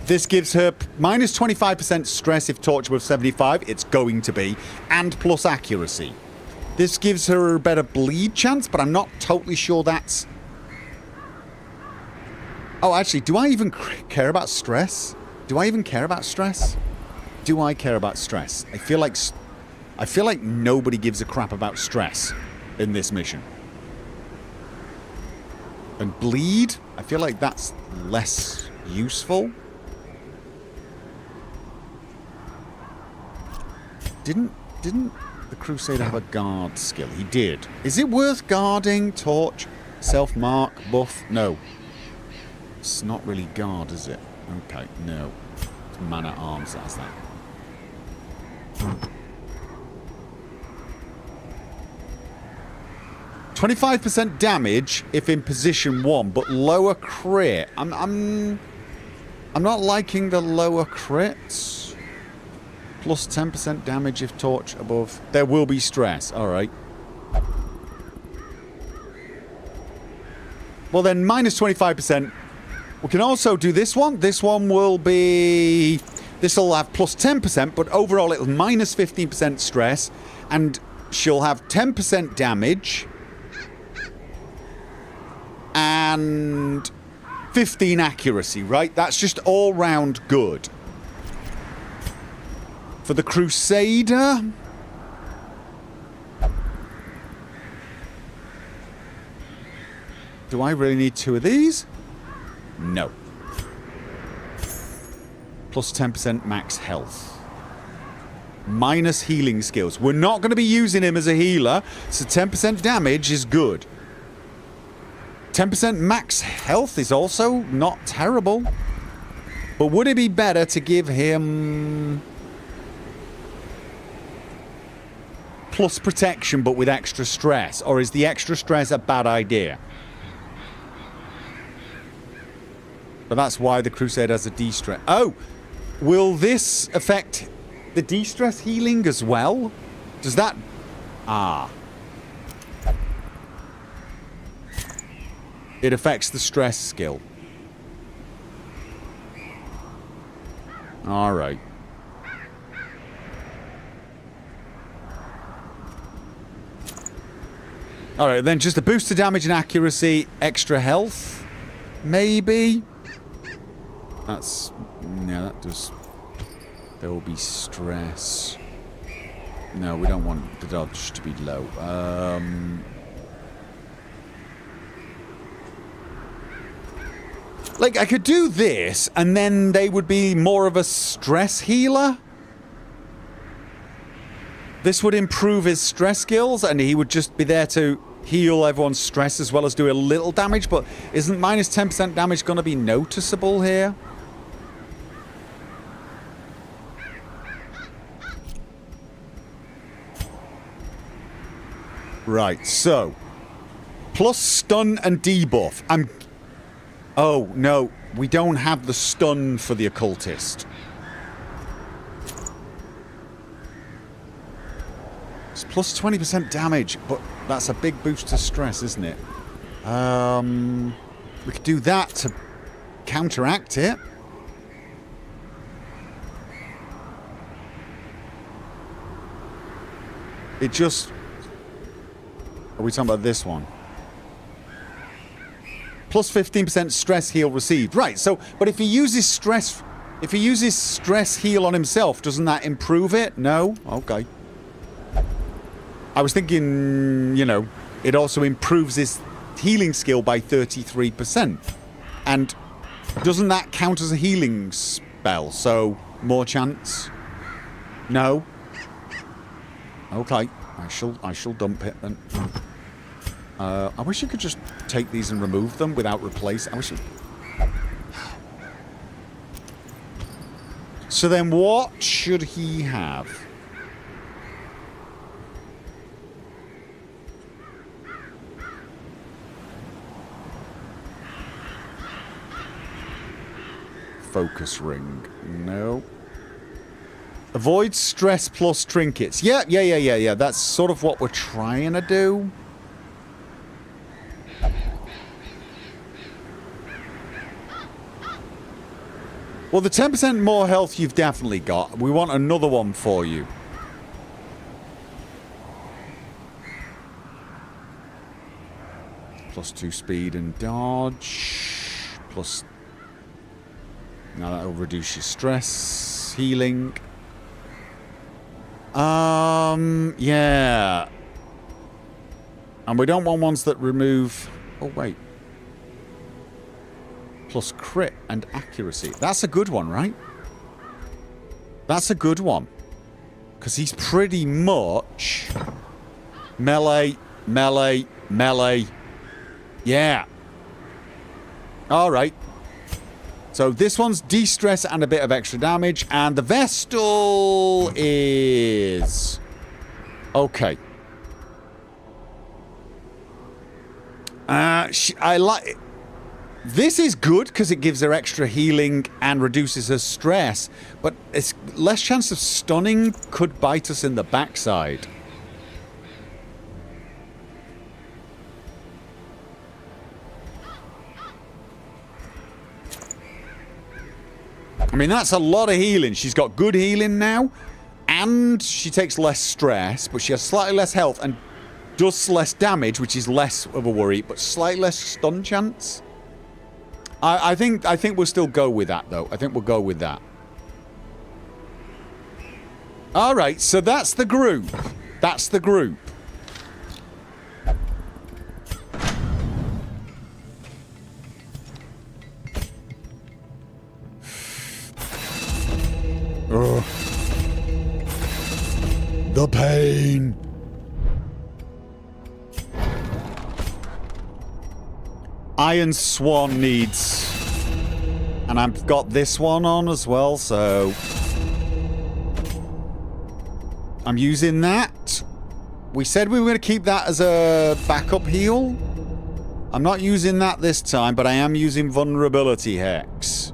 this gives her minus 25% stress if torture with 75. It's going to be. And plus accuracy. This gives her a better bleed chance, but I'm not totally sure that's... Oh, actually, do I even care about stress? Do I even care about stress? Do I care about stress? I feel like nobody gives a crap about stress in this mission. And bleed, I feel like that's less useful. Didn't the Crusader have a guard skill? He did. Is it worth guarding? Torch, self-mark, buff? No. It's not really guard, is it? Okay, no. It's man-at-arms, that's that. Hmm. 25% damage if in position 1, but lower crit. I'm not liking the lower crits. Plus 10% damage if torch above. There will be stress. Alright. Well then, minus 25%. We can also do this one. This one will be... This will have plus 10%, but overall it'll minus 15% stress. And she'll have 10% damage. And 15 accuracy, right? That's just all round good. For the Crusader... Do I really need 2 of these? No. Plus 10% max health. Minus healing skills. We're not going to be using him as a healer, so 10% damage is good. 10% max health is also not terrible. But would it be better to give him... plus protection but with extra stress? Or is the extra stress a bad idea? But that's why the Crusade has a de-stress. Oh! Will this affect the de-stress healing as well? Does that... Ah. It affects the stress skill. Alright. Alright, then just a boost to damage and accuracy, extra health, maybe? That's... yeah, that does... There will be stress. No, we don't want the dodge to be low. Like, I could do this, and then they would be more of a stress healer. This would improve his stress skills, and he would just be there to heal everyone's stress as well as do a little damage, but isn't minus 10% damage going to be noticeable here? Right, so... plus stun and debuff. Oh, no. We don't have the stun for the occultist. It's plus 20% damage, but that's a big boost to stress, isn't it? We could do that to counteract it. It just... Are we talking about this one? Plus 15% stress heal received. Right, so, but if he uses stress heal on himself, doesn't that improve it? No? Okay. I was thinking, you know, it also improves his healing skill by 33%. And doesn't that count as a healing spell? So, more chance? No? Okay. I shall dump it then. I wish you could just take these and remove them without replace. I wish you... So then what should he have? Focus ring. No. Avoid stress plus trinkets. Yeah. That's sort of what we're trying to do. Well, the 10% more health you've definitely got. We want another one for you. Plus 2 speed and dodge. Plus... Now that'll reduce your stress. Healing. Yeah. And we don't want ones that remove... Oh, wait. Plus crit and accuracy. That's a good one, right? That's a good one. Because he's pretty much... Melee, melee, melee. Yeah. Alright. So this one's de-stress and a bit of extra damage. And the Vestal is... Okay. I like... This is good because it gives her extra healing and reduces her stress. But it's less chance of stunning could bite us in the backside. I mean, that's a lot of healing. She's got good healing now, and she takes less stress, but she has slightly less health and does less damage, which is less of a worry, but slightly less stun chance. I think we'll still go with that, though. I think we'll go with that. All right, so that's the group. That's the group. Ugh. The pain. Iron Swan needs... And I've got this one on as well, so... I'm using that. We said we were going to keep that as a backup heal. I'm not using that this time, but I am using Vulnerability Hex.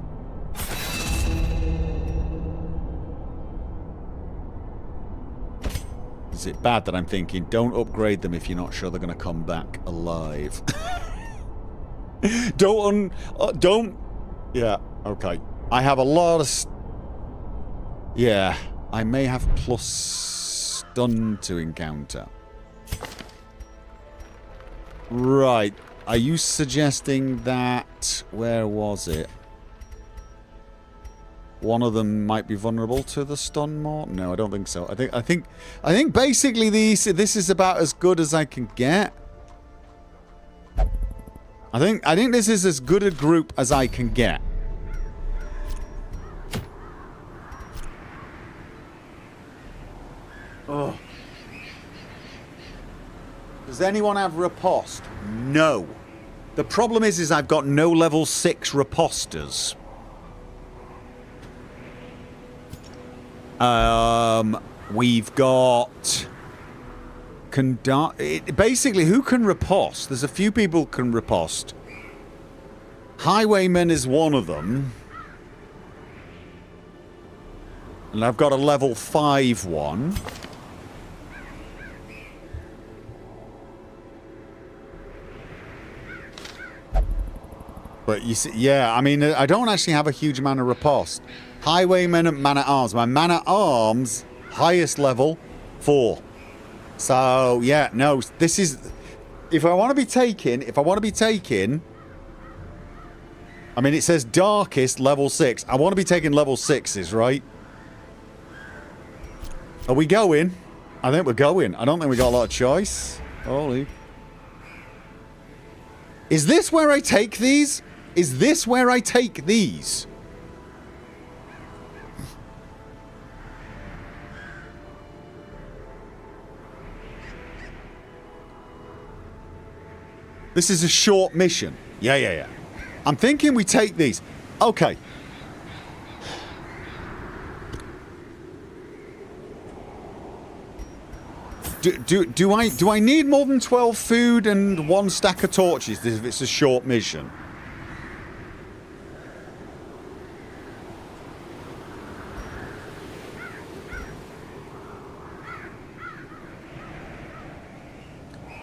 Is it bad that I'm thinking, don't upgrade them if you're not sure they're going to come back alive? Don't... Yeah, okay. I have a lot of... Yeah, I may have plus stun to encounter. Right. Are you suggesting that... Where was it? One of them might be vulnerable to the stun more? No, I don't think so. I think basically this is about as good as I can get. I think this is as good a group as I can get. Oh. Does anyone have riposte? No. The problem is I've got no level 6 riposters. We've got... Basically, who can riposte? There's a few people who can riposte. Highwayman is one of them. And I've got a level 5 one. But you see, yeah, I mean, I don't actually have a huge amount of riposte. Highwayman and Man-at-Arms. My Man-at-Arms, highest level, 4. So, yeah, no, this is... If I want to be taking... I mean, it says darkest, level 6. I want to be taking level 6s, right? Are we going? I think we're going. I don't think we got a lot of choice. Holy... Is this where I take these? Is this where I take these? This is a short mission. Yeah. I'm thinking we take these. Okay. Do I need more than 12 food and 1 stack of torches if it's a short mission?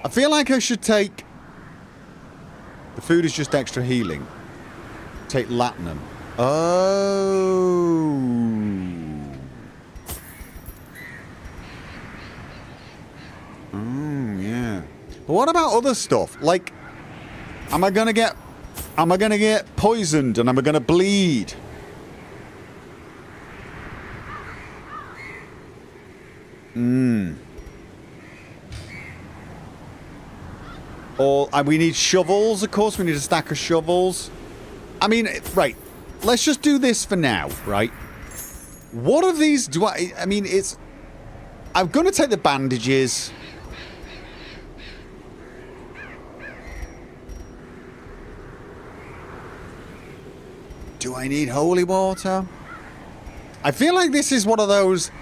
I feel like I should take... The food is just extra healing. Take latinum. Oh... Oh, yeah. But what about other stuff? Like, am I gonna get poisoned and am I gonna bleed? Or we need shovels, of course. We need a stack of shovels. I mean, right. Let's just do this for now, right? What of these do I mean, it's... I'm going to take the bandages. Do I need holy water? I feel like this is one of those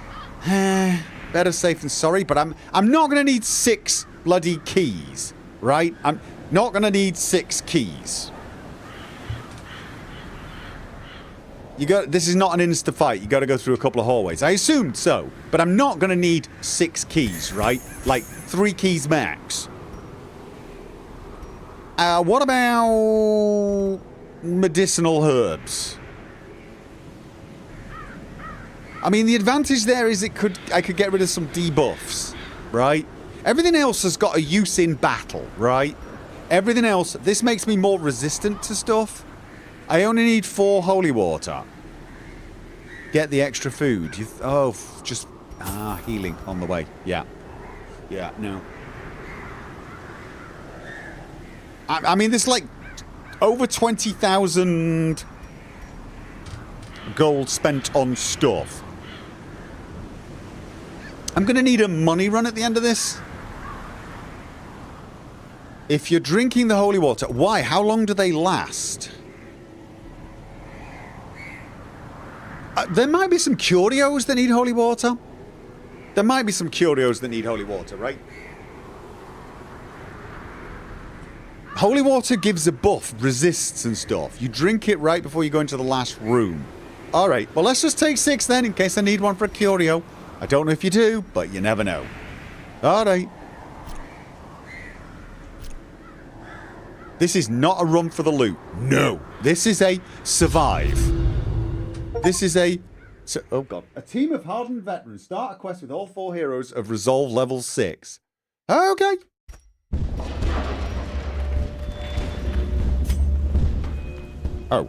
better safe than sorry, but I'm not going to need 6 bloody keys, right? I'm not going to need 6 keys. This is not an insta fight. You got to go through a couple of hallways. I assumed so, but I'm not going to need 6 keys, right? Like 3 keys max. What about medicinal herbs? I mean, the advantage there is I could get rid of some debuffs, right? Everything else has got a use in battle, right? Everything else, this makes me more resistant to stuff. I only need 4 holy water. Get the extra food. Healing on the way. Yeah. Yeah, no. I mean, there's like over 20,000 gold spent on stuff. I'm going to need a money run at the end of this. If you're drinking the holy water, why? How long do they last? There might be some curios that need holy water. There might be some curios that need holy water, right? Holy water gives a buff, resists and stuff. You drink it right before you go into the last room. Alright, well let's just take 6 then in case I need one for a curio. I don't know if you do, but you never know. Alright. This is not a run for the loot. No. This is a survive. This is a... oh god. A team of hardened veterans start a quest with all 4 heroes of resolve level 6. Okay. Oh.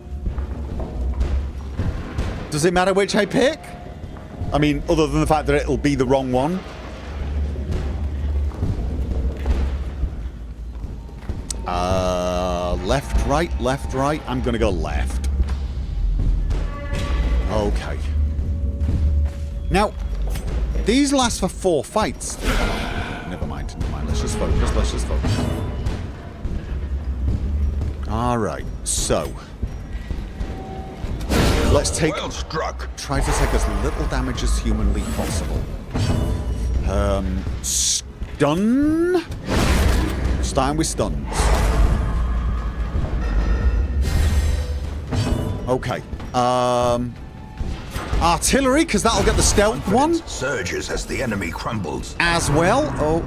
Does it matter which I pick? I mean, other than the fact that it'll be the wrong one. Left, right. I'm gonna go left. Okay. Now, these last for 4 fights. Never mind. Let's just focus. Alright, so. Let's take... Well struck. Try to take as little damage as humanly possible. Stun? Starting with stuns. Okay. Artillery, because that'll get the stealth one. Surges as the enemy crumbles. As well. Oh.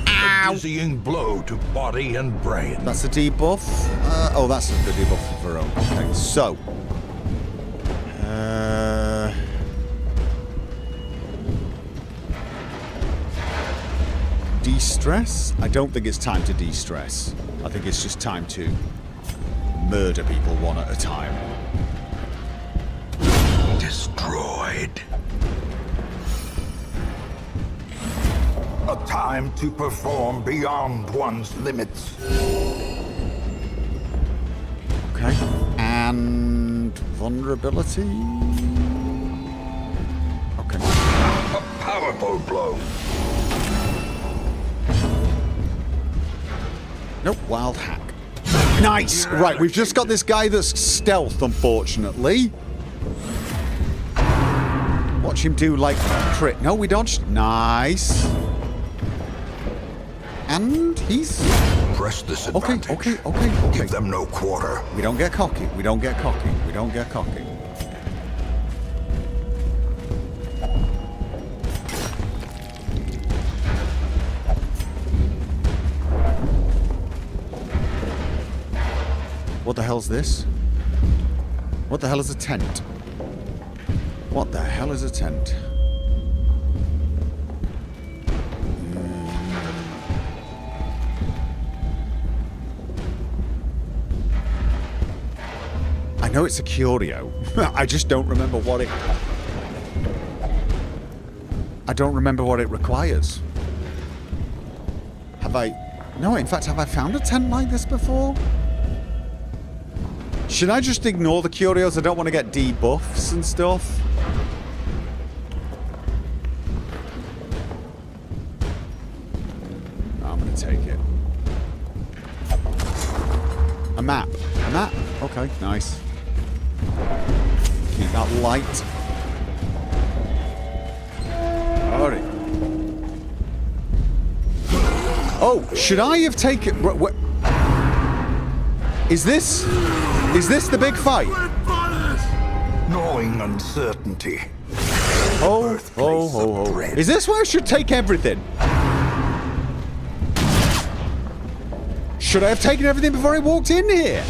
Ow. A dizzying blow to body and brain. That's a debuff. That's the debuff for Verone. Okay, so. De-stress? I don't think it's time to de-stress. I think it's just time to murder people one at a time. Destroyed. A time to perform beyond one's limits. Okay. And vulnerability? Okay. A powerful blow. Nope, wild hack. Nice! Right, we've just got this guy that's stealth, unfortunately. Watch him do, like, crit. No, we dodged. Nice. And he's... Press this advantage. Okay. Give them no quarter. We don't get cocky. What the hell's this? What the hell is a tent? What the hell is a tent? I know it's a curio. I just don't remember what it... I don't remember what it requires. Have I... No, in fact, have I found a tent like this before? Should I just ignore the curios? I don't want to get debuffs and stuff. take it? A map. A map. Okay, nice. Keep that light. Alright. Oh, should I have taken... Is this the big fight? Gnawing uncertainty. Oh. Is this where I should take everything? Should I have taken everything before I walked in here?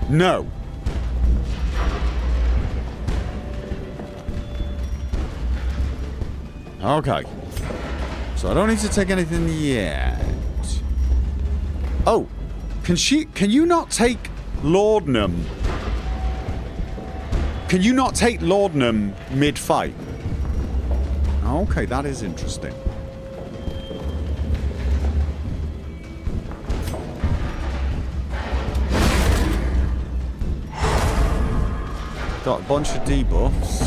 No. Okay. So I don't need to take anything yet. Oh. Can you not take laudanum? Can you not take laudanum mid-fight? Okay, that is interesting. Got a bunch of debuffs.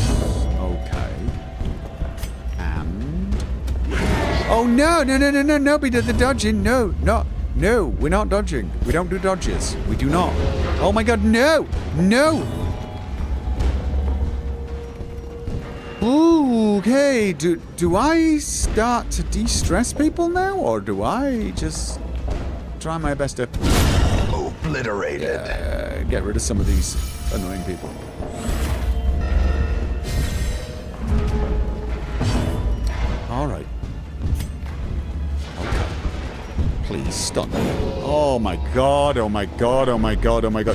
Okay. And... Oh, no, we did the dodging. No, we're not dodging. We don't do dodges. We do not. Oh my god, no! Ooh, okay. Do I start to de-stress people now? Or do I just try my best to... Obliterated. Get rid of some of these annoying people. Alright. Okay. Please stun. Oh my god.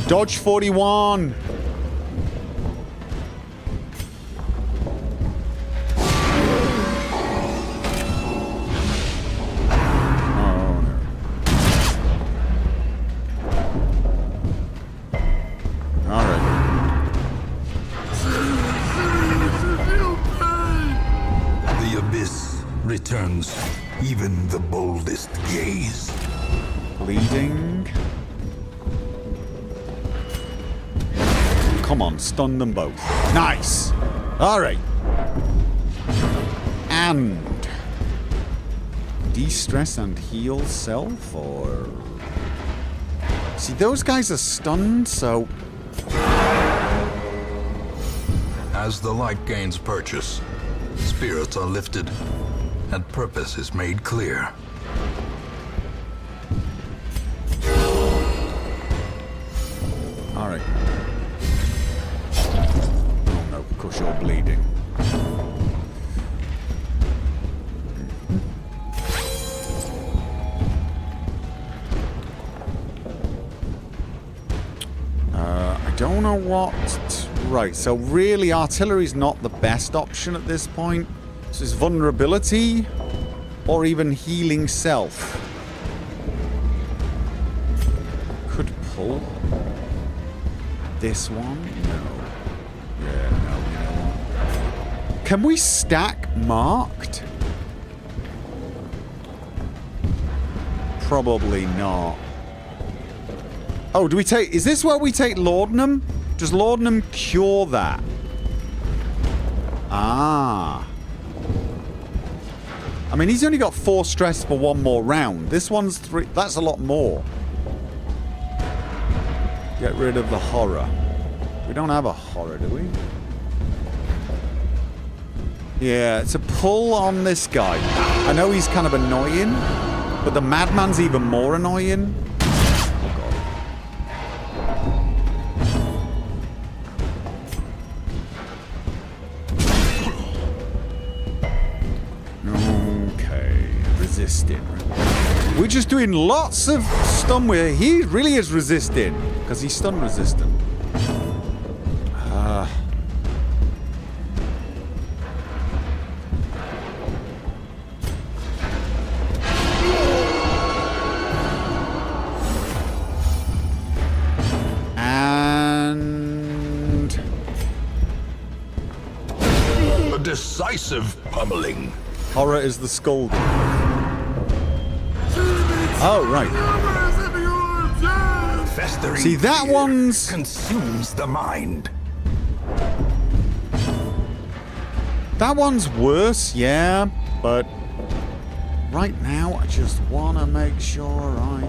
Dodge 41! Returns even the boldest gaze. Bleeding. Come on, stun them both. Nice! Alright. And... de-stress and heal self, or... See, those guys are stunned, so... As the light gains purchase, spirits are lifted, and purpose is made clear. Alright. Oh no, of course you're bleeding. I don't know what... Right, so really artillery's not the best option at this point. So it's vulnerability or even healing self. Could pull this one? No. Yeah, no, you know what? Can we stack marked? Probably not. Oh, do we take... Is this where we take laudanum? Does laudanum cure that? Ah. I mean, he's only got 4 stress for 1 more round. This one's 3. That's a lot more. Get rid of the horror. We don't have a horror, do we? Yeah, it's a pull on this guy. I know he's kind of annoying, but the madman's even more annoying. Oh, God. Resisting. We're just doing lots of stun where he really is resisting because he's stun resistant. And a decisive pummeling. horror is the scolding. Oh, right. Festering See, that fear one's... consumes the mind. That one's worse, yeah, but... right now, I just want to make sure I...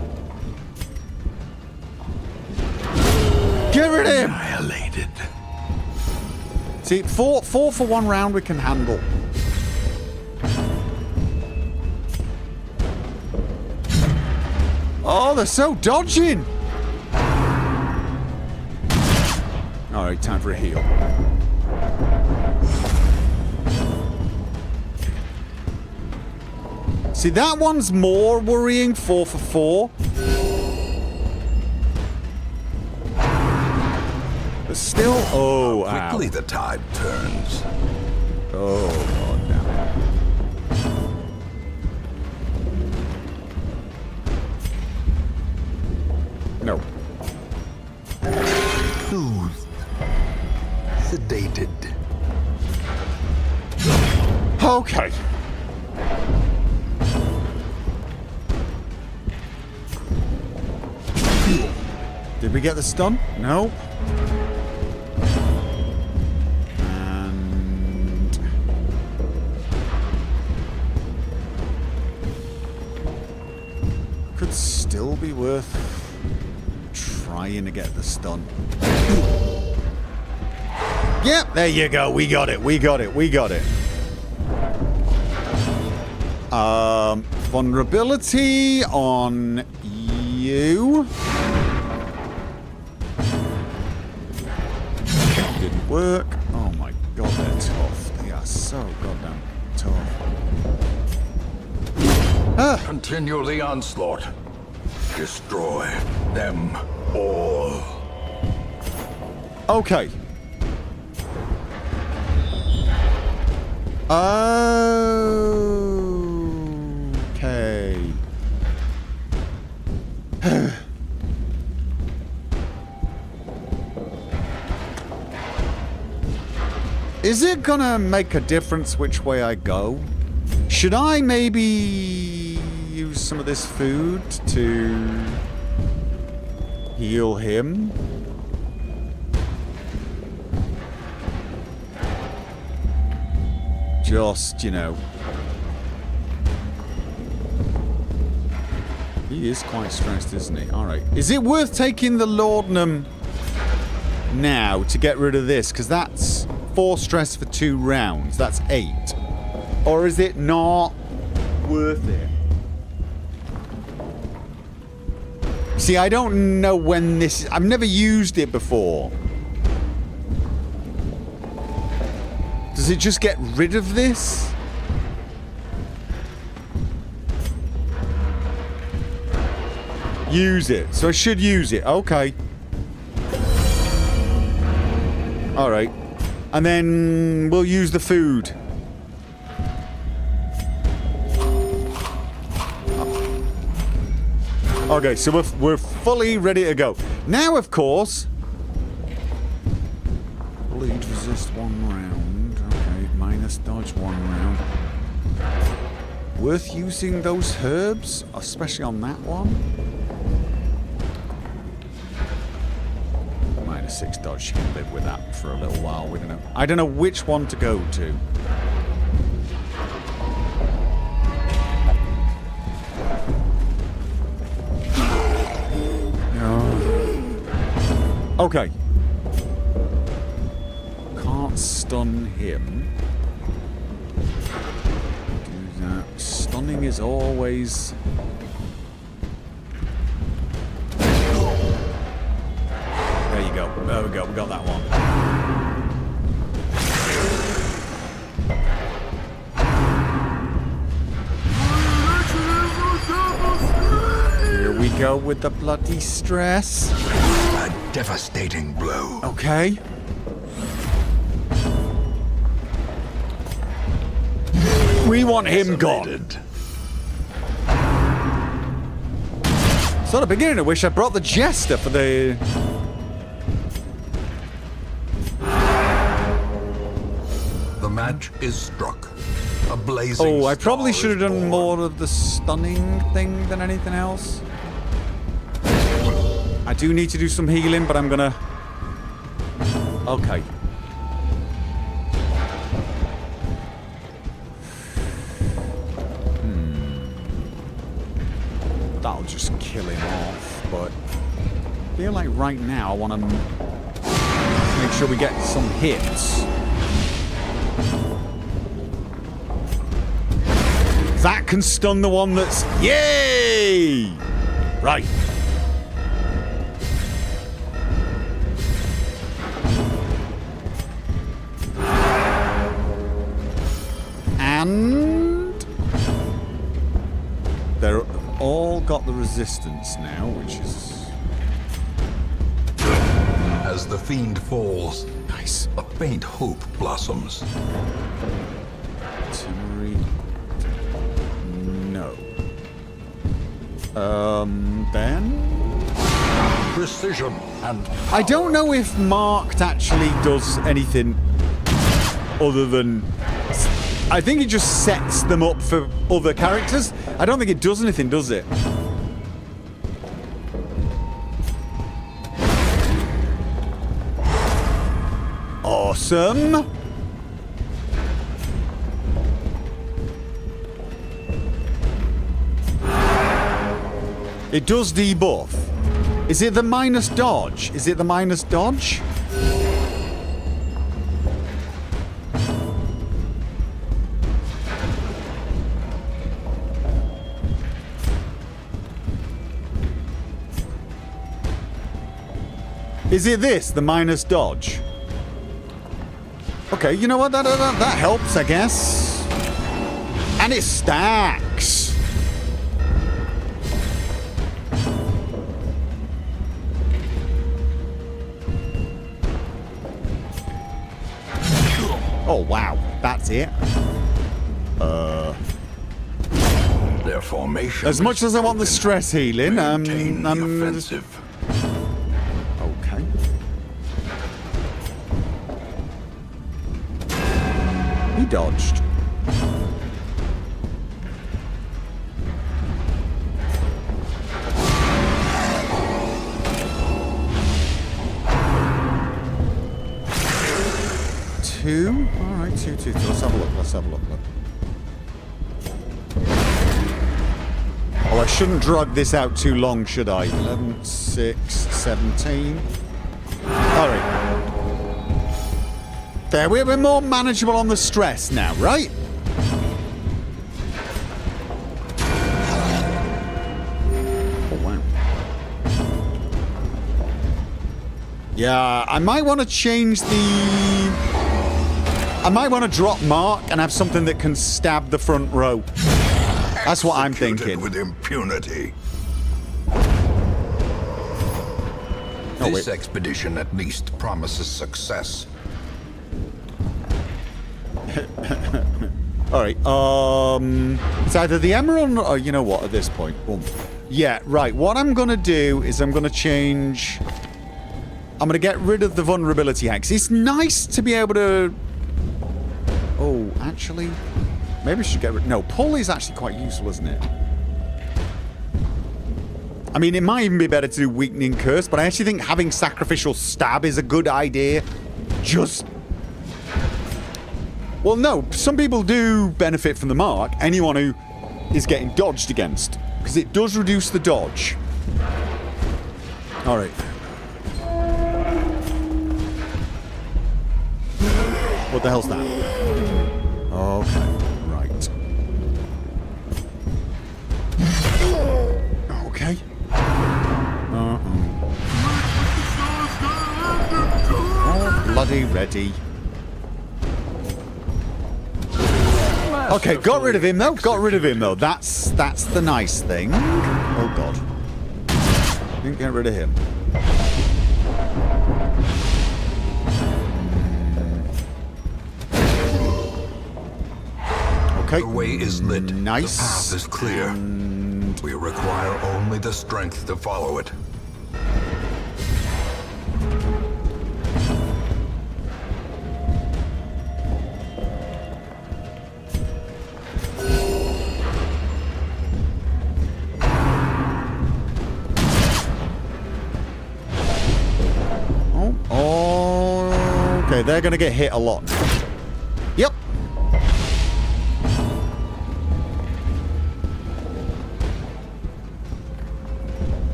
Get rid of him! Annihilated. See, four for one round we can handle. Oh, they're so dodging! Alright, time for a heal. See, that one's more worrying, 4 for 4. But still... Oh, Quickly ow. the tide turns. Oh, God damn it. No. Soothed. Sedated. Okay. Did we get the stun? No. And... could still be worth trying to get the stun. Yep, there you go. We got it. We got it. We got it. Vulnerability on you. Didn't work. Oh my god, they're tough. They are so goddamn tough. Ah. Continue the onslaught. Destroy them all. Okay. Okay. Is it gonna make a difference which way I go? Should I maybe use some of this food to heal him? Just, you know. He is quite stressed, isn't he? Alright. Is it worth taking the laudanum now to get rid of this? Because that's 4 stress for 2 rounds. That's 8. Or is it not worth it? See, I don't know when this... I've never used it before. Does it just get rid of this? Use it. So I should use it. Okay. Alright. And then we'll use the food. Okay, so we're fully ready to go. Now, of course... Bleed resist 1 round. Okay, minus dodge 1 round. Worth using those herbs, especially on that one. Minus 6 dodge, she can live with that for a little while. We don't know. I don't know which one to go to. Okay. Can't stun him. Do that. Stunning is always... There you go. There we go. We got that one. Here we go with the bloody stress. A devastating blow. Okay. We want him gone. Sort of beginning to wish I brought the jester for the... The match is struck. A blazing Oh, I probably star should have is done born. more of the stunning thing than anything else. I do need to do some healing, but I'm gonna... Okay. that'll just kill him off, but I feel like right now I want to make sure we get some hits. That can stun the one that's... Yay! Right. And... they're all got the resistance now, which is... As the fiend falls, nice. a faint hope blossoms. Artillery... no. Then... Precision and power. I don't know if Marked actually does anything other than... I think it just sets them up for other characters. I don't think it does anything, does it? Awesome. It does debuff. Is it the minus dodge? Is it the minus dodge? Is it this, the minus dodge? Okay, you know what? That helps, I guess. And it stacks. Oh, wow. That's it. Their formation. As much as I want the stress healing, maintain the offensive. Okay. He dodged. Two? Alright, two. Let's have a look. Oh, I shouldn't drag this out too long, should I? 11, 6, 17. Alright. There, we're more manageable on the stress now, right? Oh, wow. Yeah, I might want to change the... I might want to drop Mark and have something that can stab the front row. That's what I'm thinking. With impunity. Oh, This expedition at least promises success. Alright, it's either the emerald or, you know what, at this point. Boom. Yeah, right, what I'm gonna do is I'm gonna change... I'm gonna get rid of the vulnerability hex. It's nice to be able to... Oh, actually... Maybe I should get rid... No, pull is actually quite useful, isn't it? I mean, it might even be better to do weakening curse, but I actually think having sacrificial stab is a good idea. Just... Well, no, some people do benefit from the mark. Anyone who is getting dodged against. Because it does reduce the dodge. Alright. What the hell's that? Okay. Right. Okay. Oh, bloody ready. Okay, got rid of him though. That's the nice thing. Oh god. Didn't get rid of him. Okay. The way is lit. Nice. The path is clear. And... We require only the strength to follow it. Oh, okay, they're gonna get hit a lot now. Yep.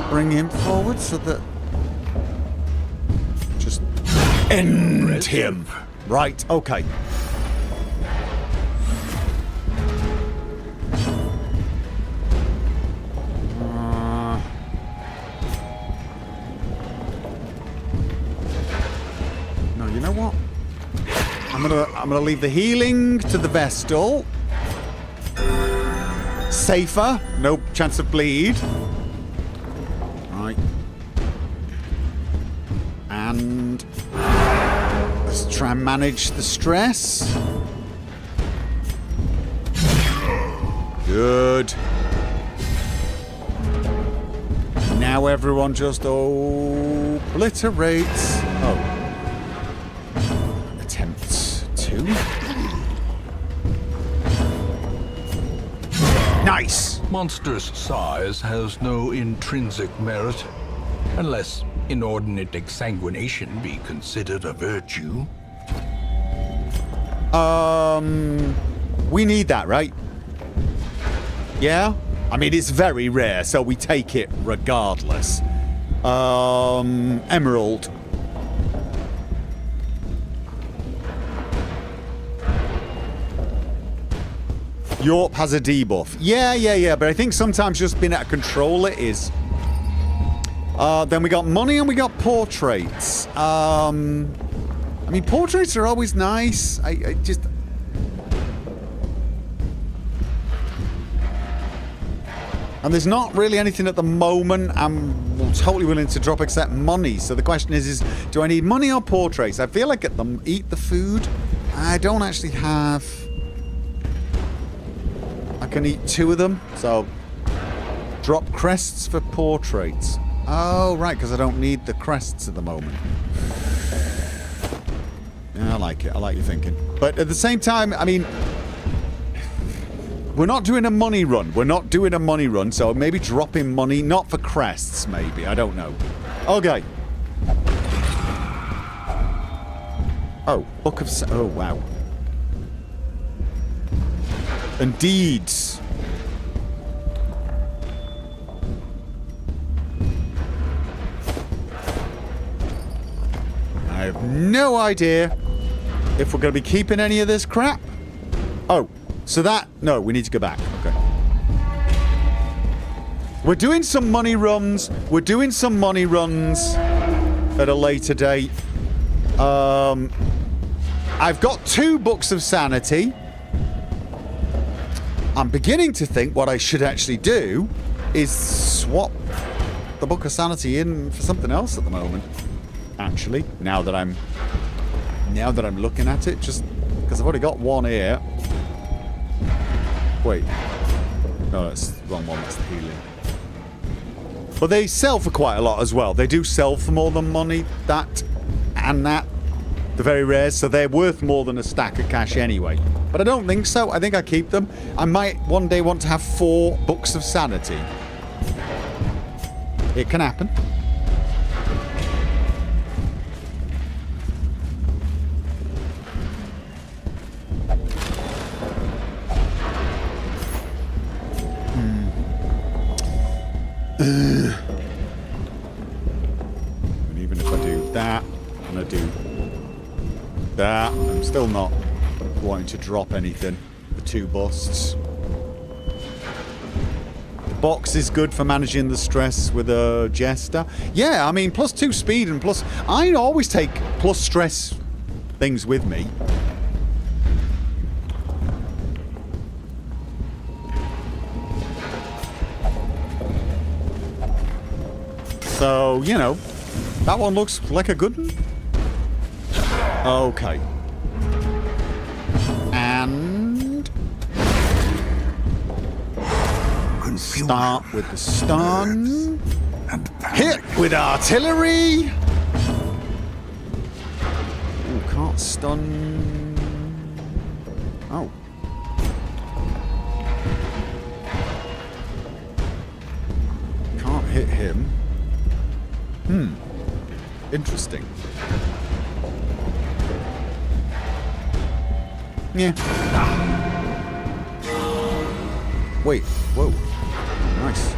Bring him forward so that... Just end him. Right, okay. No, you know what? I'm gonna leave the healing to the Vestal. Safer, no chance of bleed. Right. And let's try and manage the stress. Good. Now everyone just obliterates. Oh. Attempts to. Nice! Monstrous size has no intrinsic merit, unless inordinate exsanguination be considered a virtue. We need that, right? Yeah? I mean, it's very rare, so we take it regardless. Emerald. Yorp has a debuff. Yeah, but I think sometimes just being out of control it is. Then we got money and we got portraits. I mean, portraits are always nice. I just... And there's not really anything at the moment I'm totally willing to drop except money. So the question is do I need money or portraits? I feel like eat the food. I don't actually have... I can eat 2 of them, so drop crests for portraits. Oh, right, because I don't need the crests at the moment. Yeah, I like it. I like your thinking. But at the same time, I mean, we're not doing a money run. We're not doing a money run, so maybe dropping money, not for crests, maybe. I don't know. Okay. Oh, Book of... Oh, wow. And deeds. I have no idea if we're going to be keeping any of this crap. Oh, so that... No, we need to go back. Okay. We're doing some money runs. We're doing some money runs at a later date. I've got 2 books of sanity. I'm beginning to think what I should actually do is swap the Book of Sanity in for something else at the moment. Actually, now that I'm looking at it, just because I've already got 1 here. Wait, no, that's the wrong one. That's the healing. But they sell for quite a lot as well. They do sell for more than money. That and that. They're very rare, so they're worth more than a stack of cash anyway. But I don't think so. I think I keep them. I might one day want to have 4 books of sanity. It can happen. And even if I do that, and I do that, I'm still not wanting to drop anything for 2 busts. The box is good for managing the stress with a jester. Yeah, I mean, +2 speed and plus... I always take plus stress things with me. So, you know, that one looks like a good one. Okay. And... start with the stun. Hit with artillery. Ooh, can't stun. Oh. him. Interesting. Yeah. Wait. Whoa. Nice.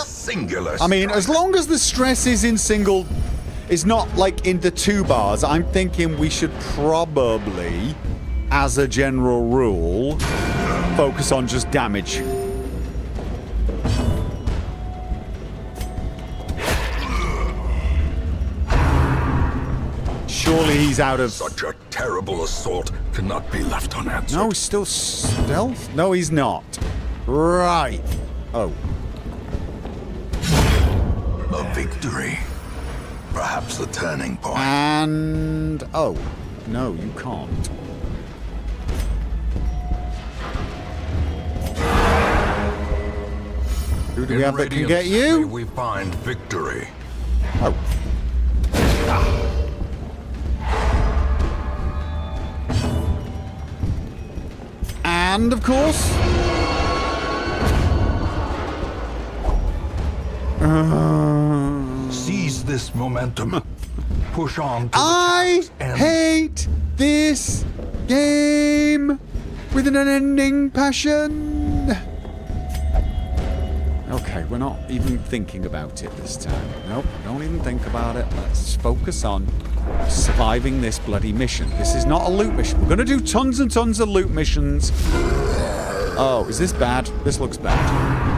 Singular I mean, strike. as long as the stress is in single, is not like in the 2 bars, I'm thinking we should probably, as a general rule, focus on just damage. Surely he's out of... Such a terrible assault cannot be left unanswered. No, he's still stealth? No, he's not. Right. Oh. A victory. Perhaps the turning point. And... oh. No, you can't. Who do we have that can get May you? we find victory. Oh. And, of course... Seize this momentum. Push on to the I task's end. hate this game with an unending passion. Okay, we're not even thinking about it this time. Nope, don't even think about it. Let's focus on surviving this bloody mission. This is not a loot mission. We're going to do tons and tons of loot missions. Oh, is this bad? This looks bad.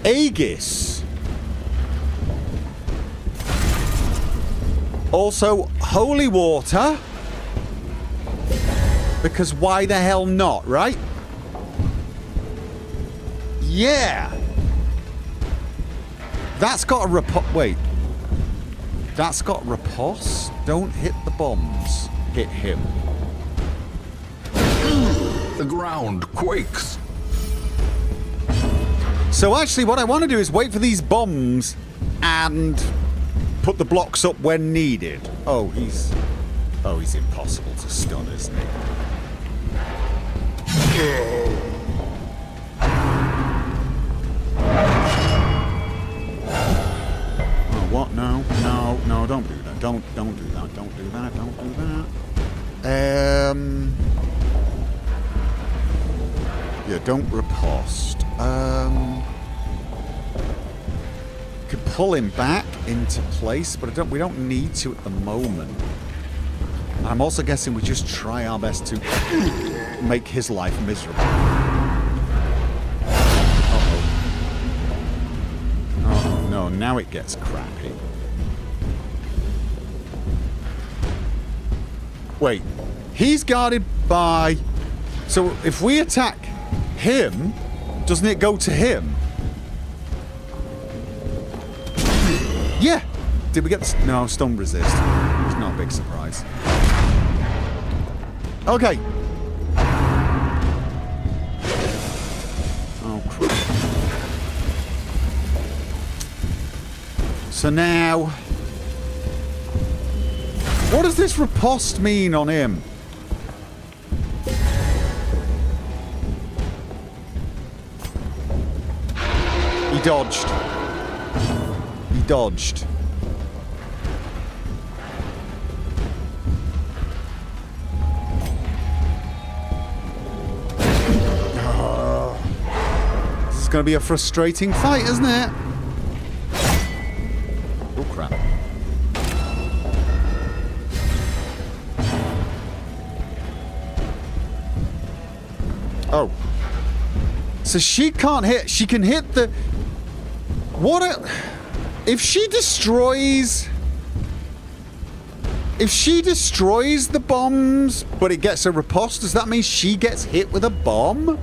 Aegis. Also, holy water. Because why the hell not, right? Yeah. That's got a riposte. Wait. That's got riposte? Don't hit the bombs. Hit him. The ground quakes. So actually what I want to do is wait for these bombs and put the blocks up when needed. Oh, he's impossible to stun, isn't he? Oh, what? No, don't do that. Don't do that. Don't do that. Don't do that. Yeah, don't riposte. Could pull him back into place, but we don't need to at the moment. I'm also guessing we just try our best to make his life miserable. Uh-oh. Oh, no, now it gets crappy. Wait, he's guarded by... So if we attack him, doesn't it go to him? Yeah! Did we get the... No, stun resist. It's not a big surprise. Okay. Oh, crap. So now... What does this riposte mean on him? He dodged. He dodged. This is going to be a frustrating fight, isn't it? Oh, crap. Oh. So she can't hit. She can hit the... What a... If she destroys... If she destroys the bombs, but it gets a riposte, does that mean she gets hit with a bomb?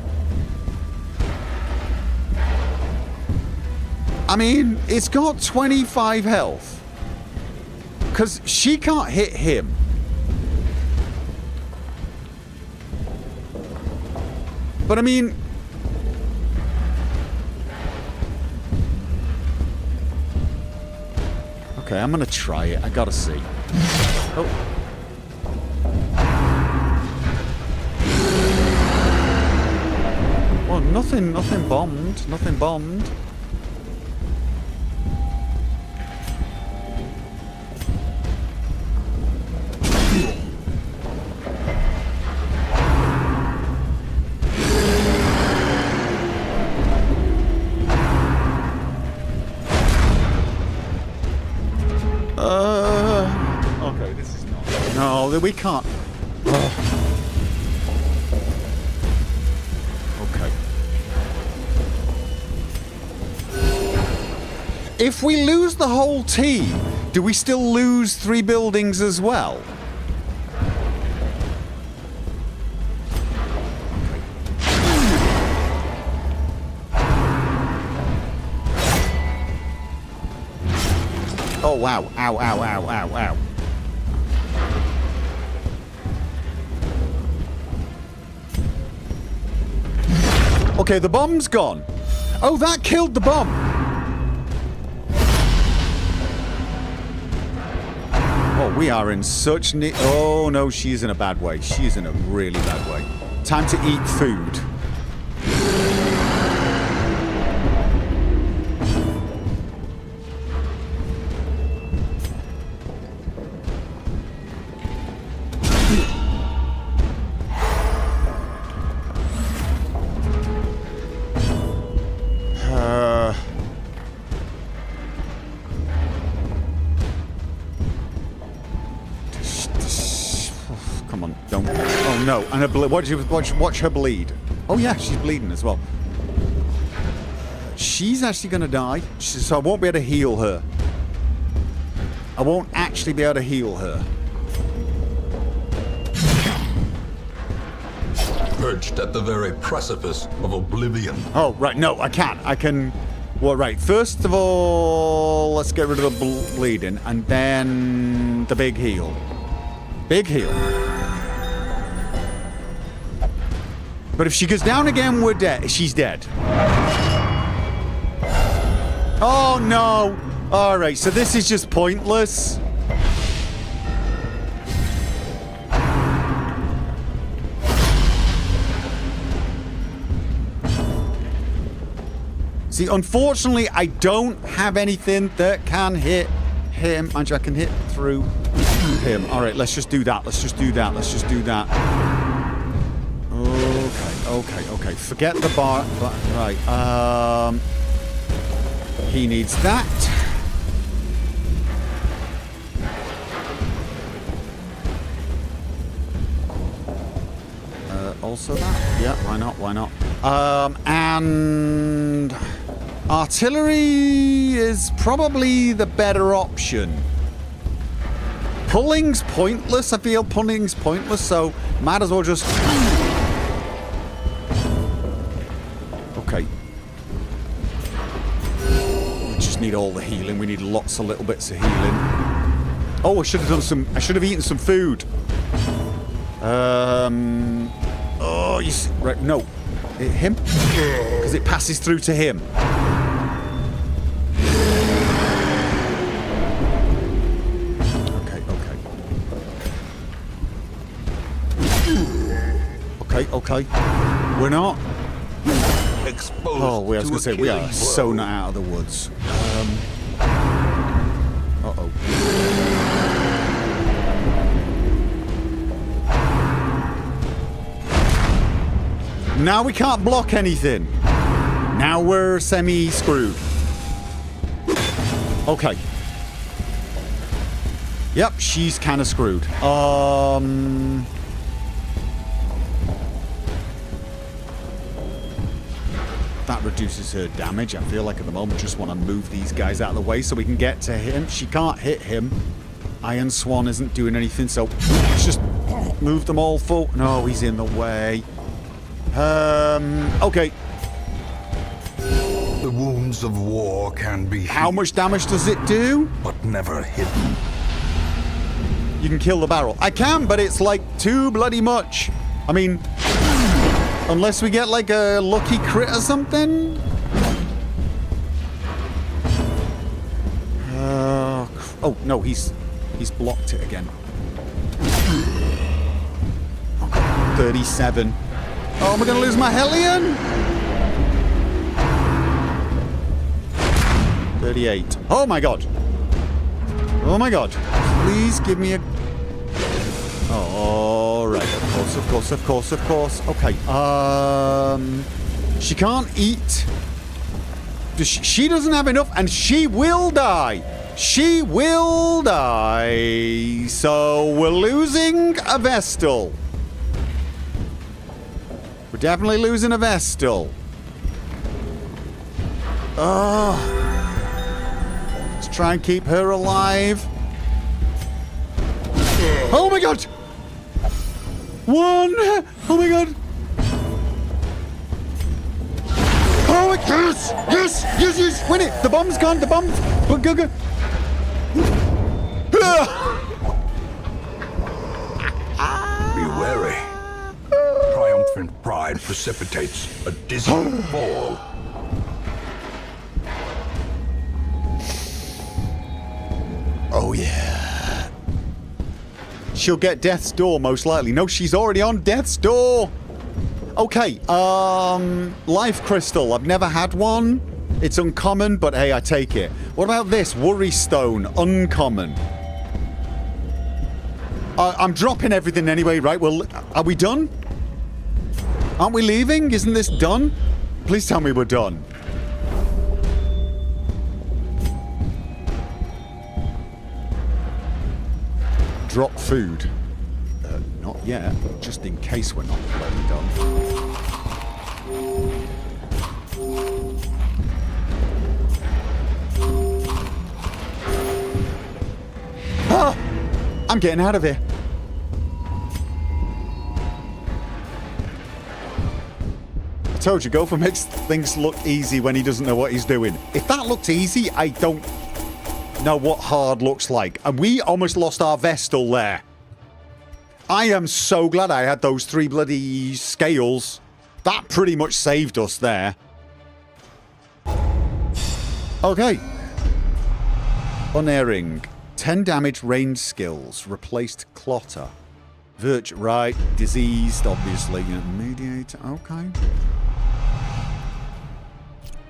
I mean, it's got 25 health. Because she can't hit him. But I mean... Okay, I'm gonna try it. I gotta see. Oh. Well, nothing bombed. Nothing bombed. Okay, this is not... No, we can't... Okay. If we lose the whole team, do we still lose 3 buildings as well? Oh, wow. Ow, ow, ow, ow, ow. Okay, the bomb's gone. Oh, that killed the bomb. Oh, we are in such oh, no, she's in a bad way. She's in a really bad way. Time to eat food. Come on, don't. Oh no! And her watch her bleed. Oh yeah, she's bleeding as well. She's actually gonna die, so I won't be able to heal her. I won't actually be able to heal her. Perched at the very precipice of oblivion. Oh right, no, I can't. I can. Well, right. First of all, let's get rid of the bleeding, and then the big heal. Big heal. But if she goes down again, we're dead. She's dead. Oh, no. All right, so this is just pointless. See, unfortunately, I don't have anything that can hit him. Mind you, I can hit through him. All right, let's just do that. Let's just do that. Let's just do that. Okay. Forget the bar. Right. He needs that. Also that. Yeah, why not? Why not? And artillery is probably the better option. Pulling's pointless. I feel pulling's pointless, so might as well just... Okay. We just need all the healing. We need lots of little bits of healing. Oh, I should have done some... I should have eaten some food. Oh, you see... Right, no. Him? Because it passes through to him. Okay. We're not Exposed. Oh, I was going to say, we are so not out of the woods. Uh-oh. Now we can't block anything. Now we're semi-screwed. Okay. Yep, she's kind of screwed. That reduces her damage. I feel like at the moment just want to move these guys out of the way so we can get to him. She can't hit him. Iron Swan isn't doing anything, so let's just move them all full. No, he's in the way. Okay. The wounds of war can be How much damage does it do? but never hidden. You can kill the barrel. I can, but it's like too bloody much. I mean, unless we get like a lucky crit or something. Oh no, he's blocked it again. 37. Oh, am I gonna lose my Hellion? 38. Oh my god. Oh my god. Please give me a... Oh, right. Of course. Okay. She can't eat. She doesn't have enough, and she will die. She will die. So we're losing a Vestal. We're definitely losing a Vestal. Let's try and keep her alive. Oh my god! One! Oh my god! Oh my god! Yes! Win it! The bomb's gone! The bomb! Go! Be wary. Triumphant pride precipitates a dizzying fall. Oh yeah. She'll get Death's Door most likely. No, she's already on Death's Door. Okay, Life Crystal. I've never had one. It's uncommon, but hey, I take it. What about this? Worry Stone. Uncommon. I'm dropping everything anyway, right? Well, are we done? Aren't we leaving? Isn't this done? Please tell me we're done. Drop food. Not yet, just in case we're not bloody done. Ah! I'm getting out of here. I told you, Gopher makes things look easy when he doesn't know what he's doing. If that looked easy, I don't know what hard looks like. And we almost lost our Vestal there. I am so glad I had those 3 bloody scales. That pretty much saved us there. Okay. Unerring. 10 damage range skills. Replaced Clotter. Right. Diseased, obviously. Mediator. Okay.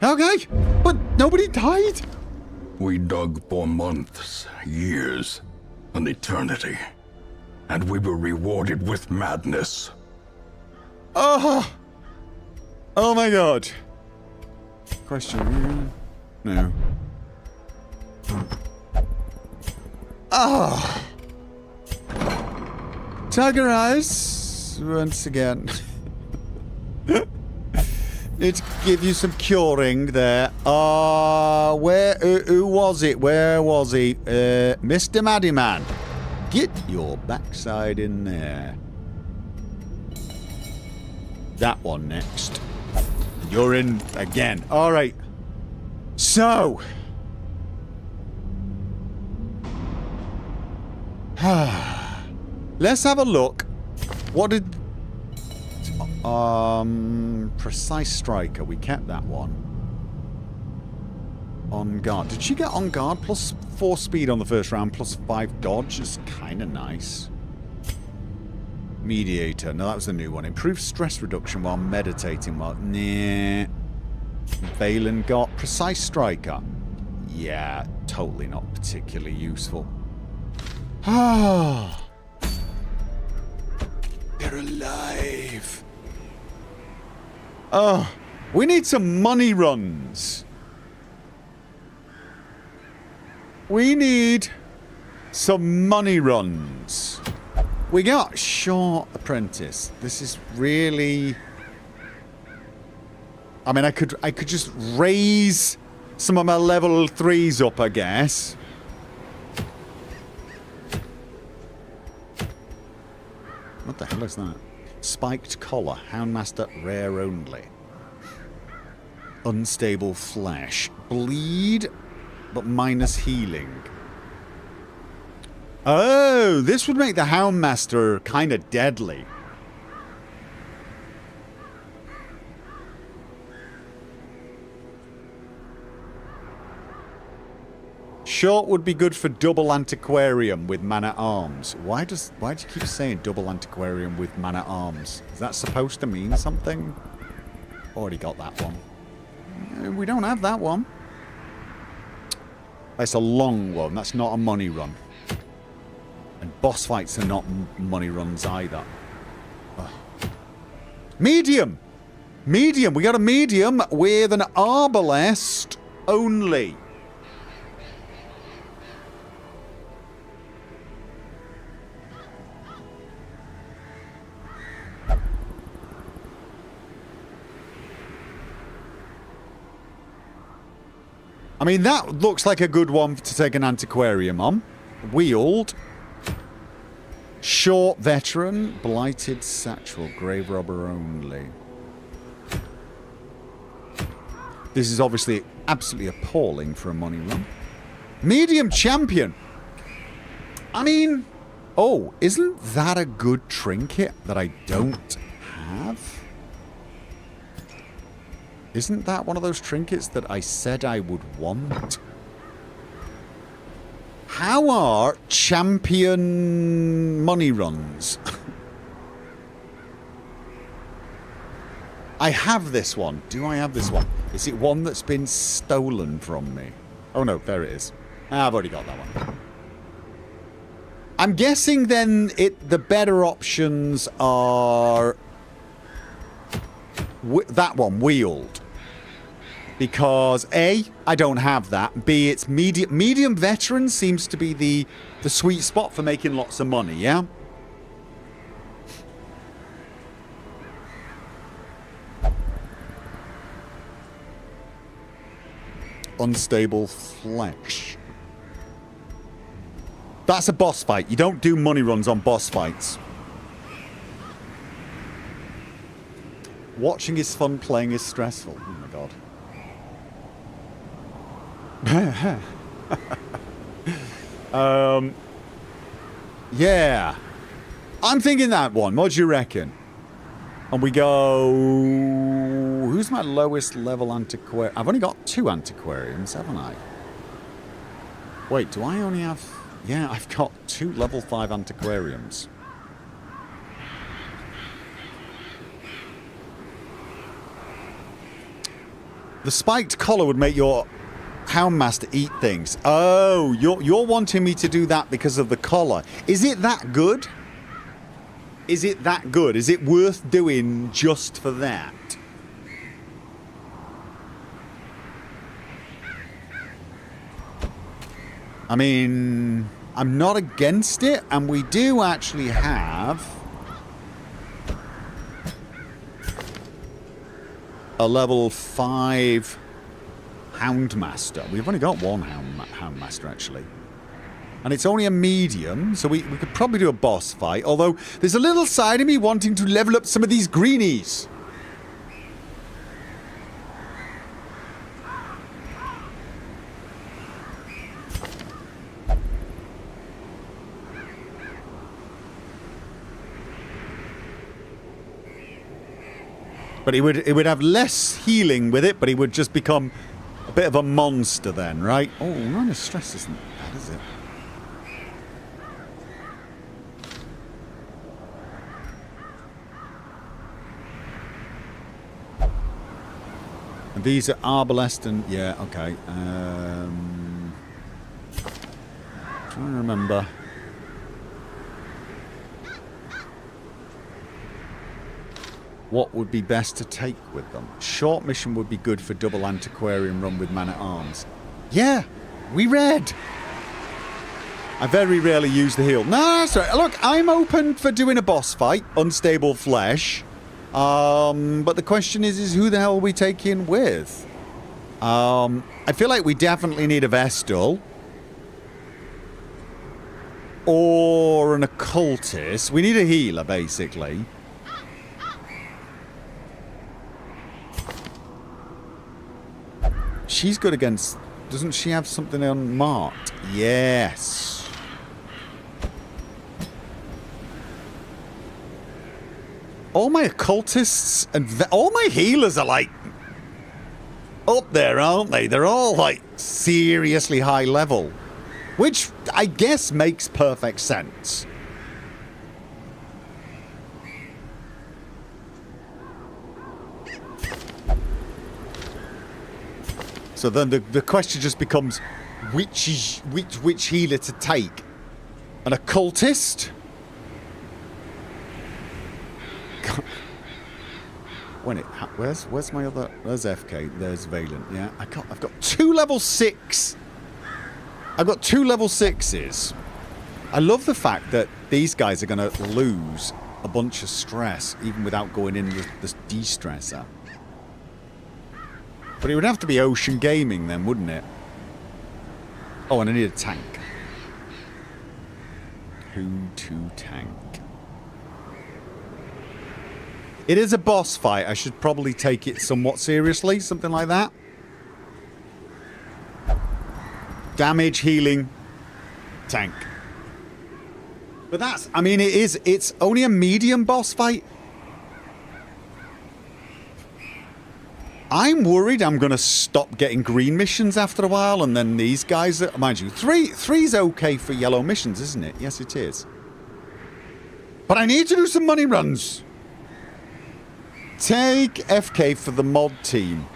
Okay. But nobody died. We dug for months, years, an eternity. And we were rewarded with madness. Oh! Oh my god. Question. No. Ah! Tiger Eyes, once again. Let's give you some curing there. Who was it? Where was he? Mr. Maddyman. Get your backside in there. That one next. You're in again. All right. So. Let's have a look. What did... Precise Striker. We kept that one. On guard. Did she get on guard? Plus 4 speed on the first round, plus 5 dodge. Is kind of nice. Mediator. No, that was the new one. Improved stress reduction while meditating. Well, nah. Valen got Precise Striker. Yeah, totally not particularly useful. Ah. They're alive. Oh, we need some money runs. We need some money runs. We got Short Apprentice. This is really... I mean, I could just raise some of my level 3s up, I guess. What the hell is that? Spiked collar. Houndmaster rare only. Unstable flesh. Bleed, but minus healing. Oh, this would make the Houndmaster kind of deadly. Short would be good for double antiquarium with man-at-arms. Why do you keep saying double antiquarium with man-at-arms? Is that supposed to mean something? Already got that one. We don't have that one. That's a long one. That's not a money run. And boss fights are not money runs either. Ugh. Medium! Medium! We got a medium with an arbalest only. I mean, that looks like a good one to take an antiquarium on. Wield. Short veteran. Blighted satchel. Grave robber only. This is obviously absolutely appalling for a money run. Medium champion. I mean... Oh, isn't that a good trinket that I don't have? Isn't that one of those trinkets that I said I would want? How are champion money runs? I have this one. Do I have this one? Is it one that's been stolen from me? Oh no, there it is. I've already got that one. I'm guessing then the better options are that one, Wield. Because A, I don't have that. B, it's medium veteran seems to be the sweet spot for making lots of money, yeah? Unstable flesh. That's a boss fight. You don't do money runs on boss fights. Watching is fun, playing is stressful. Oh my god. Yeah. I'm thinking that one. What do you reckon? And we go... Who's my lowest level antiquarian? I've only got 2 antiquarians, haven't I? Wait, do I only have... Yeah, I've got 2 level 5 antiquarians. The spiked collar would make your Houndmaster eat things. Oh, you're wanting me to do that because of the collar. Is it that good? Is it that good? Is it worth doing just for that? I mean, I'm not against it, and we do actually have a level 5 Houndmaster. We've only got one Houndmaster, actually. And it's only a medium, so we could probably do a boss fight. Although, there's a little side of me wanting to level up some of these greenies. But it would have less healing with it, but he would just become a bit of a monster then, right? Oh, minus stress isn't bad, is it? And these are Arbalest and... Yeah, okay. Trying to remember... What would be best to take with them? Short mission would be good for double antiquarian run with man-at-arms. Yeah, we read. I very rarely use the heal. No, that's right. Look, I'm open for doing a boss fight, unstable flesh. But the question is who the hell are we taking with? I feel like we definitely need a Vestal. Or an occultist. We need a healer, basically. She's good against... Doesn't she have something unmarked? Yes. All my occultists and all my healers are like up there, aren't they? They're all like seriously high level, which I guess makes perfect sense. So then the question just becomes which healer to take? An occultist? Where's my other? There's FK. There's Valiant. Yeah, I've got 2 level 6. I've got 2 level 6s. I love the fact that these guys are going to lose a bunch of stress even without going in with this de-stressor. But it would have to be Ocean Gaming then, wouldn't it? Oh, and I need a tank. Who to tank? It is a boss fight. I should probably take it somewhat seriously. Something like that. Damage, healing, tank. But that's... I mean, it's only a medium boss fight. I'm worried I'm going to stop getting green missions after a while, and then these guys... Mind you, three's okay for yellow missions, isn't it? Yes, it is. But I need to do some money runs. Take FK for the mod team.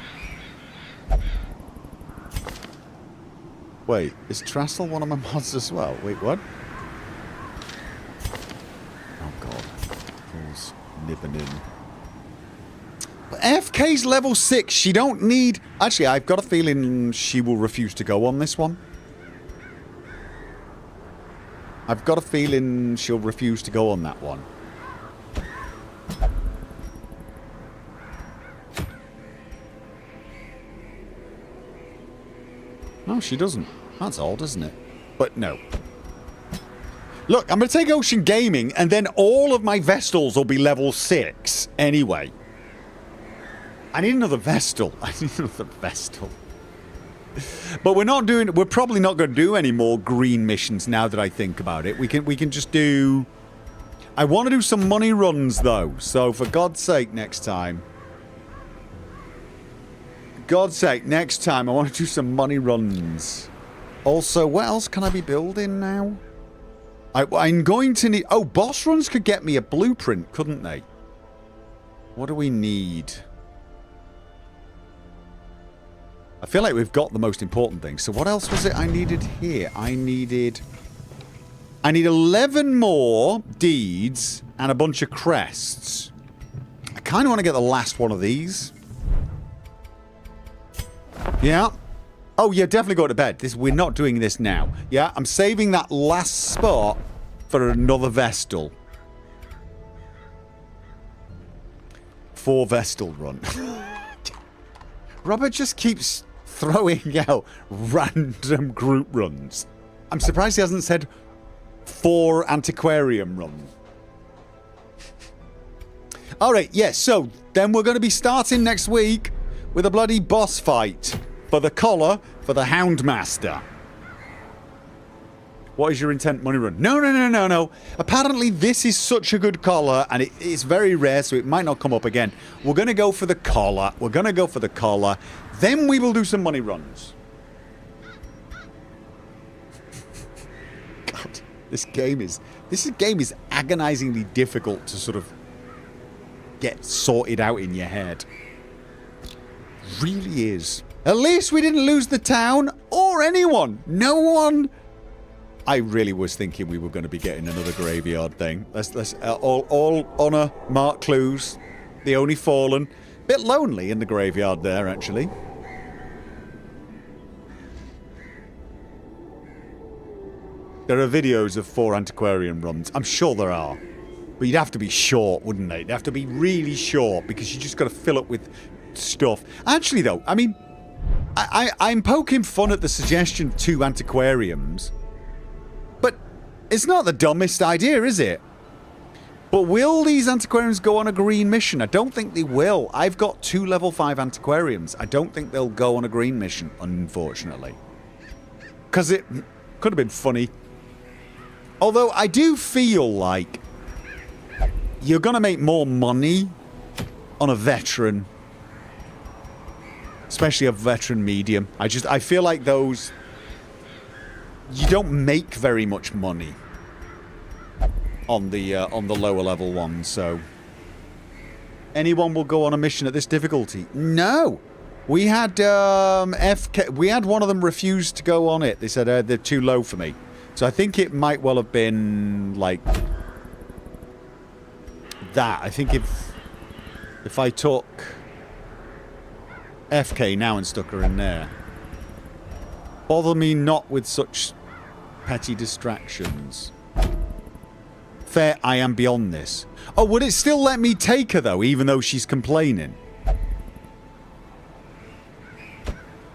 Wait, is Trassel one of my mods as well? Wait, what? Oh, God. Who's nipping in? But FK's level 6. She don't need... Actually, I've got a feeling she will refuse to go on this one. I've got a feeling she'll refuse to go on that one. No, she doesn't. That's odd, isn't it? But no. Look, I'm going to take Ocean Gaming, and then all of my Vestals will be level 6 anyway. I need another Vestal. I need another Vestal. But we're probably not going to do any more green missions now that I think about it. We can just do... I want to do some money runs, though. So, for God's sake, next time... God's sake, next time I want to do some money runs. Also, what else can I be building now? I'm going to need... Oh, boss runs could get me a blueprint, couldn't they? What do we need? I feel like we've got the most important thing. So what else was it I needed here? I need 11 more deeds and a bunch of crests. I kind of want to get the last one of these. Yeah. Oh, yeah, definitely go to bed. We're not doing this now. Yeah, I'm saving that last spot for another Vestal. 4 Vestal run. Robert just keeps throwing out random group runs. I'm surprised he hasn't said 4 Antiquarium run. Alright, yes, so then we're going to be starting next week with a bloody boss fight for the collar for the Houndmaster. What is your intent money run? No. Apparently this is such a good collar and it's very rare, so it might not come up again. We're going to go for the collar. Then we will do some money runs. God, this game is agonizingly difficult to sort of get sorted out in your head. Really is. At least we didn't lose the town or anyone. No one. I really was thinking we were going to be getting another graveyard thing. Let's all honor Mark Clues, the only fallen. Bit lonely in the graveyard there, actually. There are videos of 4 Antiquarian runs. I'm sure there are. But you'd have to be short, wouldn't they? You'd have to be really short because you just got to fill up with stuff. Actually, though, I mean, I'm poking fun at the suggestion of 2 Antiquariums. But it's not the dumbest idea, is it? But will these antiquarians go on a green mission? I don't think they will. I've got 2 level 5 antiquarians. I don't think they'll go on a green mission, unfortunately. Because it could have been funny. Although I do feel like you're going to make more money on a veteran. Especially a veteran medium. I feel like those... You don't make very much money on the lower level ones, so anyone will go on a mission at this difficulty. No, we had FK. We had one of them refuse to go on it. They said they're too low for me. So I think it might well have been like that. I think if I took FK now and stuck her in there, bother me not with such petty distractions. Fair, I am beyond this. Oh, would it still let me take her, though, even though she's complaining?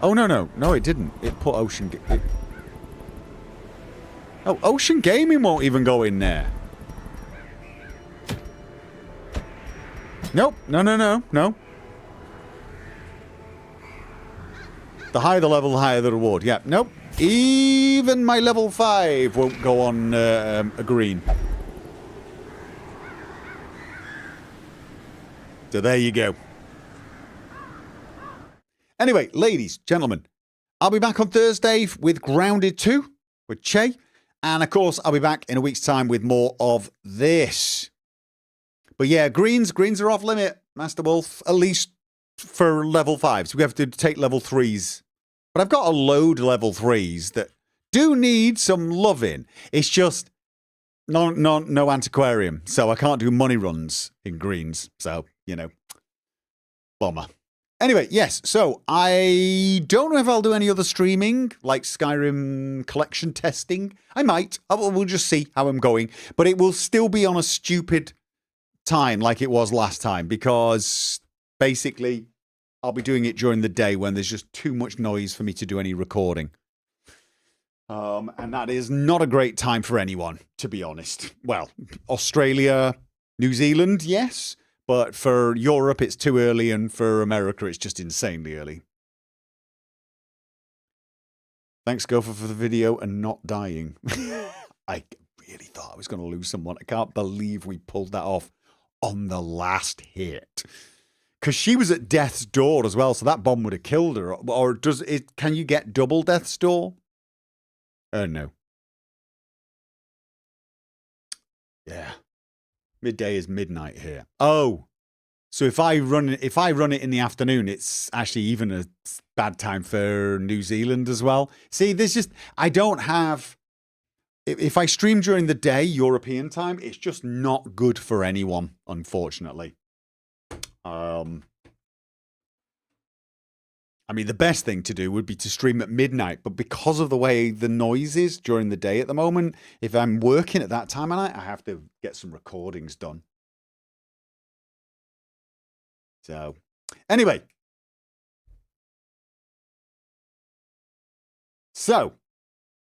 Oh, no, no. No, it didn't. It put Ocean... Oh, Ocean Gaming won't even go in there. Nope. No, no, no. No. The higher the level, the higher the reward. Yeah, nope. Even my level 5 won't go on a green. So there you go. Anyway, ladies, gentlemen, I'll be back on Thursday with Grounded 2 with Che. And of course, I'll be back in a week's time with more of this. But yeah, greens are off limit, Master Wolf, at least for level 5s. We have to take level 3s. But I've got a load of level 3s that do need some loving. It's just no antiquarium. So I can't do money runs in greens. So, you know, bummer. Anyway, yes, so I don't know if I'll do any other streaming, like Skyrim collection testing. I might. We'll just see how I'm going. But it will still be on a stupid time like it was last time, because basically I'll be doing it during the day when there's just too much noise for me to do any recording. And that is not a great time for anyone, to be honest. Well, Australia, New Zealand, yes. But for Europe, it's too early, and for America, it's just insanely early. Thanks, Gopher, for the video and not dying. I really thought I was going to lose someone. I can't believe we pulled that off on the last hit. Because she was at death's door as well, so that bomb would have killed her. Or does it? Can you get double death's door? No. Yeah. Midday is midnight here. Oh, so if I run it in the afternoon, it's actually even a bad time for New Zealand as well. See, there's just I don't have. If I stream during the day, European time, it's just not good for anyone, unfortunately. I mean, the best thing to do would be to stream at midnight, but because of the way the noise is during the day at the moment, if I'm working at that time of night, I have to get some recordings done. So, anyway. So,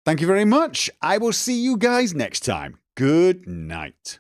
thank you very much. I will see you guys next time. Good night.